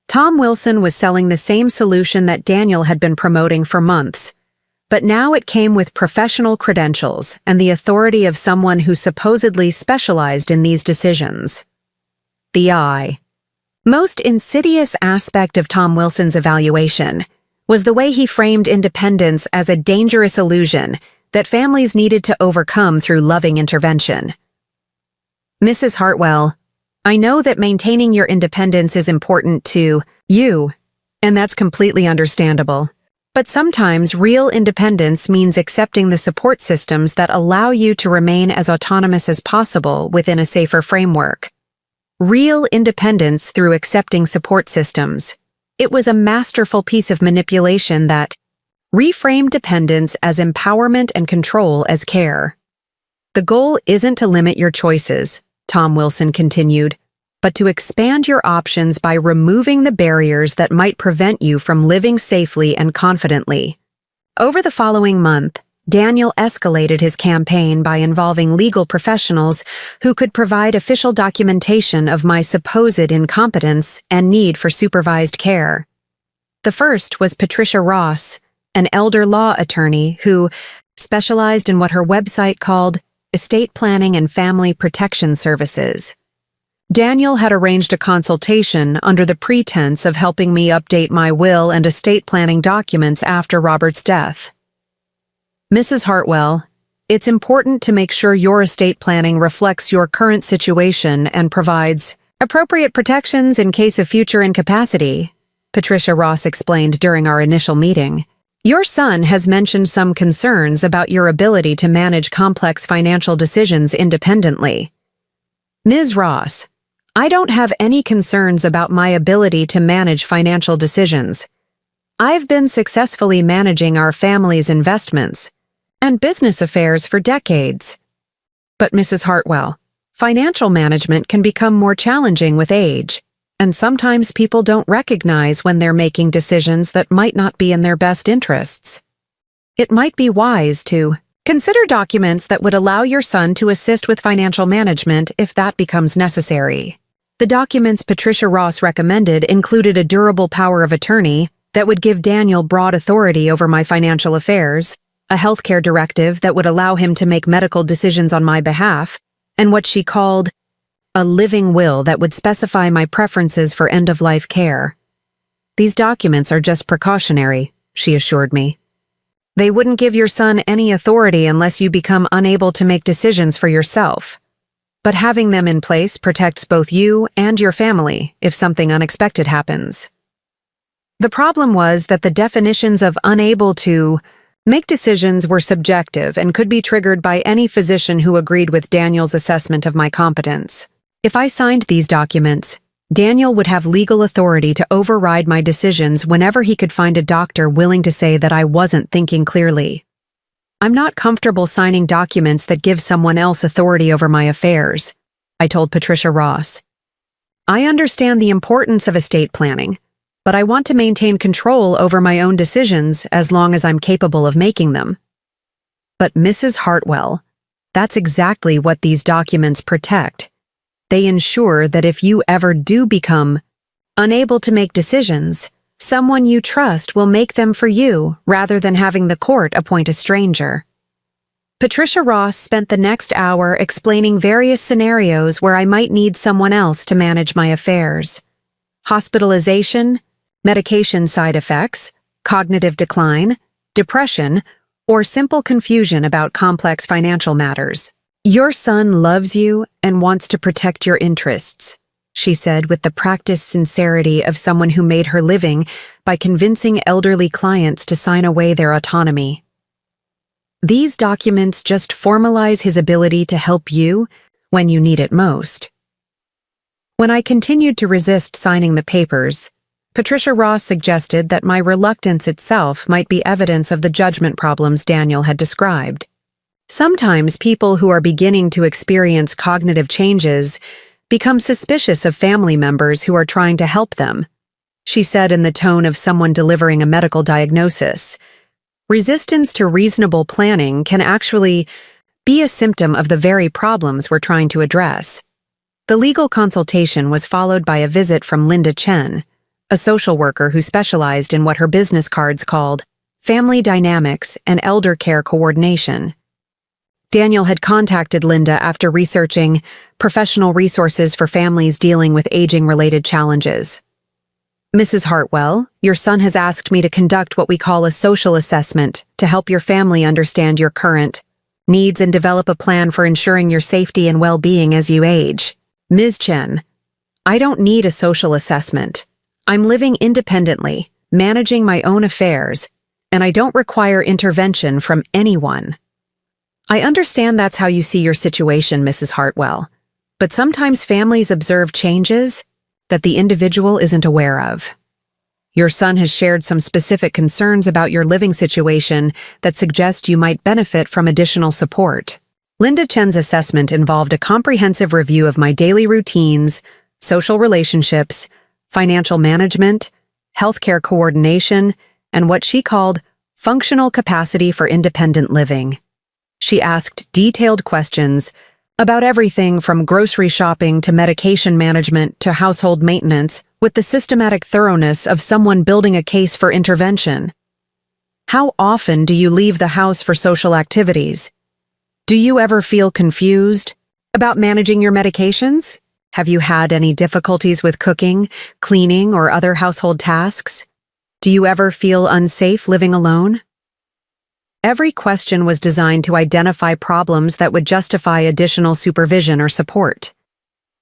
Tom Wilson was selling the same solution that Daniel had been promoting for months, but now it came with professional credentials and the authority of someone who supposedly specialized in these decisions. The I. Most insidious aspect of Tom Wilson's evaluation was the way he framed independence as a dangerous illusion that families needed to overcome through loving intervention. Mrs. Hartwell, I know that maintaining your independence is important to you, and that's completely understandable. But sometimes real independence means accepting the support systems that allow you to remain as autonomous as possible within a safer framework. Real independence through accepting support systems. It was a masterful piece of manipulation that reframed dependence as empowerment and control as care. The goal isn't to limit your choices, Tom Wilson continued, but to expand your options by removing the barriers that might prevent you from living safely and confidently. Over the following month, Daniel escalated his campaign by involving legal professionals who could provide official documentation of my supposed incompetence and need for supervised care. The first was Patricia Ross, an elder law attorney who specialized in what her website called estate planning and family protection services. Daniel had arranged a consultation under the pretense of helping me update my will and estate planning documents after Robert's death. Mrs. Hartwell, it's important to make sure your estate planning reflects your current situation and provides appropriate protections in case of future incapacity, Patricia Ross explained during our initial meeting. Your son has mentioned some concerns about your ability to manage complex financial decisions independently. Ms. Ross, I don't have any concerns about my ability to manage financial decisions. I've been successfully managing our family's investments and business affairs for decades. But Mrs. Hartwell, financial management can become more challenging with age, and sometimes people don't recognize when they're making decisions that might not be in their best interests. It might be wise to consider documents that would allow your son to assist with financial management if that becomes necessary. The documents Patricia Ross recommended included a durable power of attorney that would give Daniel broad authority over my financial affairs, a healthcare directive that would allow him to make medical decisions on my behalf, and what she called a living will that would specify my preferences for end-of-life care. These documents are just precautionary, she assured me. They wouldn't give your son any authority unless you become unable to make decisions for yourself. But having them in place protects both you and your family if something unexpected happens. The problem was that the definitions of unable to make decisions were subjective and could be triggered by any physician who agreed with Daniel's assessment of my competence. If I signed these documents, Daniel would have legal authority to override my decisions whenever he could find a doctor willing to say that I wasn't thinking clearly. I'm not comfortable signing documents that give someone else authority over my affairs, I told Patricia Ross. I understand the importance of estate planning, but I want to maintain control over my own decisions as long as I'm capable of making them. But Mrs. Hartwell, that's exactly what these documents protect. They ensure that if you ever do become unable to make decisions, someone you trust will make them for you rather than having the court appoint a stranger. Patricia Ross spent the next hour explaining various scenarios where I might need someone else to manage my affairs. Hospitalization, medication side effects, cognitive decline, depression, or simple confusion about complex financial matters. Your son loves you and wants to protect your interests, she said with the practiced sincerity of someone who made her living by convincing elderly clients to sign away their autonomy. These documents just formalize his ability to help you when you need it most. When I continued to resist signing the papers, Patricia Ross suggested that my reluctance itself might be evidence of the judgment problems Daniel had described. Sometimes people who are beginning to experience cognitive changes become suspicious of family members who are trying to help them, she said in the tone of someone delivering a medical diagnosis. Resistance to reasonable planning can actually be a symptom of the very problems we're trying to address. The legal consultation was followed by a visit from Linda Chen, a social worker who specialized in what her business cards called family dynamics and elder care coordination. Daniel had contacted Linda after researching professional resources for families dealing with aging-related challenges. Mrs. Hartwell, your son has asked me to conduct what we call a social assessment to help your family understand your current needs and develop a plan for ensuring your safety and well-being as you age. Ms. Chen, I don't need a social assessment. I'm living independently, managing my own affairs, and I don't require intervention from anyone. I understand that's how you see your situation, Mrs. Hartwell, but sometimes families observe changes that the individual isn't aware of. Your son has shared some specific concerns about your living situation that suggest you might benefit from additional support. Linda Chen's assessment involved a comprehensive review of my daily routines, social relationships, financial management, healthcare coordination, and what she called functional capacity for independent living. She asked detailed questions about everything from grocery shopping to medication management to household maintenance with the systematic thoroughness of someone building a case for intervention. How often do you leave the house for social activities? Do you ever feel confused about managing your medications? Have you had any difficulties with cooking, cleaning, or other household tasks? Do you ever feel unsafe living alone? Every question was designed to identify problems that would justify additional supervision or support.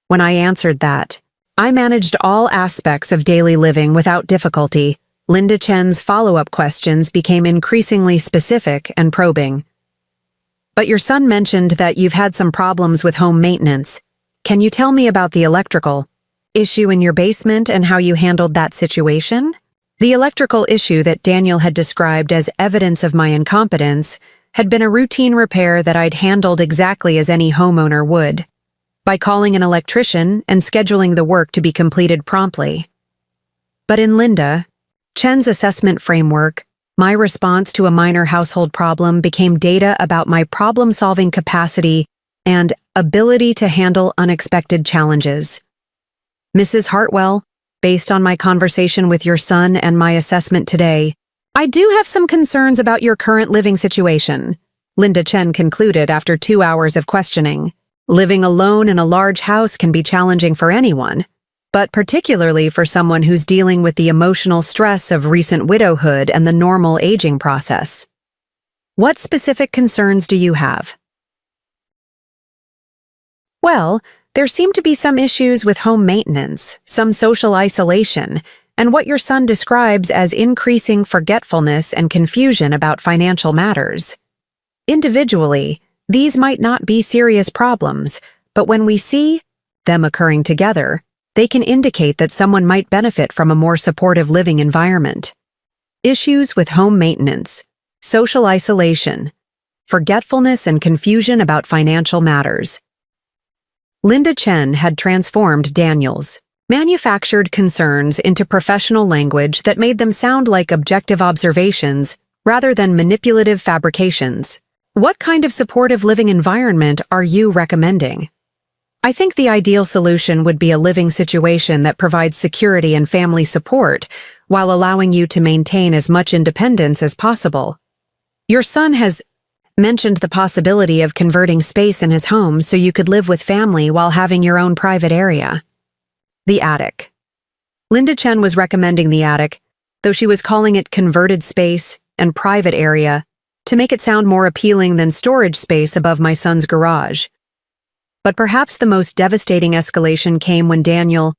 When I answered that, I managed all aspects of daily living without difficulty. Linda Chen's follow-up questions became increasingly specific and probing. But your son mentioned that you've had some problems with home maintenance. Can you tell me about the electrical issue in your basement and how you handled that situation? The electrical issue that Daniel had described as evidence of my incompetence had been a routine repair that I'd handled exactly as any homeowner would, by calling an electrician and scheduling the work to be completed promptly. But in Linda Chen's assessment framework, my response to a minor household problem became data about my problem-solving capacity and ability to handle unexpected challenges. Mrs. Hartwell, based on my conversation with your son and my assessment today, I do have some concerns about your current living situation, Linda Chen concluded after 2 hours of questioning. Living alone in a large house can be challenging for anyone, but particularly for someone who's dealing with the emotional stress of recent widowhood and the normal aging process. What specific concerns do you have? Well, there seem to be some issues with home maintenance, some social isolation, and what your son describes as increasing forgetfulness and confusion about financial matters. Individually, these might not be serious problems, but when we see them occurring together, they can indicate that someone might benefit from a more supportive living environment. Issues with home maintenance, social isolation, forgetfulness and confusion about financial matters. Linda Chen had transformed Daniel's manufactured concerns into professional language that made them sound like objective observations rather than manipulative fabrications. What kind of supportive living environment are you recommending? I think the ideal solution would be a living situation that provides security and family support while allowing you to maintain as much independence as possible. Your son has mentioned the possibility of converting space in his home so you could live with family while having your own private area. The attic. Linda Chen was recommending the attic, though she was calling it converted space and private area to make it sound more appealing than storage space above my son's garage. But perhaps the most devastating escalation came when Daniel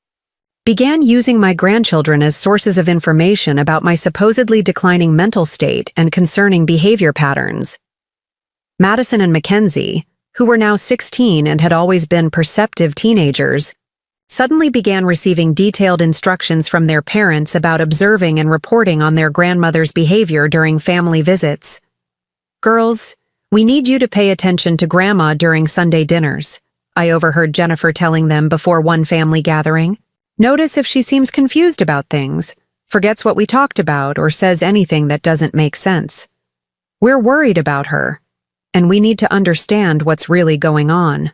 began using my grandchildren as sources of information about my supposedly declining mental state and concerning behavior patterns. Madison and Mackenzie, who were now 16 and had always been perceptive teenagers, suddenly began receiving detailed instructions from their parents about observing and reporting on their grandmother's behavior during family visits. Girls, we need you to pay attention to Grandma during Sunday dinners. I overheard Jennifer telling them before one family gathering. Notice if she seems confused about things, forgets what we talked about, or says anything that doesn't make sense. We're worried about her, and we need to understand what's really going on.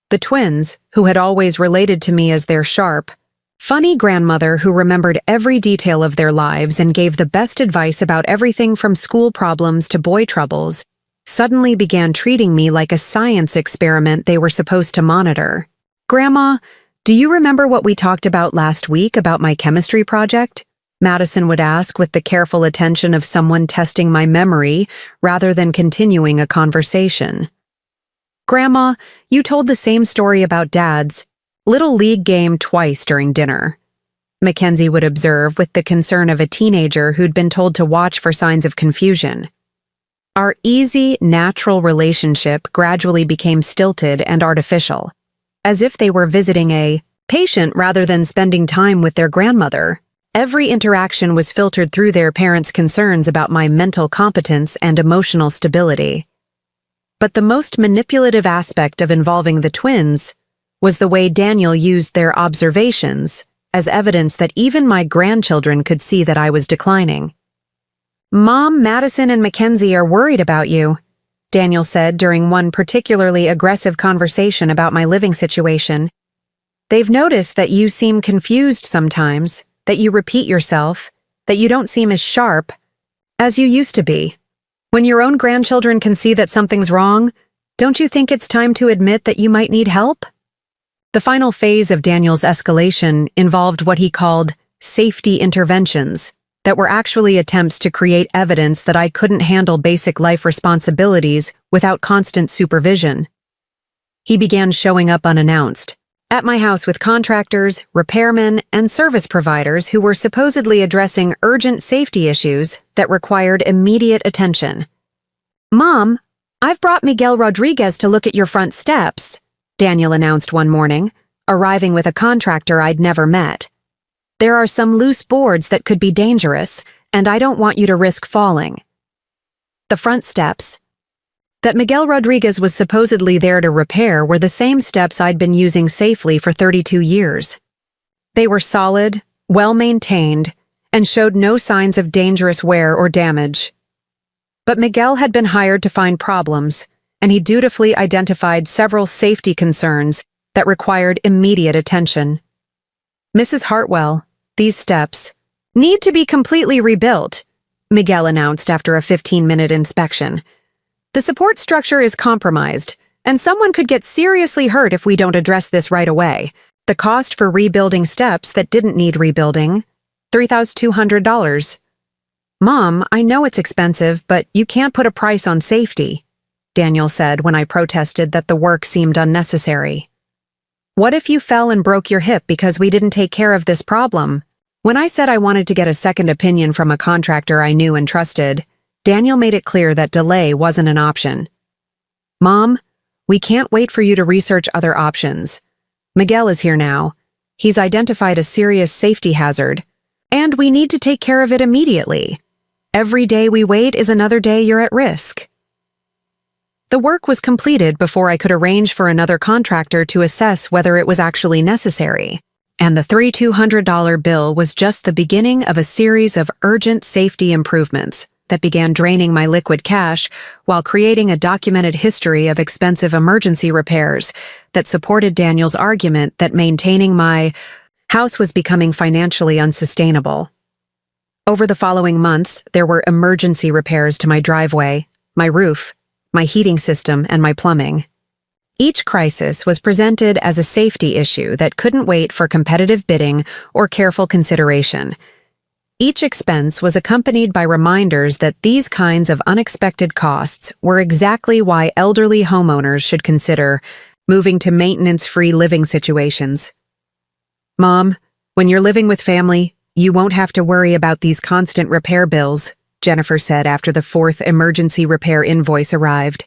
The twins, who had always related to me as their sharp, funny grandmother who remembered every detail of their lives and gave the best advice about everything from school problems to boy troubles, suddenly began treating me like a science experiment they were supposed to monitor. "Grandma, do you remember what we talked about last week about my chemistry project?" Madison would ask with the careful attention of someone testing my memory rather than continuing a conversation. "Grandma, you told the same story about Dad's Little League game twice during dinner," Mackenzie would observe with the concern of a teenager who'd been told to watch for signs of confusion. Our easy, natural relationship gradually became stilted and artificial, as if they were visiting a patient rather than spending time with their grandmother. Every interaction was filtered through their parents' concerns about my mental competence and emotional stability. But the most manipulative aspect of involving the twins was the way Daniel used their observations as evidence that even my grandchildren could see that I was declining. "Mom, Madison, and Mackenzie are worried about you," Daniel said during one particularly aggressive conversation about my living situation. "They've noticed that you seem confused sometimes, that you repeat yourself, that you don't seem as sharp as you used to be. When your own grandchildren can see that something's wrong, don't you think it's time to admit that you might need help?" The final phase of Daniel's escalation involved what he called safety interventions that were actually attempts to create evidence that I couldn't handle basic life responsibilities without constant supervision. He began showing up unannounced at my house with contractors, repairmen, and service providers who were supposedly addressing urgent safety issues that required immediate attention. "Mom, I've brought Miguel Rodriguez to look at your front steps," Daniel announced one morning, arriving with a contractor I'd never met. "There are some loose boards that could be dangerous, and I don't want you to risk falling." The front steps that Miguel Rodriguez was supposedly there to repair were the same steps I'd been using safely for 32 years. They were solid, well-maintained, and showed no signs of dangerous wear or damage. But Miguel had been hired to find problems, and he dutifully identified several safety concerns that required immediate attention. "Mrs. Hartwell, these steps need to be completely rebuilt," Miguel announced after a 15-minute inspection. "The support structure is compromised, and someone could get seriously hurt if we don't address this right away. The cost for rebuilding steps that didn't need rebuilding, $3,200. "Mom, I know it's expensive, but you can't put a price on safety," Daniel said when I protested that the work seemed unnecessary. "What if you fell and broke your hip because we didn't take care of this problem?" When I said I wanted to get a second opinion from a contractor I knew and trusted, Daniel made it clear that delay wasn't an option. "Mom, we can't wait for you to research other options. Miguel is here now. He's identified a serious safety hazard, and we need to take care of it immediately. Every day we wait is another day you're at risk." The work was completed before I could arrange for another contractor to assess whether it was actually necessary, and the $3,200 bill was just the beginning of a series of urgent safety improvements that began draining my liquid cash while creating a documented history of expensive emergency repairs that supported Daniel's argument that maintaining my house was becoming financially unsustainable. Over the following months, there were emergency repairs to my driveway, my roof, my heating system, and my plumbing. Each crisis was presented as a safety issue that couldn't wait for competitive bidding or careful consideration. Each expense was accompanied by reminders that these kinds of unexpected costs were exactly why elderly homeowners should consider moving to maintenance-free living situations. "Mom, when you're living with family, you won't have to worry about these constant repair bills," Jennifer said after the fourth emergency repair invoice arrived.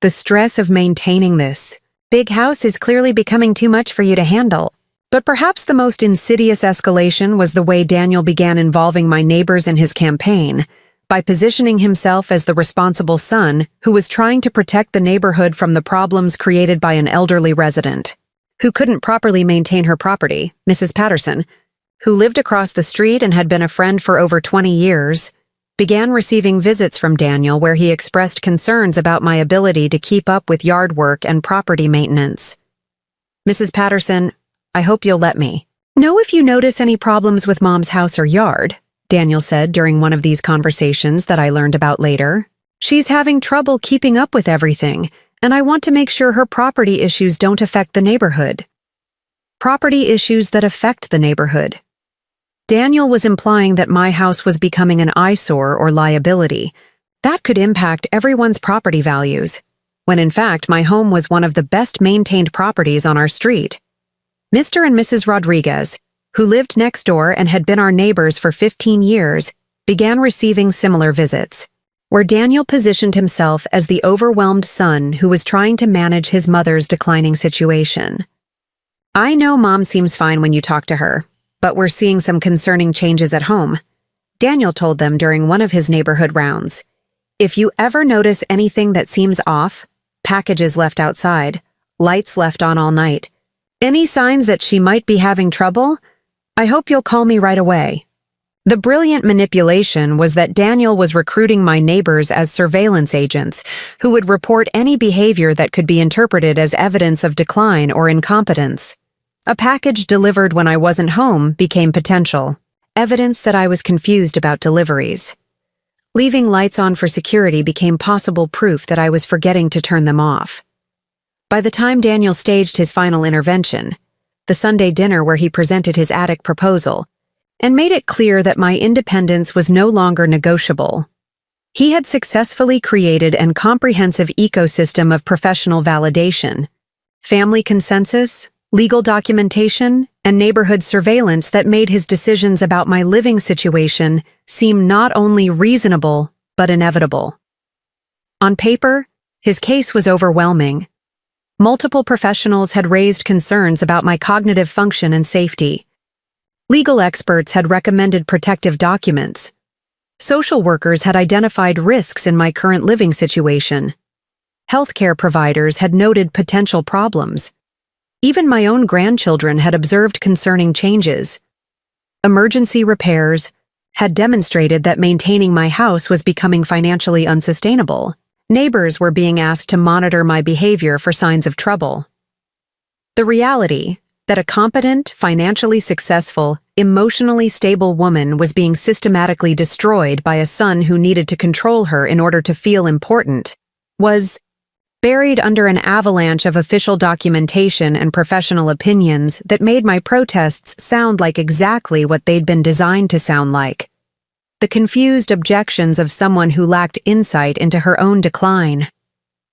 "The stress of maintaining this big house is clearly becoming too much for you to handle." But perhaps the most insidious escalation was the way Daniel began involving my neighbors in his campaign, by positioning himself as the responsible son who was trying to protect the neighborhood from the problems created by an elderly resident who couldn't properly maintain her property, Mrs. Patterson, who lived across the street and had been a friend for over 20 years, began receiving visits from Daniel where he expressed concerns about my ability to keep up with yard work and property maintenance. Mrs. Patterson, I hope you'll let me know if you notice any problems with Mom's house or yard, Daniel said during one of these conversations that I learned about later. She's having trouble keeping up with everything, and I want to make sure her property issues don't affect the neighborhood. Property issues that affect the neighborhood. Daniel was implying that my house was becoming an eyesore or liability. That could impact everyone's property values, when in fact my home was one of the best maintained properties on our street. Mr. and Mrs. Rodriguez, who lived next door and had been our neighbors for 15 years, began receiving similar visits, where Daniel positioned himself as the overwhelmed son who was trying to manage his mother's declining situation. I know Mom seems fine when you talk to her, but we're seeing some concerning changes at home, Daniel told them during one of his neighborhood rounds. If you ever notice anything that seems off, packages left outside, lights left on all night, any signs that she might be having trouble, I hope you'll call me right away. The brilliant manipulation was that Daniel was recruiting my neighbors as surveillance agents who would report any behavior that could be interpreted as evidence of decline or incompetence. A package delivered when I wasn't home became potential evidence that I was confused about deliveries. Leaving lights on for security became possible proof that I was forgetting to turn them off. By the time Daniel staged his final intervention, the Sunday dinner where he presented his attic proposal, and made it clear that my independence was no longer negotiable, he had successfully created an comprehensive ecosystem of professional validation, family consensus, legal documentation, and neighborhood surveillance that made his decisions about my living situation seem not only reasonable, but inevitable. On paper, his case was overwhelming. Multiple professionals had raised concerns about my cognitive function and safety. Legal experts had recommended protective documents. Social workers had identified risks in my current living situation. Healthcare providers had noted potential problems. Even my own grandchildren had observed concerning changes. Emergency repairs had demonstrated that maintaining my house was becoming financially unsustainable. Neighbors were being asked to monitor my behavior for signs of trouble. The reality that a competent, financially successful, emotionally stable woman was being systematically destroyed by a son who needed to control her in order to feel important was buried under an avalanche of official documentation and professional opinions that made my protests sound like exactly what they'd been designed to sound like. The confused objections of someone who lacked insight into her own decline.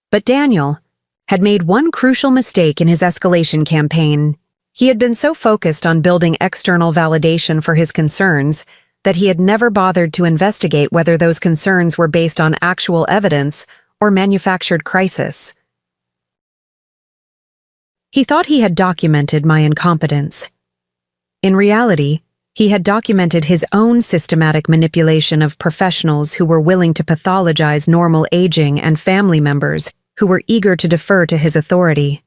But Daniel had made one crucial mistake in his escalation campaign. He had been so focused on building external validation for his concerns that he had never bothered to investigate whether those concerns were based on actual evidence or manufactured crisis. He thought he had documented my incompetence. In reality, he had documented his own systematic manipulation of professionals who were willing to pathologize normal aging and family members who were eager to defer to his authority.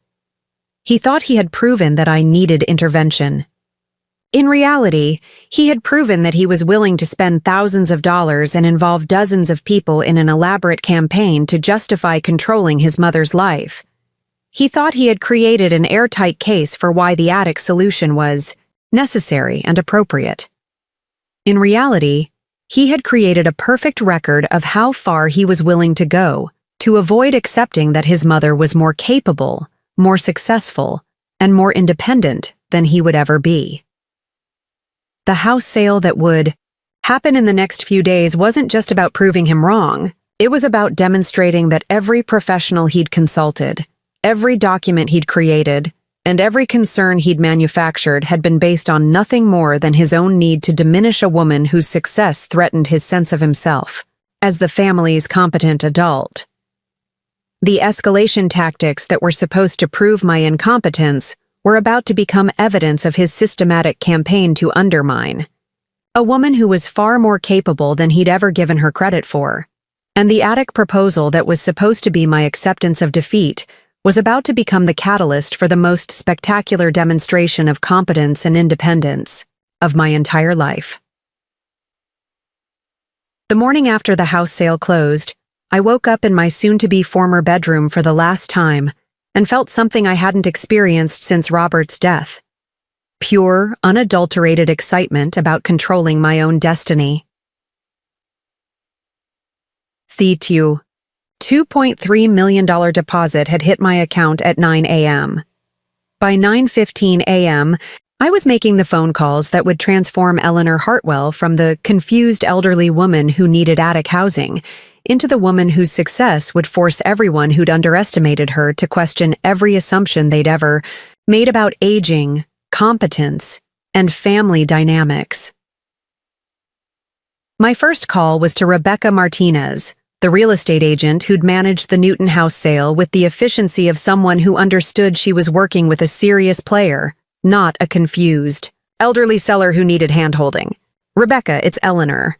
He thought he had proven that I needed intervention. In reality, he had proven that he was willing to spend thousands of dollars and involve dozens of people in an elaborate campaign to justify controlling his mother's life. He thought he had created an airtight case for why the attic solution was necessary and appropriate. In reality, he had created a perfect record of how far he was willing to go to avoid accepting that his mother was more capable, more successful, and more independent than he would ever be. The house sale that would happen in the next few days wasn't just about proving him wrong. It was about demonstrating that every professional he'd consulted, every document he'd created, and every concern he'd manufactured had been based on nothing more than his own need to diminish a woman whose success threatened his sense of himself as the family's competent adult. The escalation tactics that were supposed to prove my incompetence were about to become evidence of his systematic campaign to undermine. A woman who was far more capable than he'd ever given her credit for. And the attic proposal that was supposed to be my acceptance of defeat was about to become the catalyst for the most spectacular demonstration of competence and independence of my entire life. The morning after the house sale closed, I woke up in my soon-to-be former bedroom for the last time and felt something I hadn't experienced since Robert's death. Pure, unadulterated excitement about controlling my own destiny. The $2.3 million deposit had hit my account at 9 a.m. By 9:15 a.m., I was making the phone calls that would transform Eleanor Hartwell from the confused elderly woman who needed attic housing into the woman whose success would force everyone who'd underestimated her to question every assumption they'd ever made about aging, competence, and family dynamics. My first call was to Rebecca Martinez, the real estate agent who'd managed the Newton House sale with the efficiency of someone who understood she was working with a serious player, not a confused, elderly seller who needed handholding. Rebecca, it's Eleanor.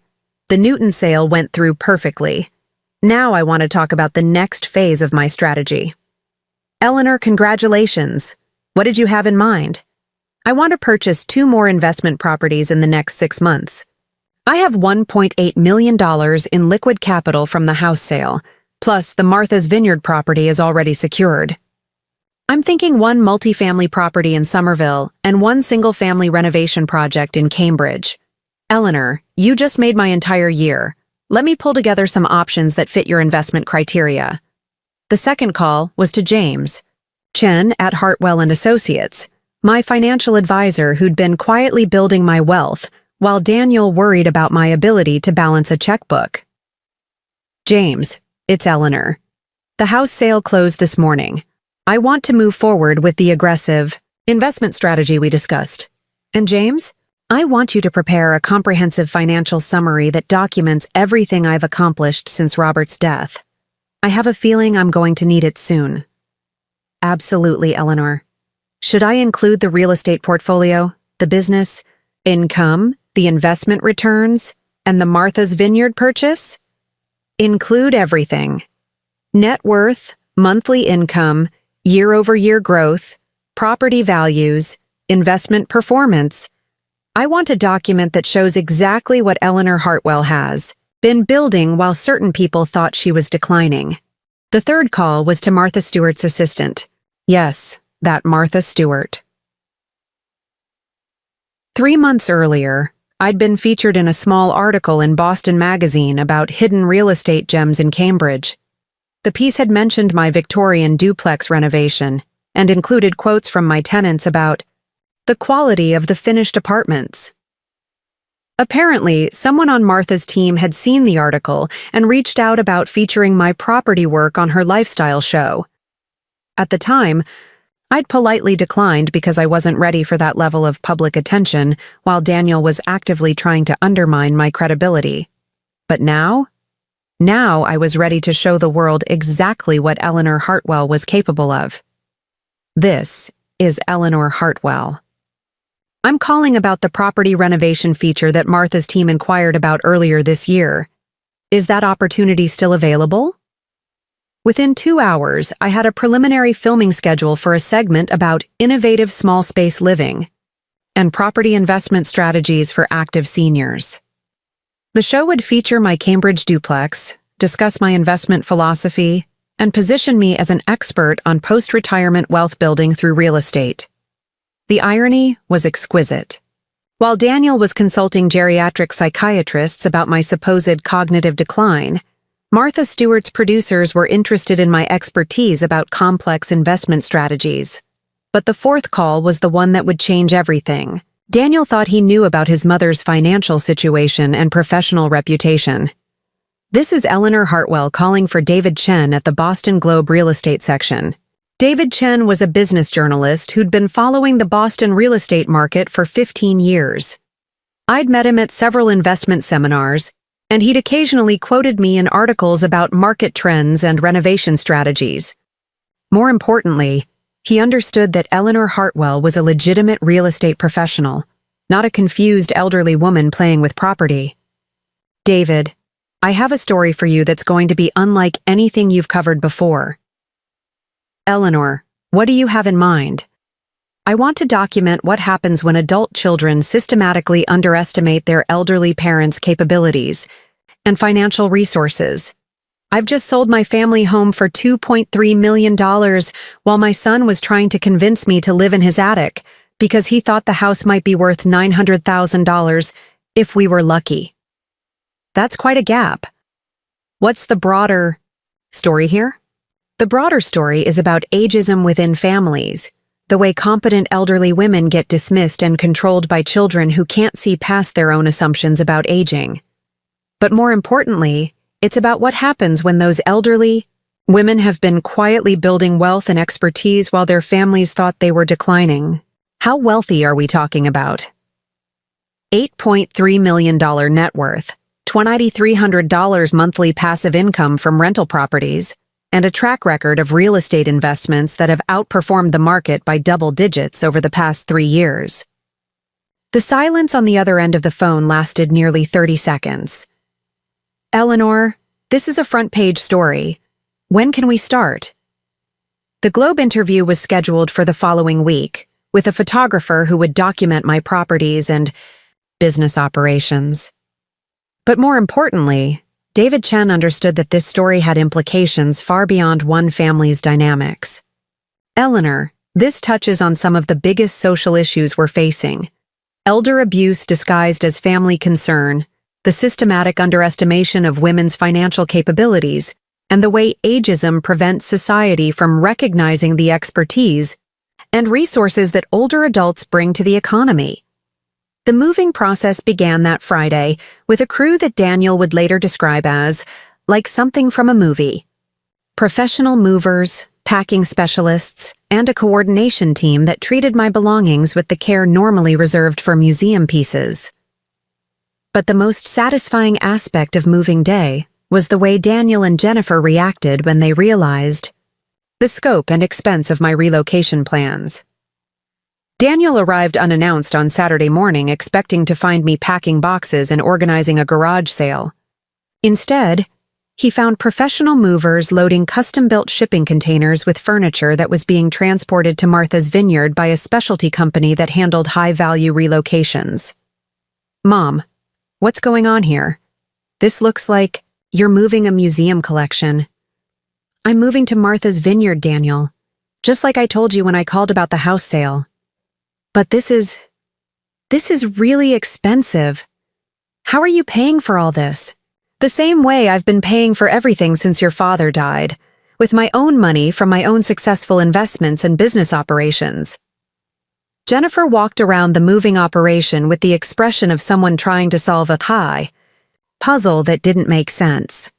The Newton sale went through perfectly. Now I want to talk about the next phase of my strategy. Eleanor, congratulations. What did you have in mind? I want to purchase 2 more investment properties in the next 6 months. I have $1.8 million in liquid capital from the house sale, plus the Martha's Vineyard property is already secured. I'm thinking 1 multifamily property in Somerville and 1 single-family renovation project in Cambridge. Eleanor, you just made my entire year. Let me pull together some options that fit your investment criteria. The second call was to James Chen at Hartwell & Associates, my financial advisor who'd been quietly building my wealth while Daniel worried about my ability to balance a checkbook. James, it's Eleanor. The house sale closed this morning. I want to move forward with the aggressive investment strategy we discussed. And James, I want you to prepare a comprehensive financial summary that documents everything I've accomplished since Robert's death. I have a feeling I'm going to need it soon. Absolutely, Eleanor. Should I include the real estate portfolio, the business, income, the investment returns, and the Martha's Vineyard purchase? Include everything. Net worth, monthly income, year-over-year growth, property values, investment performance. I want a document that shows exactly what Eleanor Hartwell has been building while certain people thought she was declining. The third call was to Martha Stewart's assistant. Yes, that Martha Stewart. 3 months earlier, I'd been featured in a small article in Boston Magazine about hidden real estate gems in Cambridge. The piece had mentioned my Victorian duplex renovation and included quotes from my tenants about the quality of the finished apartments. Apparently, someone on Martha's team had seen the article and reached out about featuring my property work on her lifestyle show. At the time, I'd politely declined because I wasn't ready for that level of public attention while Daniel was actively trying to undermine my credibility. But now I was ready to show the world exactly what Eleanor Hartwell was capable of. This is Eleanor Hartwell. I'm calling about the property renovation feature that Martha's team inquired about earlier this year. Is that opportunity still available? Within 2 hours, I had a preliminary filming schedule for a segment about innovative small space living and property investment strategies for active seniors. The show would feature my Cambridge duplex, discuss my investment philosophy, and position me as an expert on post-retirement wealth building through real estate. The irony was exquisite. While Daniel was consulting geriatric psychiatrists about my supposed cognitive decline, Martha Stewart's producers were interested in my expertise about complex investment strategies. But the fourth call was the one that would change everything. Daniel thought he knew about his mother's financial situation and professional reputation. This is Eleanor Hartwell calling for David Chen at the Boston Globe real estate section. David Chen was a business journalist who'd been following the Boston real estate market for 15 years. I'd met him at several investment seminars, and he'd occasionally quoted me in articles about market trends and renovation strategies. More importantly, he understood that Eleanor Hartwell was a legitimate real estate professional, not a confused elderly woman playing with property. David, I have a story for you that's going to be unlike anything you've covered before. Eleanor, what do you have in mind? I want to document what happens when adult children systematically underestimate their elderly parents' capabilities and financial resources. I've just sold my family home for $2.3 million while my son was trying to convince me to live in his attic because he thought the house might be worth $900,000 if we were lucky. That's quite a gap. What's the broader story here? The broader story is about ageism within families, the way competent elderly women get dismissed and controlled by children who can't see past their own assumptions about aging. But more importantly, it's about what happens when those elderly women have been quietly building wealth and expertise while their families thought they were declining. How wealthy are we talking about? $8.3 million net worth, $2,300 monthly passive income from rental properties, and a track record of real estate investments that have outperformed the market by double digits over the past 3 years. The silence on the other end of the phone lasted nearly 30 seconds. Eleanor, this is a front-page story. When can we start? The Globe interview was scheduled for the following week, with a photographer who would document my properties and business operations. But more importantly, David Chen understood that this story had implications far beyond one family's dynamics. Eleanor, this touches on some of the biggest social issues we're facing. Elder abuse disguised as family concern, the systematic underestimation of women's financial capabilities, and the way ageism prevents society from recognizing the expertise and resources that older adults bring to the economy. The moving process began that Friday with a crew that Daniel would later describe as, like something from a movie. Professional movers, packing specialists, and a coordination team that treated my belongings with the care normally reserved for museum pieces. But the most satisfying aspect of moving day was the way Daniel and Jennifer reacted when they realized the scope and expense of my relocation plans. Daniel arrived unannounced on Saturday morning, expecting to find me packing boxes and organizing a garage sale. Instead, he found professional movers loading custom-built shipping containers with furniture that was being transported to Martha's Vineyard by a specialty company that handled high-value relocations. Mom, what's going on here? This looks like you're moving a museum collection. I'm moving to Martha's Vineyard, Daniel, just like I told you when I called about the house sale. But this is really expensive. How are you paying for all this? The same way I've been paying for everything since your father died, with my own money from my own successful investments and business operations. Jennifer walked around the moving operation with the expression of someone trying to solve a puzzle that didn't make sense.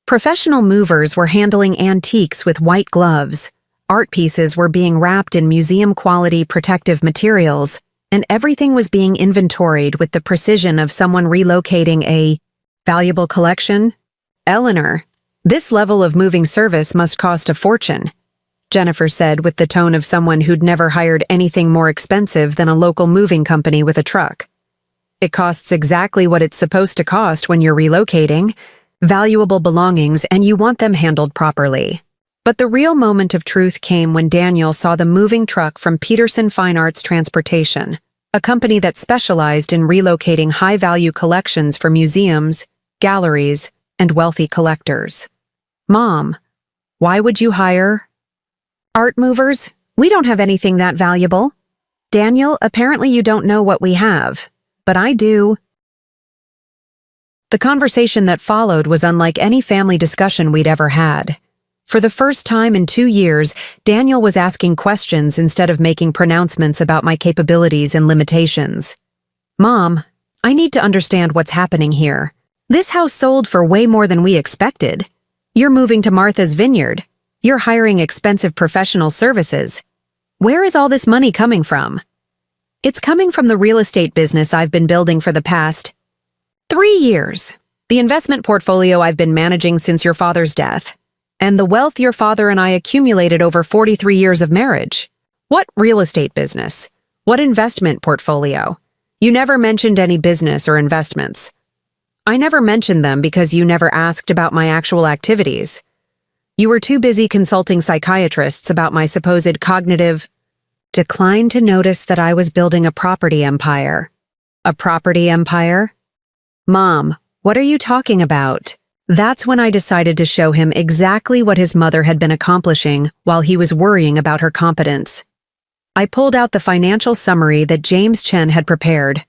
Professional movers were handling antiques with white gloves. Art pieces were being wrapped in museum-quality protective materials, and everything was being inventoried with the precision of someone relocating a valuable collection. Eleanor, this level of moving service must cost a fortune, Jennifer said with the tone of someone who'd never hired anything more expensive than a local moving company with a truck. It costs exactly what it's supposed to cost when you're relocating, valuable belongings, and you want them handled properly. But the real moment of truth came when Daniel saw the moving truck from Peterson Fine Arts Transportation, a company that specialized in relocating high-value collections for museums, galleries, and wealthy collectors. Mom, why would you hire art movers? We don't have anything that valuable. Daniel, apparently you don't know what we have, but I do. The conversation that followed was unlike any family discussion we'd ever had. For the first time in 2 years, Daniel was asking questions instead of making pronouncements about my capabilities and limitations. Mom, I need to understand what's happening here. This house sold for way more than we expected. You're moving to Martha's Vineyard. You're hiring expensive professional services. Where is all this money coming from? It's coming from the real estate business I've been building for the past 3 years. The investment portfolio I've been managing since your father's death. And the wealth your father and I accumulated over 43 years of marriage. What real estate business? What investment portfolio? You never mentioned any business or investments. I never mentioned them because you never asked about my actual activities. You were too busy consulting psychiatrists about my supposed cognitive decline to notice that I was building a property empire. A property empire? Mom, what are you talking about? That's when I decided to show him exactly what his mother had been accomplishing while he was worrying about her competence. I pulled out the financial summary that James Chen had prepared,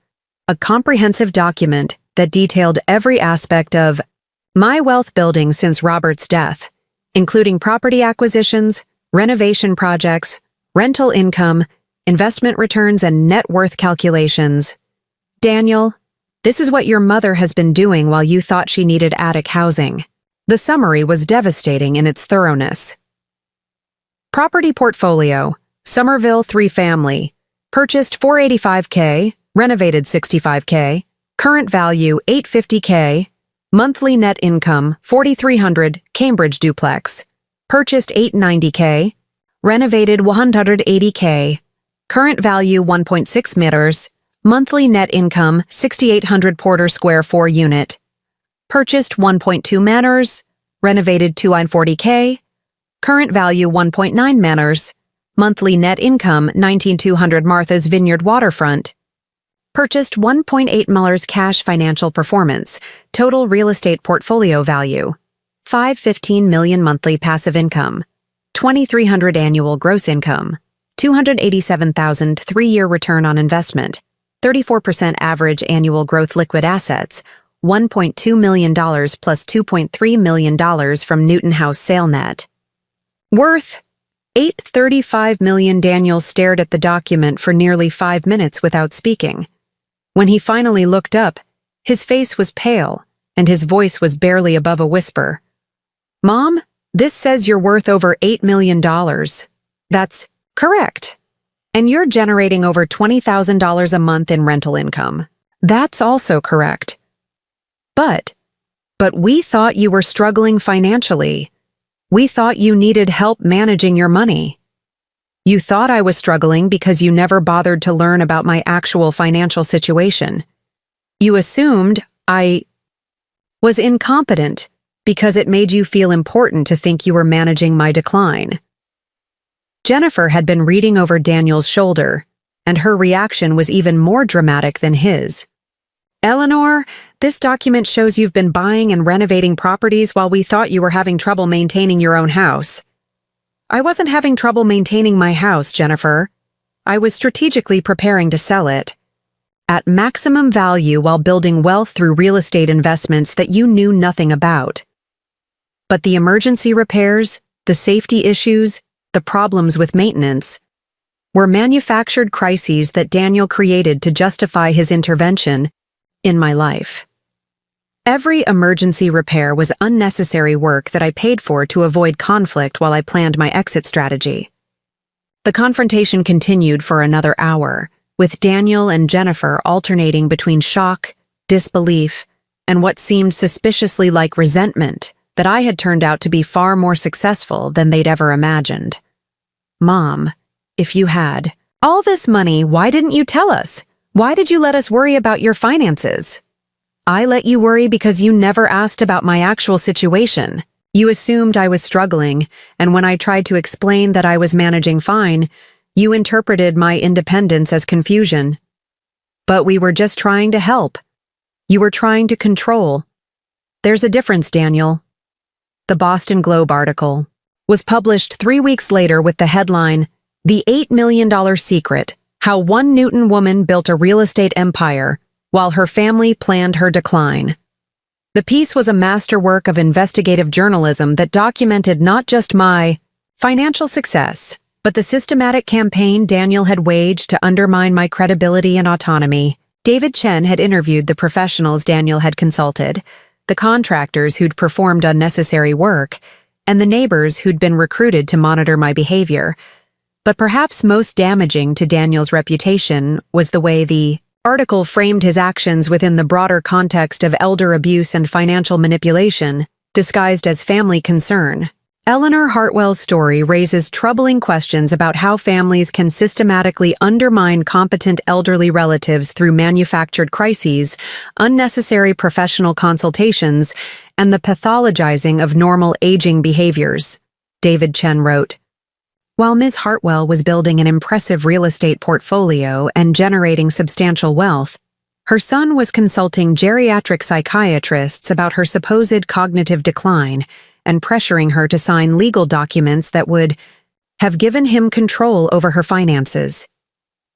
a comprehensive document that detailed every aspect of my wealth building since Robert's death, including property acquisitions, renovation projects, rental income, investment returns, and net worth calculations. Daniel, this is what your mother has been doing while you thought she needed attic housing. The summary was devastating in its thoroughness. Property portfolio, Somerville 3-family, purchased $485K, renovated $65K, current value $850K, monthly net income $4,300, Cambridge duplex, purchased $890K, renovated $180K, current value 1.6 meters, monthly net income $6,800, Porter Square 4 unit, purchased 1.2 manors, renovated $240K, current value 1.9 manors, monthly net income $19,200, Martha's Vineyard waterfront, purchased 1.8 Mueller's cash financial performance, total real estate portfolio value, $515 million monthly passive income, $2,300 annual gross income, $287,000 3-year return on investment, 34% average annual growth liquid assets, $1.2 million plus $2.3 million from Newton House sale net. Worth $835 million. Daniel stared at the document for nearly 5 minutes without speaking. When he finally looked up, his face was pale, and his voice was barely above a whisper. Mom, this says you're worth over $8 million. That's correct. And you're generating over $20,000 a month in rental income. That's also correct. But we thought you were struggling financially. We thought you needed help managing your money. You thought I was struggling because you never bothered to learn about my actual financial situation. You assumed I was incompetent because it made you feel important to think you were managing my decline. Jennifer had been reading over Daniel's shoulder, and her reaction was even more dramatic than his. Eleanor, this document shows you've been buying and renovating properties while we thought you were having trouble maintaining your own house. I wasn't having trouble maintaining my house, Jennifer. I was strategically preparing to sell it at maximum value while building wealth through real estate investments that you knew nothing about. But the emergency repairs, the safety issues, the problems with maintenance were manufactured crises that Daniel created to justify his intervention in my life. Every emergency repair was unnecessary work that I paid for to avoid conflict while I planned my exit strategy. The confrontation continued for another hour, with Daniel and Jennifer alternating between shock, disbelief, and what seemed suspiciously like resentment that I had turned out to be far more successful than they'd ever imagined. Mom, if you had all this money, why didn't you tell us? Why did you let us worry about your finances? I let you worry because you never asked about my actual situation. You assumed I was struggling, and when I tried to explain that I was managing fine, you interpreted my independence as confusion. But we were just trying to help. You were trying to control. There's a difference, Daniel. The Boston Globe article was published 3 weeks later with the headline, "The $8 Million Secret: How One Newton Woman Built a Real Estate Empire While Her Family Planned Her Decline." The piece was a masterwork of investigative journalism that documented not just my financial success, but the systematic campaign Daniel had waged to undermine my credibility and autonomy. David Chen had interviewed the professionals Daniel had consulted, the contractors who'd performed unnecessary work, and the neighbors who'd been recruited to monitor my behavior. But perhaps most damaging to Daniel's reputation was the way the article framed his actions within the broader context of elder abuse and financial manipulation, disguised as family concern. Eleanor Hartwell's story raises troubling questions about how families can systematically undermine competent elderly relatives through manufactured crises, unnecessary professional consultations, and the pathologizing of normal aging behaviors. David Chen wrote, "While Ms. Hartwell was building an impressive real estate portfolio and generating substantial wealth, her son was consulting geriatric psychiatrists about her supposed cognitive decline and pressuring her to sign legal documents that would have given him control over her finances.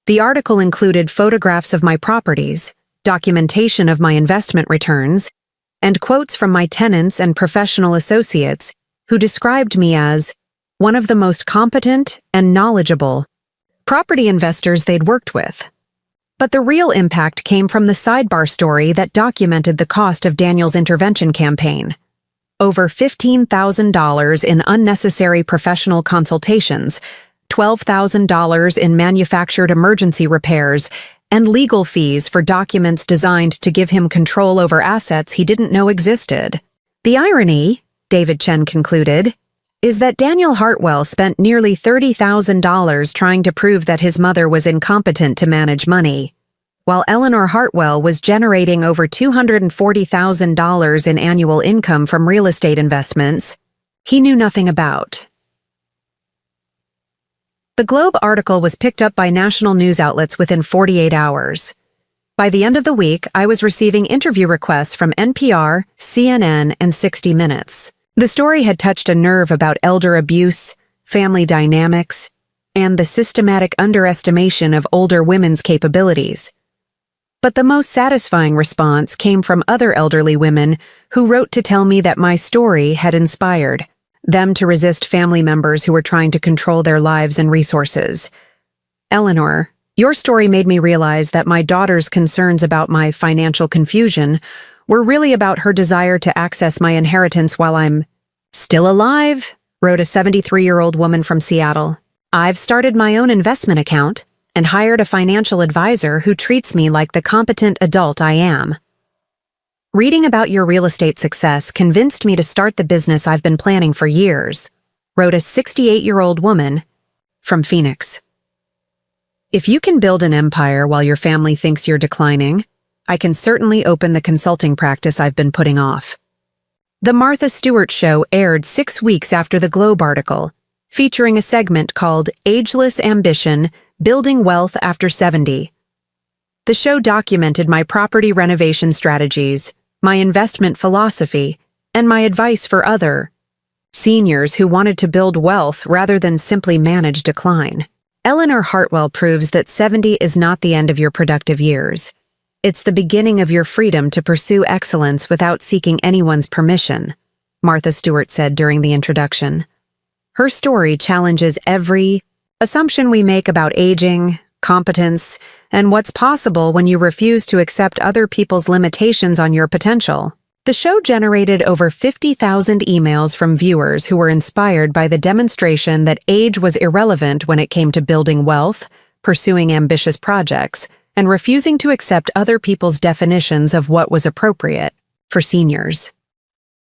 The article included photographs of my properties, documentation of my investment returns, and quotes from my tenants and professional associates who described me as one of the most competent and knowledgeable property investors they'd worked with. But the real impact came from the sidebar story that documented the cost of Daniel's intervention campaign. Over $15,000 in unnecessary professional consultations, $12,000 in manufactured emergency repairs, and legal fees for documents designed to give him control over assets he didn't know existed. The irony, David Chen concluded, is that Daniel Hartwell spent nearly $30,000 trying to prove that his mother was incompetent to manage money, while Eleanor Hartwell was generating over $240,000 in annual income from real estate investments he knew nothing about. The Globe article was picked up by national news outlets within 48 hours. By the end of the week, I was receiving interview requests from NPR, CNN, and 60 Minutes. The story had touched a nerve about elder abuse, family dynamics, and the systematic underestimation of older women's capabilities. But the most satisfying response came from other elderly women who wrote to tell me that my story had inspired them to resist family members who were trying to control their lives and resources. "Eleanor, your story made me realize that my daughter's concerns about my financial confusion were really about her desire to access my inheritance while I'm still alive," wrote a 73-year-old woman from Seattle. "I've started my own investment account and hired a financial advisor who treats me like the competent adult I am. Reading about your real estate success convinced me to start the business I've been planning for years," wrote a 68-year-old woman from Phoenix. "If you can build an empire while your family thinks you're declining, I can certainly open the consulting practice I've been putting off." The Martha Stewart Show aired 6 weeks after the Globe article, featuring a segment called Ageless Ambition: Building Wealth After 70. The show documented my property renovation strategies, my investment philosophy, and my advice for other seniors who wanted to build wealth rather than simply manage decline. Eleanor Hartwell proves that 70 is not the end of your productive years. It's the beginning of your freedom to pursue excellence without seeking anyone's permission, Martha Stewart said during the introduction. Her story challenges every assumption we make about aging, competence, and what's possible when you refuse to accept other people's limitations on your potential. The show generated over 50,000 emails from viewers who were inspired by the demonstration that age was irrelevant when it came to building wealth, pursuing ambitious projects, and refusing to accept other people's definitions of what was appropriate for seniors.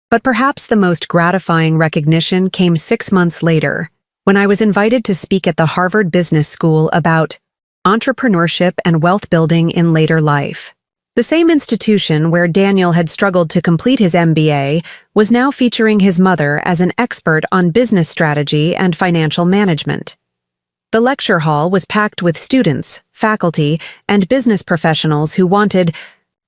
But perhaps the most gratifying recognition came 6 months later, when I was invited to speak at the Harvard Business School about entrepreneurship and wealth building in later life. The same institution where Daniel had struggled to complete his MBA was now featuring his mother as an expert on business strategy and financial management. The lecture hall was packed with students, faculty, and business professionals who wanted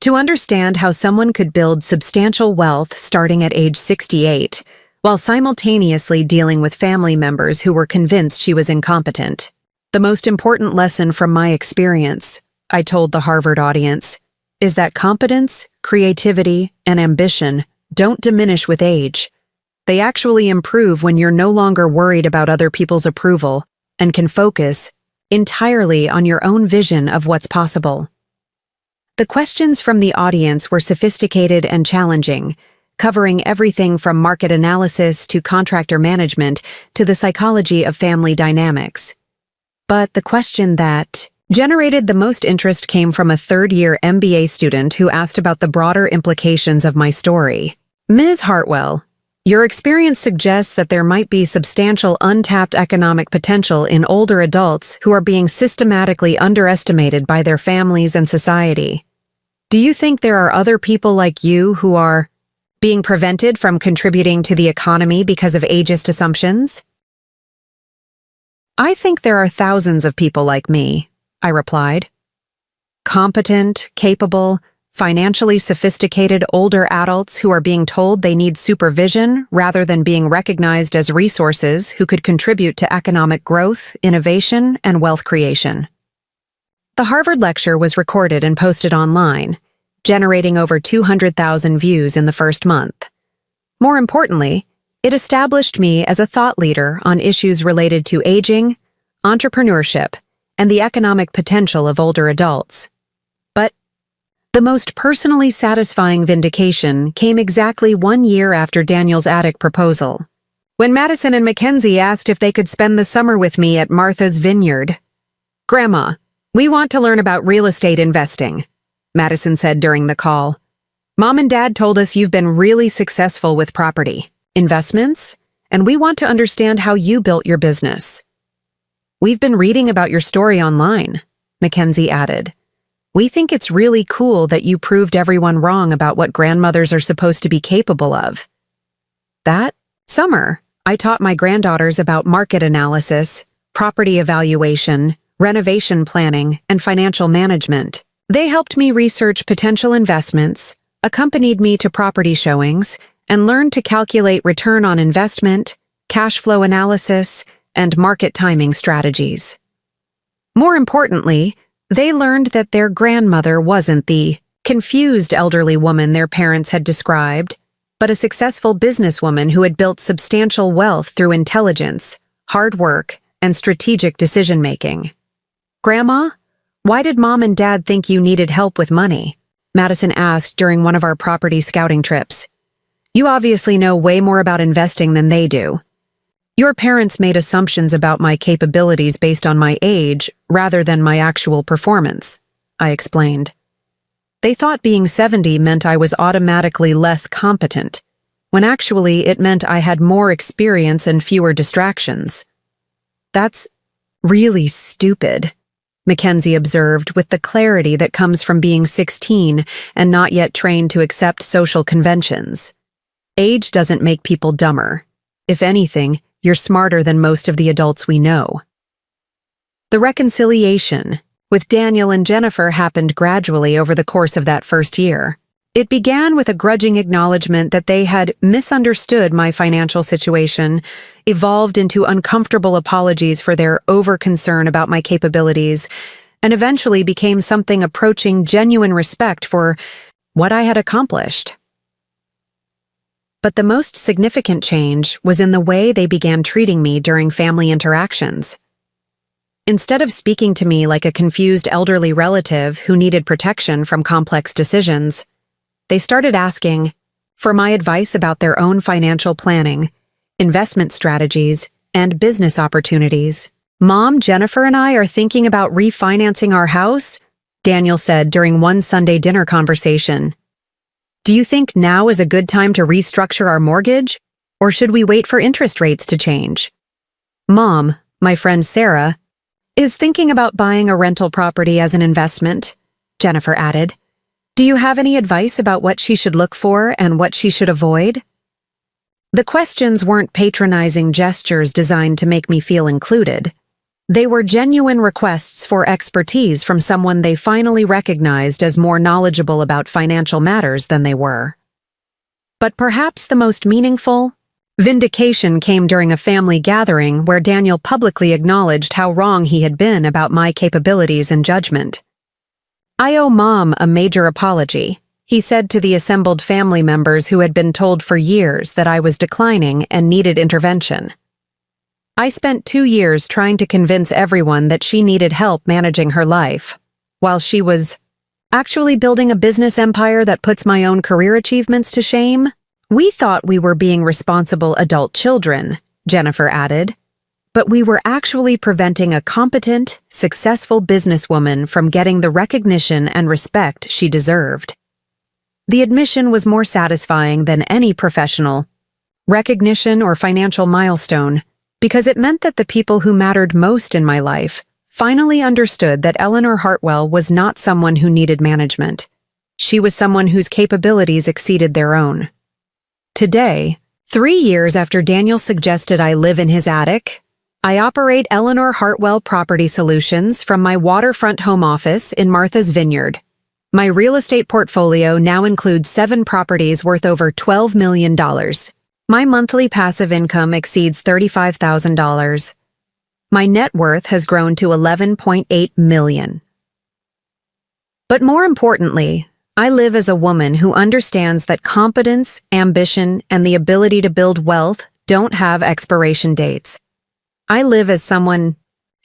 to understand how someone could build substantial wealth starting at age 68, while simultaneously dealing with family members who were convinced she was incompetent. "The most important lesson from my experience," I told the Harvard audience, "is that competence, creativity, and ambition don't diminish with age. They actually improve when you're no longer worried about other people's approval and can focus entirely on your own vision of what's possible." The questions from the audience were sophisticated and challenging, covering everything from market analysis to contractor management to the psychology of family dynamics. But the question that generated the most interest came from a third-year MBA student who asked about the broader implications of my story. "Ms. Hartwell, Your experience suggests that there might be substantial untapped economic potential in older adults who are being systematically underestimated by their families and society. Do you think there are other people like you who are being prevented from contributing to the economy because of ageist assumptions? I think there are thousands of people like me, I replied. Competent, capable, financially sophisticated older adults who are being told they need supervision rather than being recognized as resources who could contribute to economic growth, innovation, and wealth creation. The Harvard lecture was recorded and posted online, generating over 200,000 views in the first month. More importantly, it established me as a thought leader on issues related to aging, entrepreneurship, and the economic potential of older adults. But the most personally satisfying vindication came exactly 1 year after Daniel's attic proposal, when Madison and Mackenzie asked if they could spend the summer with me at Martha's Vineyard. "Grandma, we want to learn about real estate investing," Madison said during the call. "Mom and Dad told us you've been really successful with property, investments, and we want to understand how you built your business." "We've been reading about your story online," Mackenzie added. "We think it's really cool that you proved everyone wrong about what grandmothers are supposed to be capable of." That summer, I taught my granddaughters about market analysis, property evaluation, renovation planning, and financial management. They helped me research potential investments, accompanied me to property showings, and learned to calculate return on investment, cash flow analysis, and market timing strategies. More importantly, they learned that their grandmother wasn't the confused elderly woman their parents had described, but a successful businesswoman who had built substantial wealth through intelligence, hard work, and strategic decision-making. "Grandma, why did Mom and Dad think you needed help with money?" Madison asked during one of our property scouting trips. "You obviously know way more about investing than they do. Your parents made assumptions about my capabilities based on my age rather than my actual performance," I explained. "They thought being 70 meant I was automatically less competent, when actually it meant I had more experience and fewer distractions." "That's really stupid," Mackenzie observed with the clarity that comes from being 16 and not yet trained to accept social conventions. "Age doesn't make people dumber. If anything, you're smarter than most of the adults we know." The reconciliation with Daniel and Jennifer happened gradually over the course of that first year. It began with a grudging acknowledgement that they had misunderstood my financial situation, evolved into uncomfortable apologies for their over-concern about my capabilities, and eventually became something approaching genuine respect for what I had accomplished. But the most significant change was in the way they began treating me during family interactions. Instead of speaking to me like a confused elderly relative who needed protection from complex decisions, they started asking for my advice about their own financial planning, investment strategies, and business opportunities. "Mom, Jennifer and I are thinking about refinancing our house," Daniel said during one Sunday dinner conversation. "Do you think now is a good time to restructure our mortgage, or should we wait for interest rates to change?" "Mom, my friend Sarah, is thinking about buying a rental property as an investment," Jennifer added. "Do you have any advice about what she should look for and what she should avoid?" The questions weren't patronizing gestures designed to make me feel included. They were genuine requests for expertise from someone they finally recognized as more knowledgeable about financial matters than they were. But perhaps the most meaningful vindication came during a family gathering where Daniel publicly acknowledged how wrong he had been about my capabilities and judgment. "I owe Mom a major apology," he said to the assembled family members who had been told for years that I was declining and needed intervention. "I spent 2 years trying to convince everyone that she needed help managing her life, while she was actually building a business empire that puts my own career achievements to shame. We thought we were being responsible adult children," Jennifer added, "but we were actually preventing a competent, successful businesswoman from getting the recognition and respect she deserved." The admission was more satisfying than any professional recognition, or financial milestone, because it meant that the people who mattered most in my life finally understood that Eleanor Hartwell was not someone who needed management. She was someone whose capabilities exceeded their own. Today, 3 years after Daniel suggested I live in his attic, I operate Eleanor Hartwell Property Solutions from my waterfront home office in Martha's Vineyard. My real estate portfolio now includes 7 properties worth over $12 million. My monthly passive income exceeds $35,000. My net worth has grown to $11.8 million. But more importantly, I live as a woman who understands that competence, ambition, and the ability to build wealth don't have expiration dates. I live as someone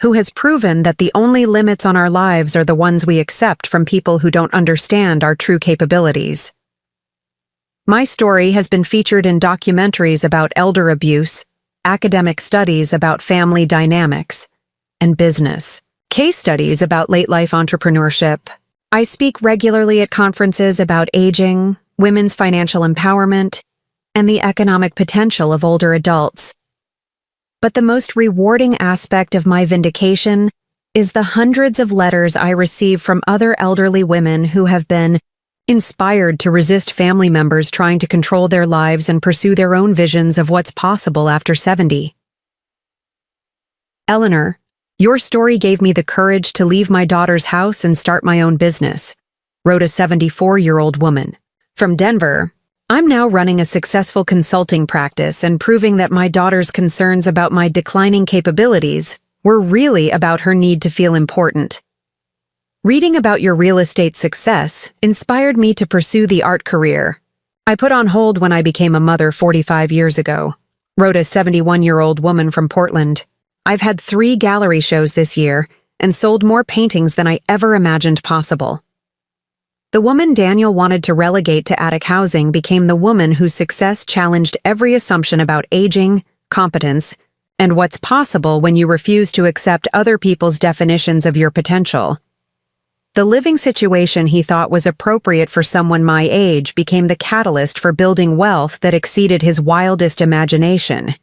who has proven that the only limits on our lives are the ones we accept from people who don't understand our true capabilities. My story has been featured in documentaries about elder abuse, academic studies about family dynamics, and business, case studies about late-life entrepreneurship. I speak regularly at conferences about aging, women's financial empowerment, and the economic potential of older adults. But the most rewarding aspect of my vindication is the hundreds of letters I receive from other elderly women who have been inspired to resist family members trying to control their lives and pursue their own visions of what's possible after 70. Eleanor, your story gave me the courage to leave my daughter's house and start my own business, wrote a 74-year-old woman. From Denver, I'm now running a successful consulting practice and proving that my daughter's concerns about my declining capabilities were really about her need to feel important. Reading about your real estate success inspired me to pursue the art career I put on hold when I became a mother 45 years ago, wrote a 71-year-old woman from Portland. I've had 3 gallery shows this year and sold more paintings than I ever imagined possible. The woman Daniel wanted to relegate to attic housing became the woman whose success challenged every assumption about aging, competence, and what's possible when you refuse to accept other people's definitions of your potential. The living situation he thought was appropriate for someone my age became the catalyst for building wealth that exceeded his wildest imagination.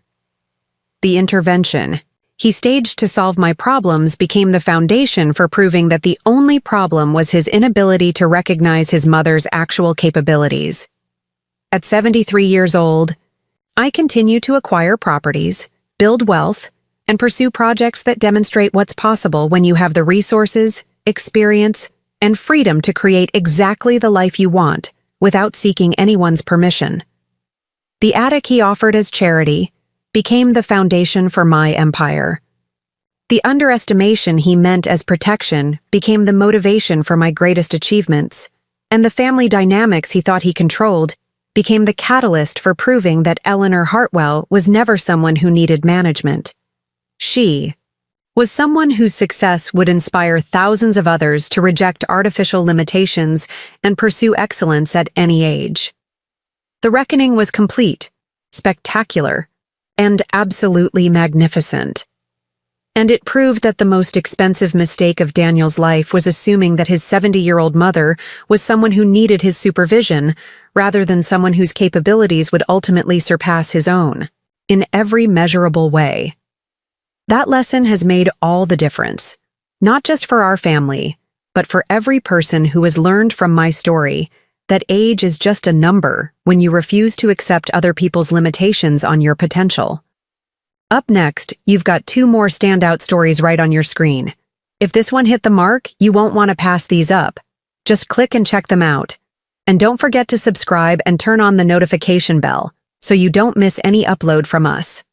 The intervention he staged to solve my problems became the foundation for proving that the only problem was his inability to recognize his mother's actual capabilities. At 73 years old, I continue to acquire properties, build wealth, and pursue projects that demonstrate what's possible when you have the resources, experience, and freedom to create exactly the life you want without seeking anyone's permission. The attic he offered as charity became the foundation for my empire. The underestimation he meant as protection became the motivation for my greatest achievements, and the family dynamics he thought he controlled became the catalyst for proving that Eleanor Hartwell was never someone who needed management. She was someone whose success would inspire thousands of others to reject artificial limitations and pursue excellence at any age. The reckoning was complete, spectacular, and absolutely magnificent. And it proved that the most expensive mistake of Daniel's life was assuming that his 70-year-old mother was someone who needed his supervision rather than someone whose capabilities would ultimately surpass his own, in every measurable way. That lesson has made all the difference, not just for our family, but for every person who has learned from my story that age is just a number when you refuse to accept other people's limitations on your potential. Up next, you've got 2 more standout stories right on your screen. If this one hit the mark, you won't want to pass these up. Just click and check them out. And don't forget to subscribe and turn on the notification bell so you don't miss any upload from us.